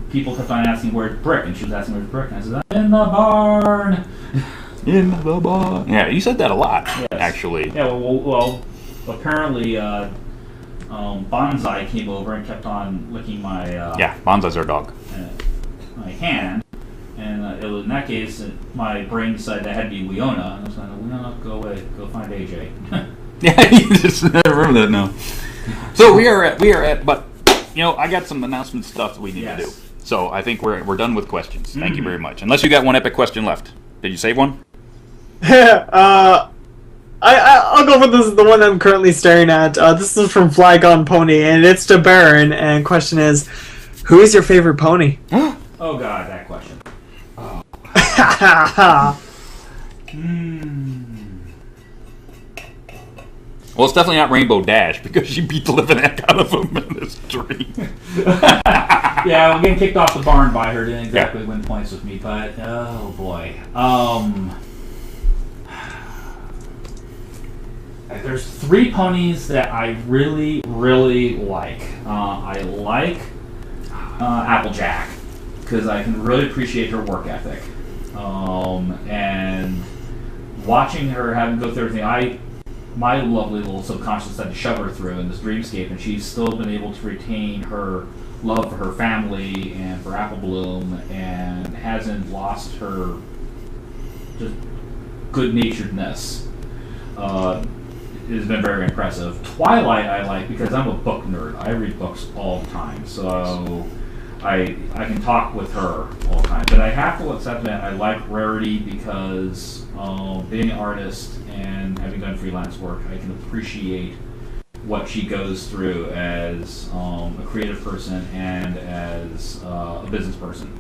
Speaker 2: people kept on asking where's Brick, and she was asking where's Brick, and I said, I'm in the barn.
Speaker 1: In the barn. Yeah, you said that a lot,
Speaker 2: yes.
Speaker 1: Actually.
Speaker 2: Yeah, well apparently Bonsai came over and kept on licking my...
Speaker 1: yeah, Bonsai's our dog.
Speaker 2: My hand, and it was in that case, my brain decided that had to be Leona, and I was like, Leona, go away, go find AJ.
Speaker 1: Yeah, you just remember that now. So we are at, but, I got some announcement stuff that we need to do. So I think we're done with questions. Thank you very much. Unless you got one epic question left. Did you save one?
Speaker 6: I'll go for the one I'm currently staring at. This is from Flygon Pony, and it's to Baron, and question is, who is your favorite pony?
Speaker 2: Oh god, that question. Oh.
Speaker 1: Well, it's definitely not Rainbow Dash, because she beat the living heck out of him in this dream.
Speaker 2: Yeah, I'm getting kicked off the barn by her. Didn't exactly win points with me, but oh boy. There's 3 ponies that I really, really like. I like Applejack, because I can really appreciate her work ethic. And watching her having to go through everything, my lovely little subconscious had to shove her through in this dreamscape, and she's still been able to retain her love for her family and for Apple Bloom, and hasn't lost her just good-naturedness. has been very impressive. Twilight I like because I'm a book nerd. I read books all the time, so I can talk with her all the time. But I have to accept that I like Rarity because being an artist and having done freelance work, I can appreciate what she goes through as a creative person and as a business person.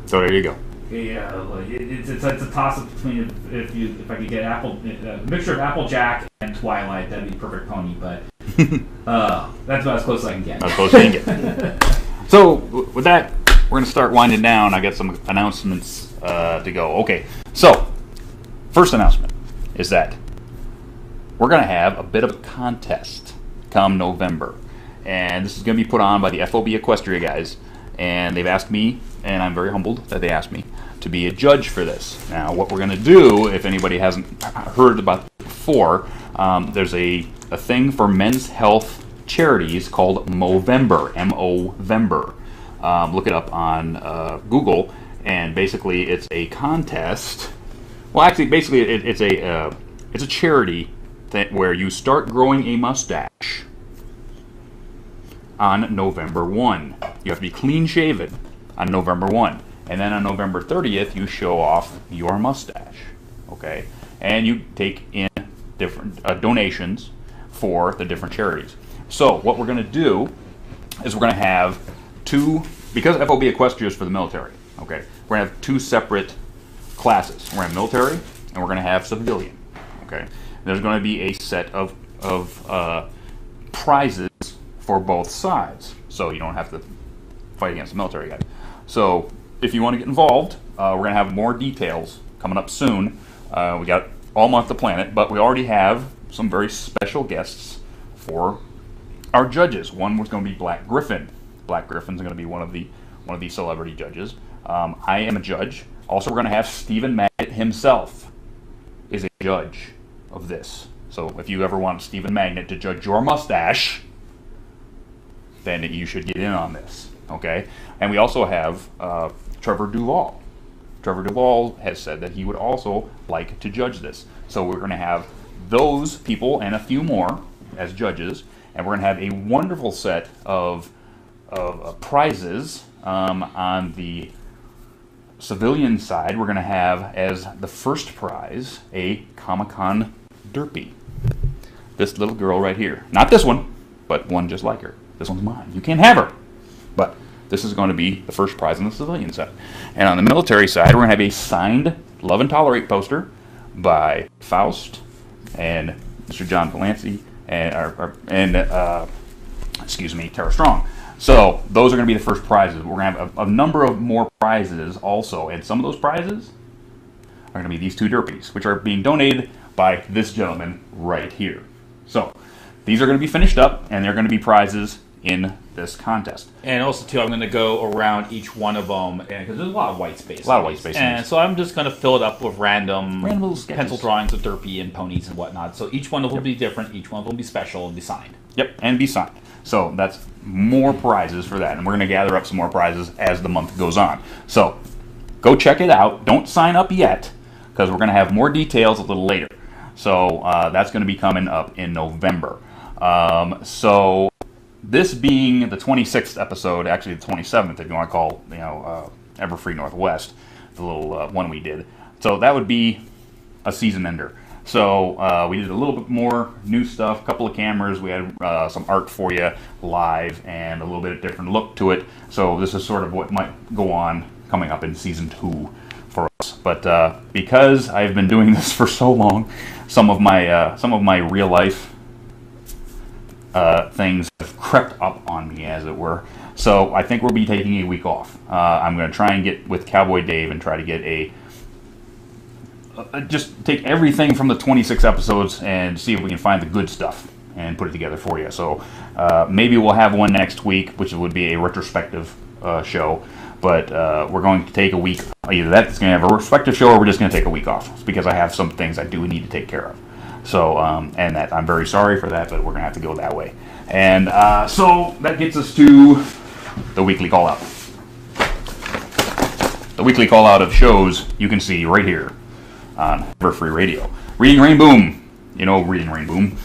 Speaker 1: So there you go.
Speaker 2: Yeah, like it's a toss up between if I could get a mixture of Applejack and Twilight, that'd be perfect pony. But that's about as close as I can get.
Speaker 1: As close as you can get. So with that, we're gonna start winding down. I got some announcements to go. Okay, so first announcement is that we're gonna have a bit of a contest come November, and this is gonna be put on by the FOB Equestria guys, and they've asked me, and I'm very humbled that they asked me to be a judge for this. Now, what we're going to do, if anybody hasn't heard about it before, there's a thing for men's health charities called Movember, M-O-Vember. Look it up on Google, and basically it's a contest. Well, actually, basically it's a charity where you start growing a mustache on November 1. You have to be clean shaven on November 1. And then on November 30th, you show off your mustache, okay? And you take in different donations for the different charities. So what we're going to do is we're going to have because FOB Equestria is for the military, okay? We're going to have two separate classes. We're going to have military, and we're going to have civilian, okay? And there's going to be a set of prizes for both sides, so you don't have to fight against the military guys. So if you want to get involved, we're going to have more details coming up soon. We got all month to plan it, but we already have some very special guests for our judges. One was going to be Black Griffin. Black Griffin's going to be one of the celebrity judges. I am a judge. Also, we're going to have Stephen Magnet himself is a judge of this. So if you ever want Stephen Magnet to judge your mustache, then you should get in on this, okay? And we also have Trevor Devall. Trevor Devall has said that he would also like to judge this. So we're going to have those people and a few more as judges, and we're going to have a wonderful set of prizes on the civilian side. We're going to have as the first prize a Comic-Con Derpy. This little girl right here. Not this one, but one just like her. This one's mine. You can't have her. But this is going to be the first prize on the civilian side. And on the military side, we're going to have a signed Love and Tolerate poster by Faust and Mr. John Valancy and Tara Strong. So those are going to be the first prizes. We're going to have a number of more prizes also. And some of those prizes are going to be these two Derpies, which are being donated by this gentleman right here. So these are going to be finished up, and they're going to be prizes in this contest.
Speaker 2: And also, too, I'm going to go around each one of them, because there's a lot of white space.
Speaker 1: A lot of white space.
Speaker 2: And so I'm just going to fill it up with random
Speaker 1: little sketches.
Speaker 2: Pencil drawings of Derpy and ponies and whatnot. So each one will be different. Each one will be special and be signed.
Speaker 1: Yep, and be signed. So that's more prizes for that. And we're going to gather up some more prizes as the month goes on. So go check it out. Don't sign up yet, because we're going to have more details a little later. So that's going to be coming up in November. So this being the 26th episode, actually the 27th, if you want to call, Everfree Northwest, the little one we did. So that would be a season ender. So we did a little bit more new stuff, a couple of cameras. We had some art for you live and a little bit of different look to it. So this is sort of what might go on coming up in season 2 for us. But because I've been doing this for so long, some of my real life things have crept up on me, as it were. So I think we'll be taking a week off. I'm going to try and get with Cowboy Dave and try to get just take everything from the 26 episodes and see if we can find the good stuff and put it together for you. So maybe we'll have one next week, which would be a retrospective show. But we're going to take a week. Either that's going to have a retrospective show, or we're just going to take a week off. It's because I have some things I do need to take care of. So, and that I'm very sorry for that, but we're going to have to go that way. And so that gets us to the weekly call out. The weekly call out of shows you can see right here. on Everfree Radio. Reading Rainboom. You know Reading Rainboom.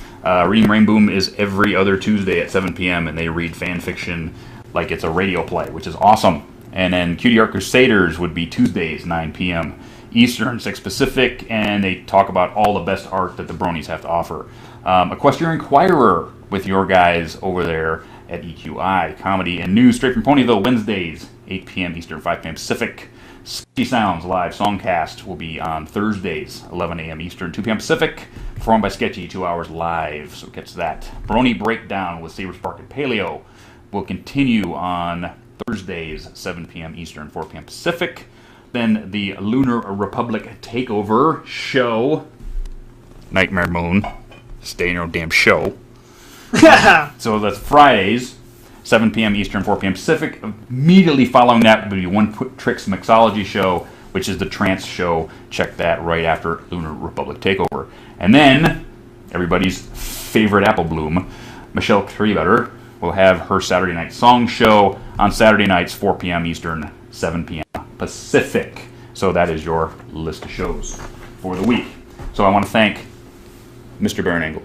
Speaker 1: Reading Rainboom is every other Tuesday at 7 p.m. and they read fan fiction like it's a radio play, which is awesome. And then Cutie Art Crusaders would be Tuesdays, 9 p.m. Eastern, 6 Pacific, and they talk about all the best art that the Bronies have to offer. Equestrian Inquirer with your guys over there at EQI. Comedy and news straight from Ponyville, Wednesdays, 8 p.m. Eastern, 5 p.m. Pacific. Sketchy Sounds live songcast will be on Thursdays, 11 a.m. Eastern, 2 p.m. Pacific, performed by Sketchy, 2 hours live, so catch that. Brony Breakdown with Saber Spark and Paleo will continue on Thursdays, 7 p.m. Eastern, 4 p.m. Pacific. Then the Lunar Republic Takeover show, Nightmare Moon, stay in your damn show. So that's Fridays, 7 p.m. Eastern, 4 p.m. Pacific. Immediately following that will be One Tricks Mixology show, which is the trance show. Check that right after Lunar Republic Takeover. And then, everybody's favorite apple bloom, Michelle Trebetter, will have her Saturday night song show on Saturday nights, 4 p.m. Eastern, 7 p.m. Pacific. So that is your list of shows for the week. So I want to thank Mr. Baron Engel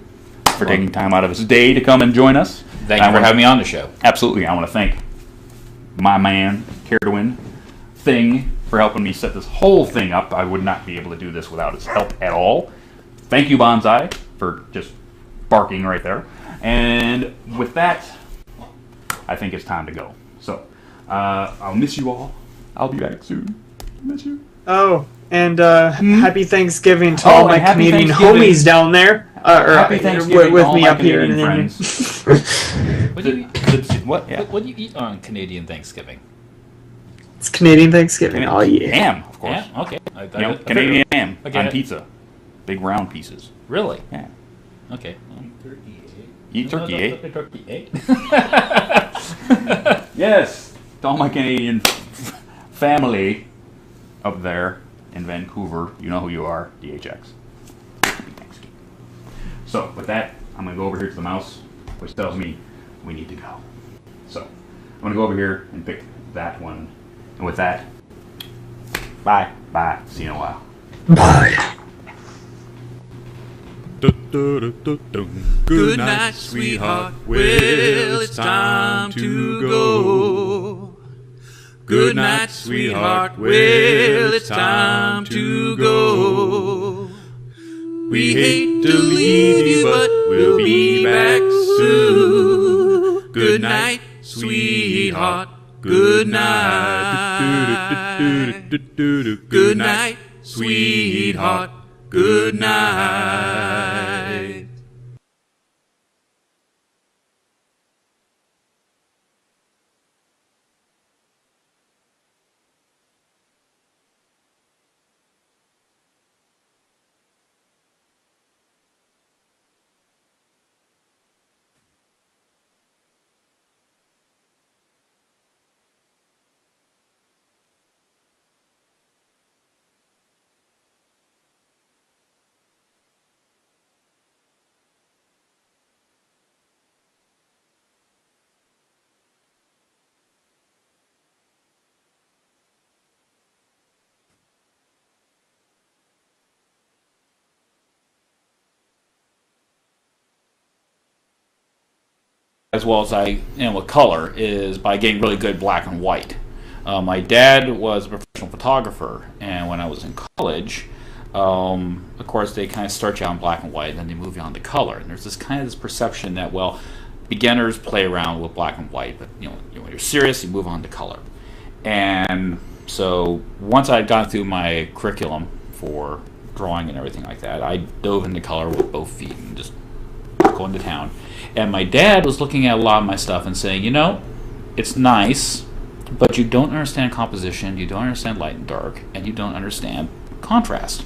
Speaker 1: for taking time out of his day to come and join us.
Speaker 2: Thank you for having me on the show.
Speaker 1: Absolutely. I want to thank my man, Caredwin Thing, for helping me set this whole thing up. I would not be able to do this without his help at all. Thank you, Bonsai, for just barking right there. And with that, I think it's time to go. So, I'll miss you all. I'll be back soon. Miss you.
Speaker 6: Oh, and happy Thanksgiving to all my Canadian
Speaker 1: Thanksgiving.
Speaker 6: homies down there.
Speaker 1: Happy Thanksgiving
Speaker 6: with
Speaker 1: to all
Speaker 6: me
Speaker 1: my
Speaker 6: up here.
Speaker 1: Canadian friends.
Speaker 2: What do you eat?
Speaker 1: What? Yeah.
Speaker 2: What do you eat on Canadian Thanksgiving?
Speaker 6: It's Canadian Thanksgiving. Oh yeah.
Speaker 1: Ham, of course.
Speaker 2: Yeah, okay.
Speaker 1: You know, Canadian ham
Speaker 2: Okay.
Speaker 1: on pizza. Big round pieces.
Speaker 2: Really?
Speaker 1: Yeah.
Speaker 2: Okay.
Speaker 1: Eat turkey, eh?
Speaker 2: Turkey, eh?
Speaker 1: Yes, to all my Canadian family up there in Vancouver, you know who you are, DHX. So, with that, I'm going to go over here to the mouse, which tells me we need to go. So, I'm going to go over here and pick that one. And with that, bye. Bye. See you in a while.
Speaker 6: Bye.
Speaker 3: Good night, sweetheart. Well, it's time to go. Good night, sweetheart. Well, it's time to go. We hate to leave you, but we'll be back soon. Good night, sweetheart. Good night. Good night, sweetheart. Good night.
Speaker 2: As well as I am with color, is by getting really good black and white. My dad was a professional photographer, and when I was in college, of course, they kind of start you out in black and white, and then they move you on to color. And there's this kind of this perception that, well, beginners play around with black and white, but when you're serious, you move on to color. And so once I'd gone through my curriculum for drawing and everything like that, I dove into color with both feet and just going to town. And my dad was looking at a lot of my stuff and saying, it's nice, but you don't understand composition, you don't understand light and dark, and you don't understand contrast.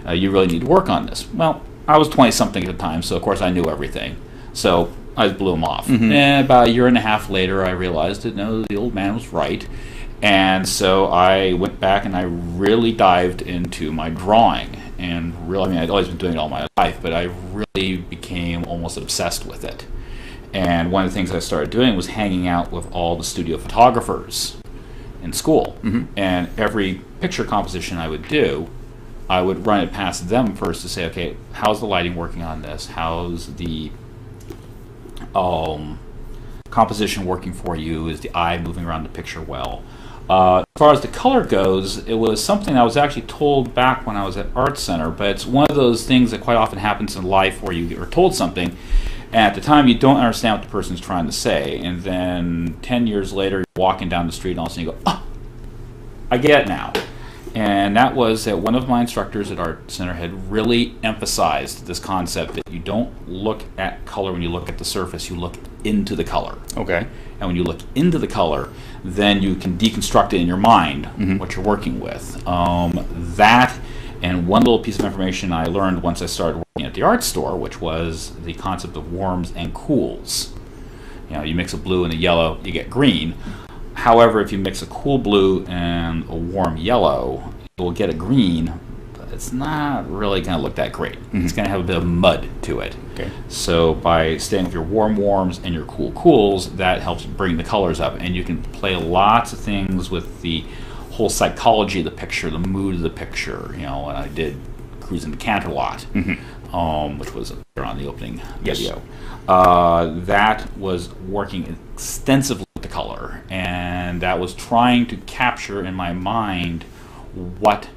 Speaker 2: You really need to work on this. Well, I was 20-something at the time, so of course I knew everything. So I just blew him off. Mm-hmm. And about a year and a half later, I realized that the old man was right. And so I went back and I really dived into my drawing. And really, I'd always been doing it all my life, but I really became almost obsessed with it. And one of the things I started doing was hanging out with all the studio photographers in school. Mm-hmm. And every picture composition I would do, I would run it past them first to say, okay, how's the lighting working on this? How's the composition working for you? Is the eye moving around the picture well? As far as the color goes, it was something I was actually told back when I was at Art Center, but it's one of those things that quite often happens in life where you are told something, and at the time you don't understand what the person's trying to say, and then 10 years later you're walking down the street and all of a sudden you go, oh, I get it now. And that was that one of my instructors at Art Center had really emphasized this concept that you don't look at color when you look at the surface, you look into the color.
Speaker 1: Okay.
Speaker 2: And when you look into the color, then you can deconstruct it in your mind, what you're working with. That and one little piece of information I learned once I started working at the art store, which was the concept of warms and cools. You know, you mix a blue and a yellow, you get green. However, if you mix a cool blue and a warm yellow, you will get a green, but it's not really going to look that great. It's going to have a bit of mud to it.
Speaker 1: Okay.
Speaker 2: So by staying with your warm warms and your cool cools, that helps bring the colors up. And you can play lots of things with the whole psychology of the picture, the mood of the picture. You know, I did Cruise in the Canterlot, which was on the opening video. That was working extensively with the color, and that was trying to capture in my mind what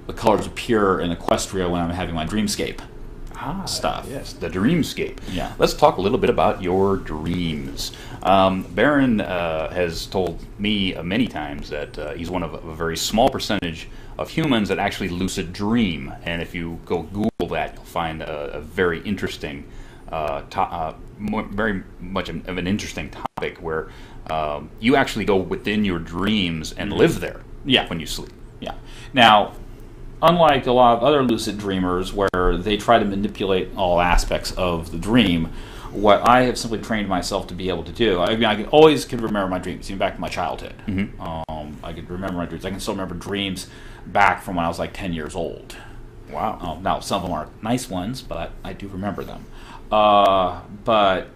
Speaker 2: the colors appear in Equestria when I'm having my dreamscape stuff.
Speaker 1: Yes, the dreamscape.
Speaker 2: Yeah.
Speaker 1: Let's talk a little bit about your dreams. Baron has told me many times that he's one of a very small percentage of humans that actually lucid dream, and if you go Google that, you'll find a very interesting, very much of an interesting topic where you actually go within your dreams and live there.
Speaker 2: Yeah.
Speaker 1: When you sleep.
Speaker 2: Yeah. Now, unlike a lot of other lucid dreamers where they try to manipulate all aspects of the dream, what I have simply trained myself to be able to do, I mean, I always can remember my dreams, even back to my childhood. I could remember my dreams. I can still remember dreams back from when I was like 10 years old.
Speaker 1: Wow.
Speaker 2: Now, some of them aren't nice ones, but I do remember them. But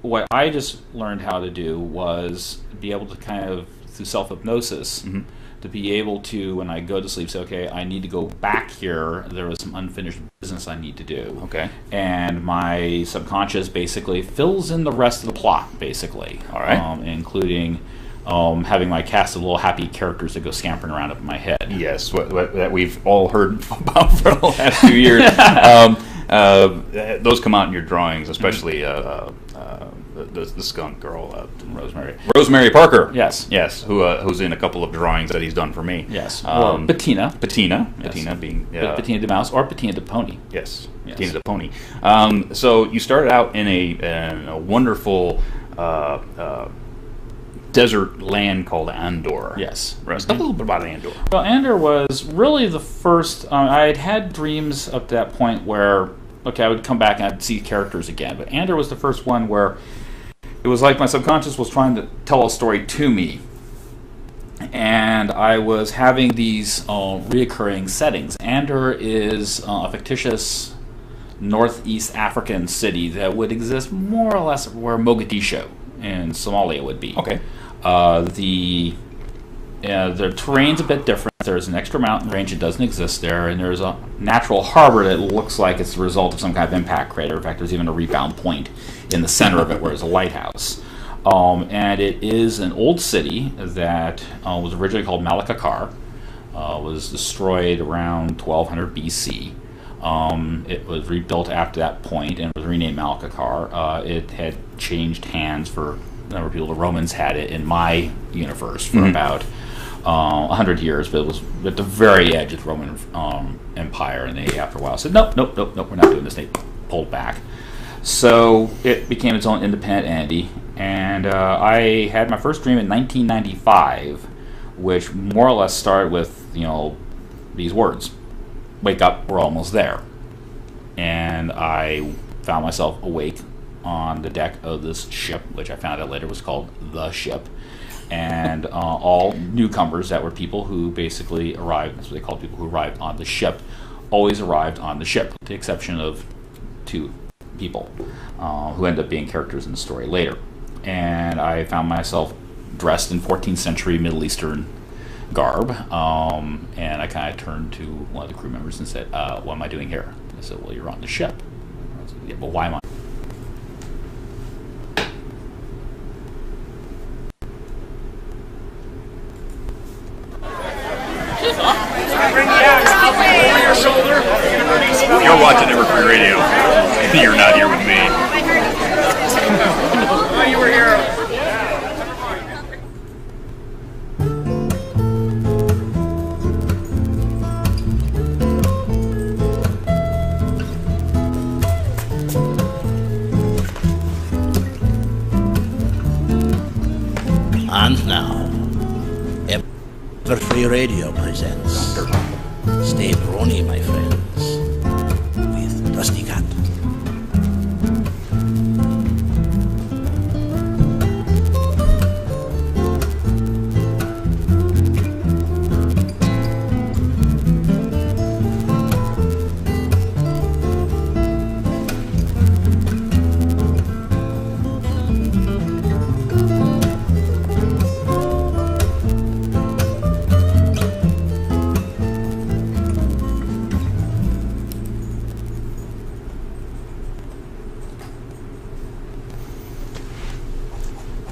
Speaker 2: what I just learned how to do was be able to kind of, through self-hypnosis, to be able to, when I go to sleep, say, okay, I need to go back here. There was some unfinished business I need to do.
Speaker 1: Okay.
Speaker 2: And my subconscious basically fills in the rest of the plot, basically.
Speaker 1: All right.
Speaker 2: Including having my cast of little happy characters that go scampering around up in my head.
Speaker 1: Yes, that we've all heard about for the last few years. Those come out in your drawings, especially the skunk girl, Rosemary Parker.
Speaker 2: Yes.
Speaker 1: Yes, who's in a couple of drawings that he's done for me.
Speaker 2: Yes. Or Bettina.
Speaker 1: Bettina.
Speaker 2: Yes.
Speaker 1: Bettina being...
Speaker 2: Bettina the mouse or Bettina the pony.
Speaker 1: Yes.
Speaker 2: Yes.
Speaker 1: Bettina the pony. So you started out in a wonderful desert land called Andor.
Speaker 2: Yes.
Speaker 1: Talk a little bit about Andor.
Speaker 2: Well, Andor was really the first... I had had dreams up to that point where, okay, I would come back and I'd see characters again. But Andor was the first one where it was like my subconscious was trying to tell a story to me. And I was having these reoccurring settings. Andor is a fictitious northeast African city that would exist more or less where Mogadishu in Somalia would be.
Speaker 1: Okay.
Speaker 2: The terrain's a bit different. There's an extra mountain range that doesn't exist there, and there's a natural harbor that looks like it's the result of some kind of impact crater. In fact, there's even a rebound point in the center of it where there's a lighthouse. And it is an old city that was originally called Malakakar, was destroyed around 1200 BC. It was rebuilt after that point and was renamed Malakakar. It had changed hands for a number of people. The Romans had it in my universe for about 100 years, but it was at the very edge of the Roman Empire, and they, after a while, said, nope, we're not doing this. They pulled back. So it became its own independent entity, and I had my first dream in 1995, which more or less started with, these words. Wake up, we're almost there. And I found myself awake on the deck of this ship, which I found out later was called The Ship. And all newcomers that were people who basically arrived, that's what they called people who arrived on the ship, always arrived on the ship, with the exception of 2 people who ended up being characters in the story later. And I found myself dressed in 14th century Middle Eastern garb, and I kind of turned to one of the crew members and said, "What am I doing here?" I said, "Well, you're on the ship." I said, "Yeah, but why am I?"
Speaker 5: You're watching Evergreen Radio. You're not here with me.
Speaker 7: Oh, you were here.
Speaker 8: And now, Everfree Radio presents Stay Brony My Friends with DustyKat.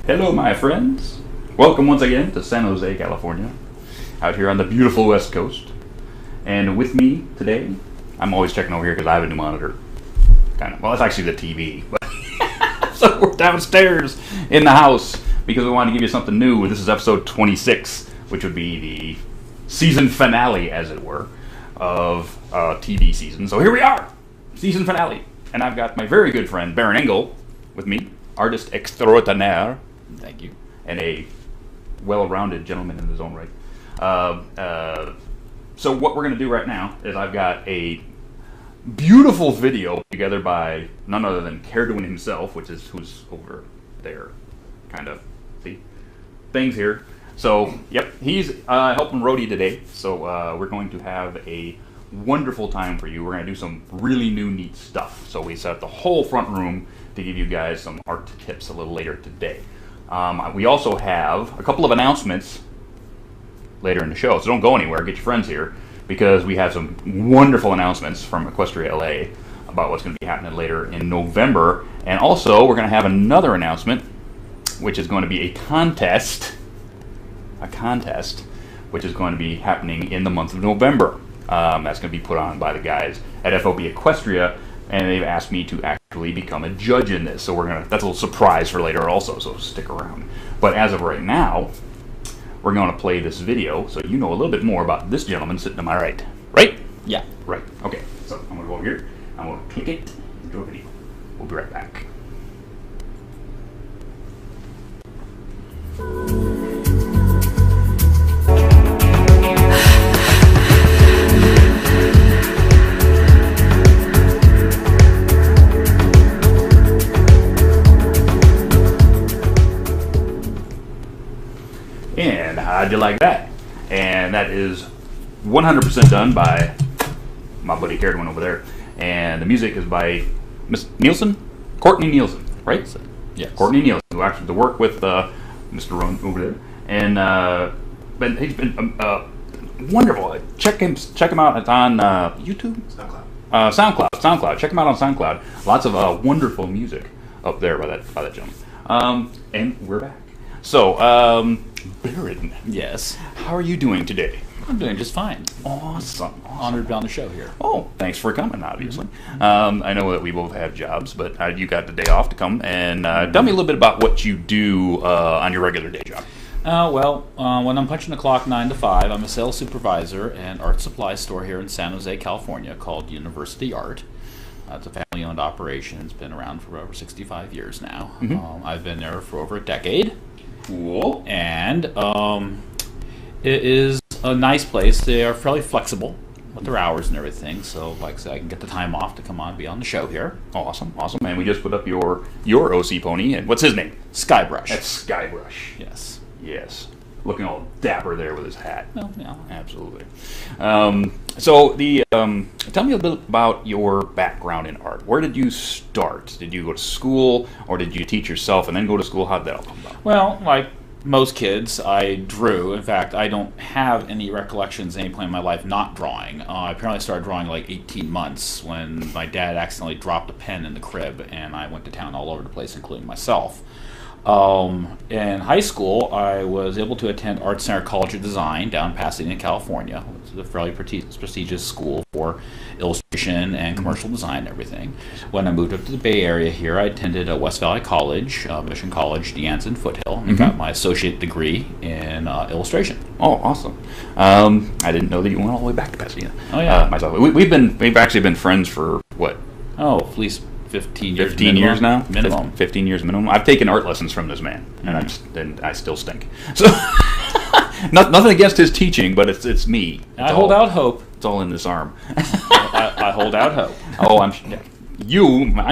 Speaker 1: Hello, my friends. Welcome once again to San Jose, California, out here on the beautiful West Coast. And with me today, I'm always checking over here because I have a new monitor. Well, it's actually the TV, but so we're downstairs in the house because we want to give you something new. This is episode 26, which would be the season finale, as it were, of TV season. So here we are, season finale, and I've got my very good friend Baron Engel with me, artist extraordinaire.
Speaker 2: Thank you.
Speaker 1: And a well-rounded gentleman in his own right. So what we're going to do right now is I've got a beautiful video together by none other than Caredoin himself, who's over there, kind of. See things here. So yep, he's helping Rhodey today. So we're going to have a wonderful time for you. We're going to do some really new, neat stuff. So we set up the whole front room to give you guys some art tips a little later today. We also have a couple of announcements later in the show, so don't go anywhere. Get your friends here because we have some wonderful announcements from Equestria LA about what's going to be happening later in November. And also, we're going to have another announcement, which is going to be a contest, which is going to be happening in the month of November. That's going to be put on by the guys at FOB Equestria, and they've asked me to actually become a judge in this. So that's a little surprise for later also, so stick around. But as of right now, we're going to play this video so you know a little bit more about this gentleman sitting to my right. Right?
Speaker 2: Yeah.
Speaker 1: Right. Okay, so I'm going to go over here. I'm going to click it into a video. We'll be right back. And how'd you like that? And that is 100% done by my buddy Caredoin over there. And the music is by Miss Nielsen? Courtney Nielsen, right?
Speaker 2: Yes.
Speaker 1: Courtney Nielsen, who actually to work with Mr. Roan over there. And he's been wonderful. Check him out. It's on YouTube? SoundCloud. Check him out on SoundCloud. Lots of wonderful music up there by that gentleman. And we're back. So, Baron.
Speaker 2: Yes.
Speaker 1: How are you doing today?
Speaker 2: I'm doing just fine.
Speaker 1: Awesome.
Speaker 2: Honored to be on the show here.
Speaker 1: Oh, thanks for coming, obviously. I know that we both have jobs, but you got the day off to come. And tell me a little bit about what you do on your regular day job.
Speaker 2: When I'm punching the clock 9 to 5, I'm a sales supervisor at an art supply store here in San Jose, California called University Art. It's a family-owned operation. It's been around for over 65 years now. I've been there for over a decade.
Speaker 1: Cool.
Speaker 2: And it is a nice place. They are fairly flexible with their hours and everything. So, like I said, I can get the time off to come on and be on the show here.
Speaker 1: Awesome. And we just put up your OC pony. And what's his name?
Speaker 2: Skybrush.
Speaker 1: That's Skybrush. Yes. Looking all dapper there with his hat.
Speaker 2: Well, yeah.
Speaker 1: Absolutely. Tell me a bit about your background in art. Where did you start? Did you go to school, or did you teach yourself and then go to school? How did that all come about?
Speaker 2: Well, like most kids, I drew. In fact, I don't have any recollections at any point in my life not drawing. I apparently started drawing like 18 months when my dad accidentally dropped a pen in the crib, and I went to town all over the place, including myself. In high school, I was able to attend Art Center College of Design down in Pasadena, California, which is a fairly prestigious school for illustration and commercial design and everything. When I moved up to the Bay Area here, I attended West Valley College, Mission College, DeAnne's in Foothill, and got my associate degree in illustration.
Speaker 1: Oh, awesome! I didn't know that you went all the way back to Pasadena.
Speaker 2: Oh yeah,
Speaker 1: myself. We've actually been friends for what?
Speaker 2: Oh, at least 15 years.
Speaker 1: 15 years now?
Speaker 2: Minimum.
Speaker 1: 15 years minimum. I've taken art lessons from this man, and I still stink. So, nothing against his teaching, but it's me.
Speaker 2: I hold out hope.
Speaker 1: It's all in this arm.
Speaker 2: I hold out hope.
Speaker 1: Oh, I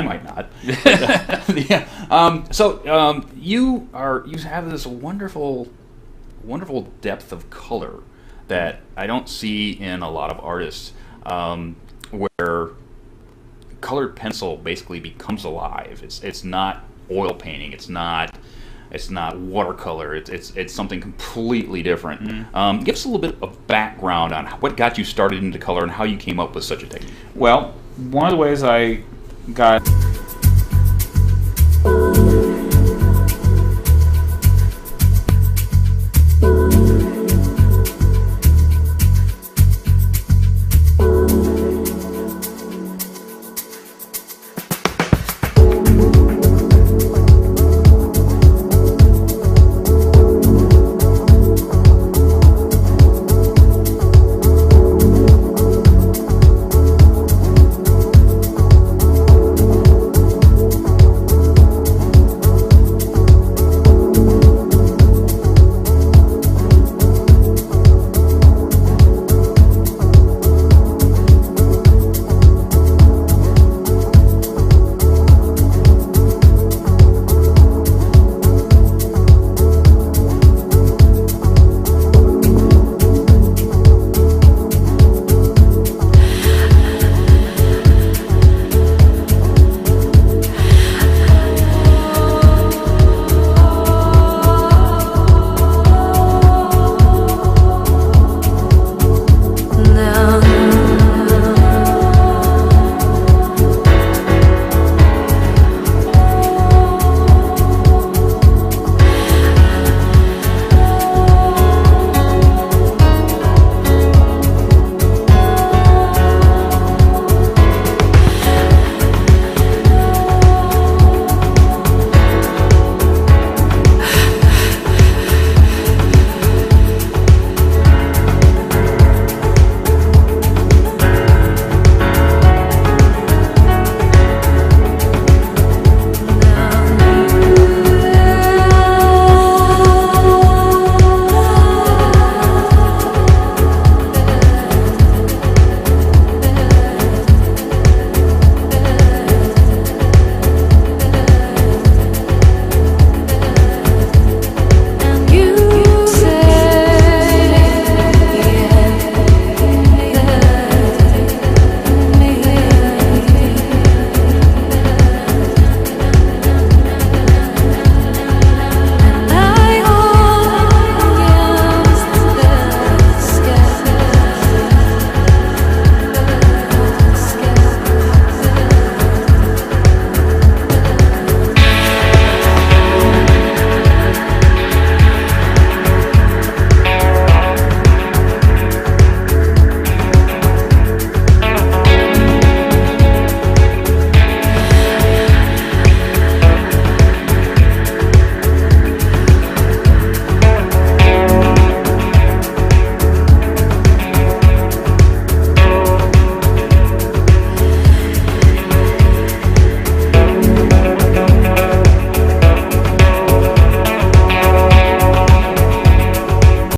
Speaker 1: might not. Yeah. So you have this wonderful depth of color that I don't see in a lot of artists, where colored pencil basically becomes alive. It's not oil painting. It's not watercolor. It's something completely different. Give us a little bit of background on what got you started into color and how you came up with such a technique.
Speaker 2: Well, one of the ways I got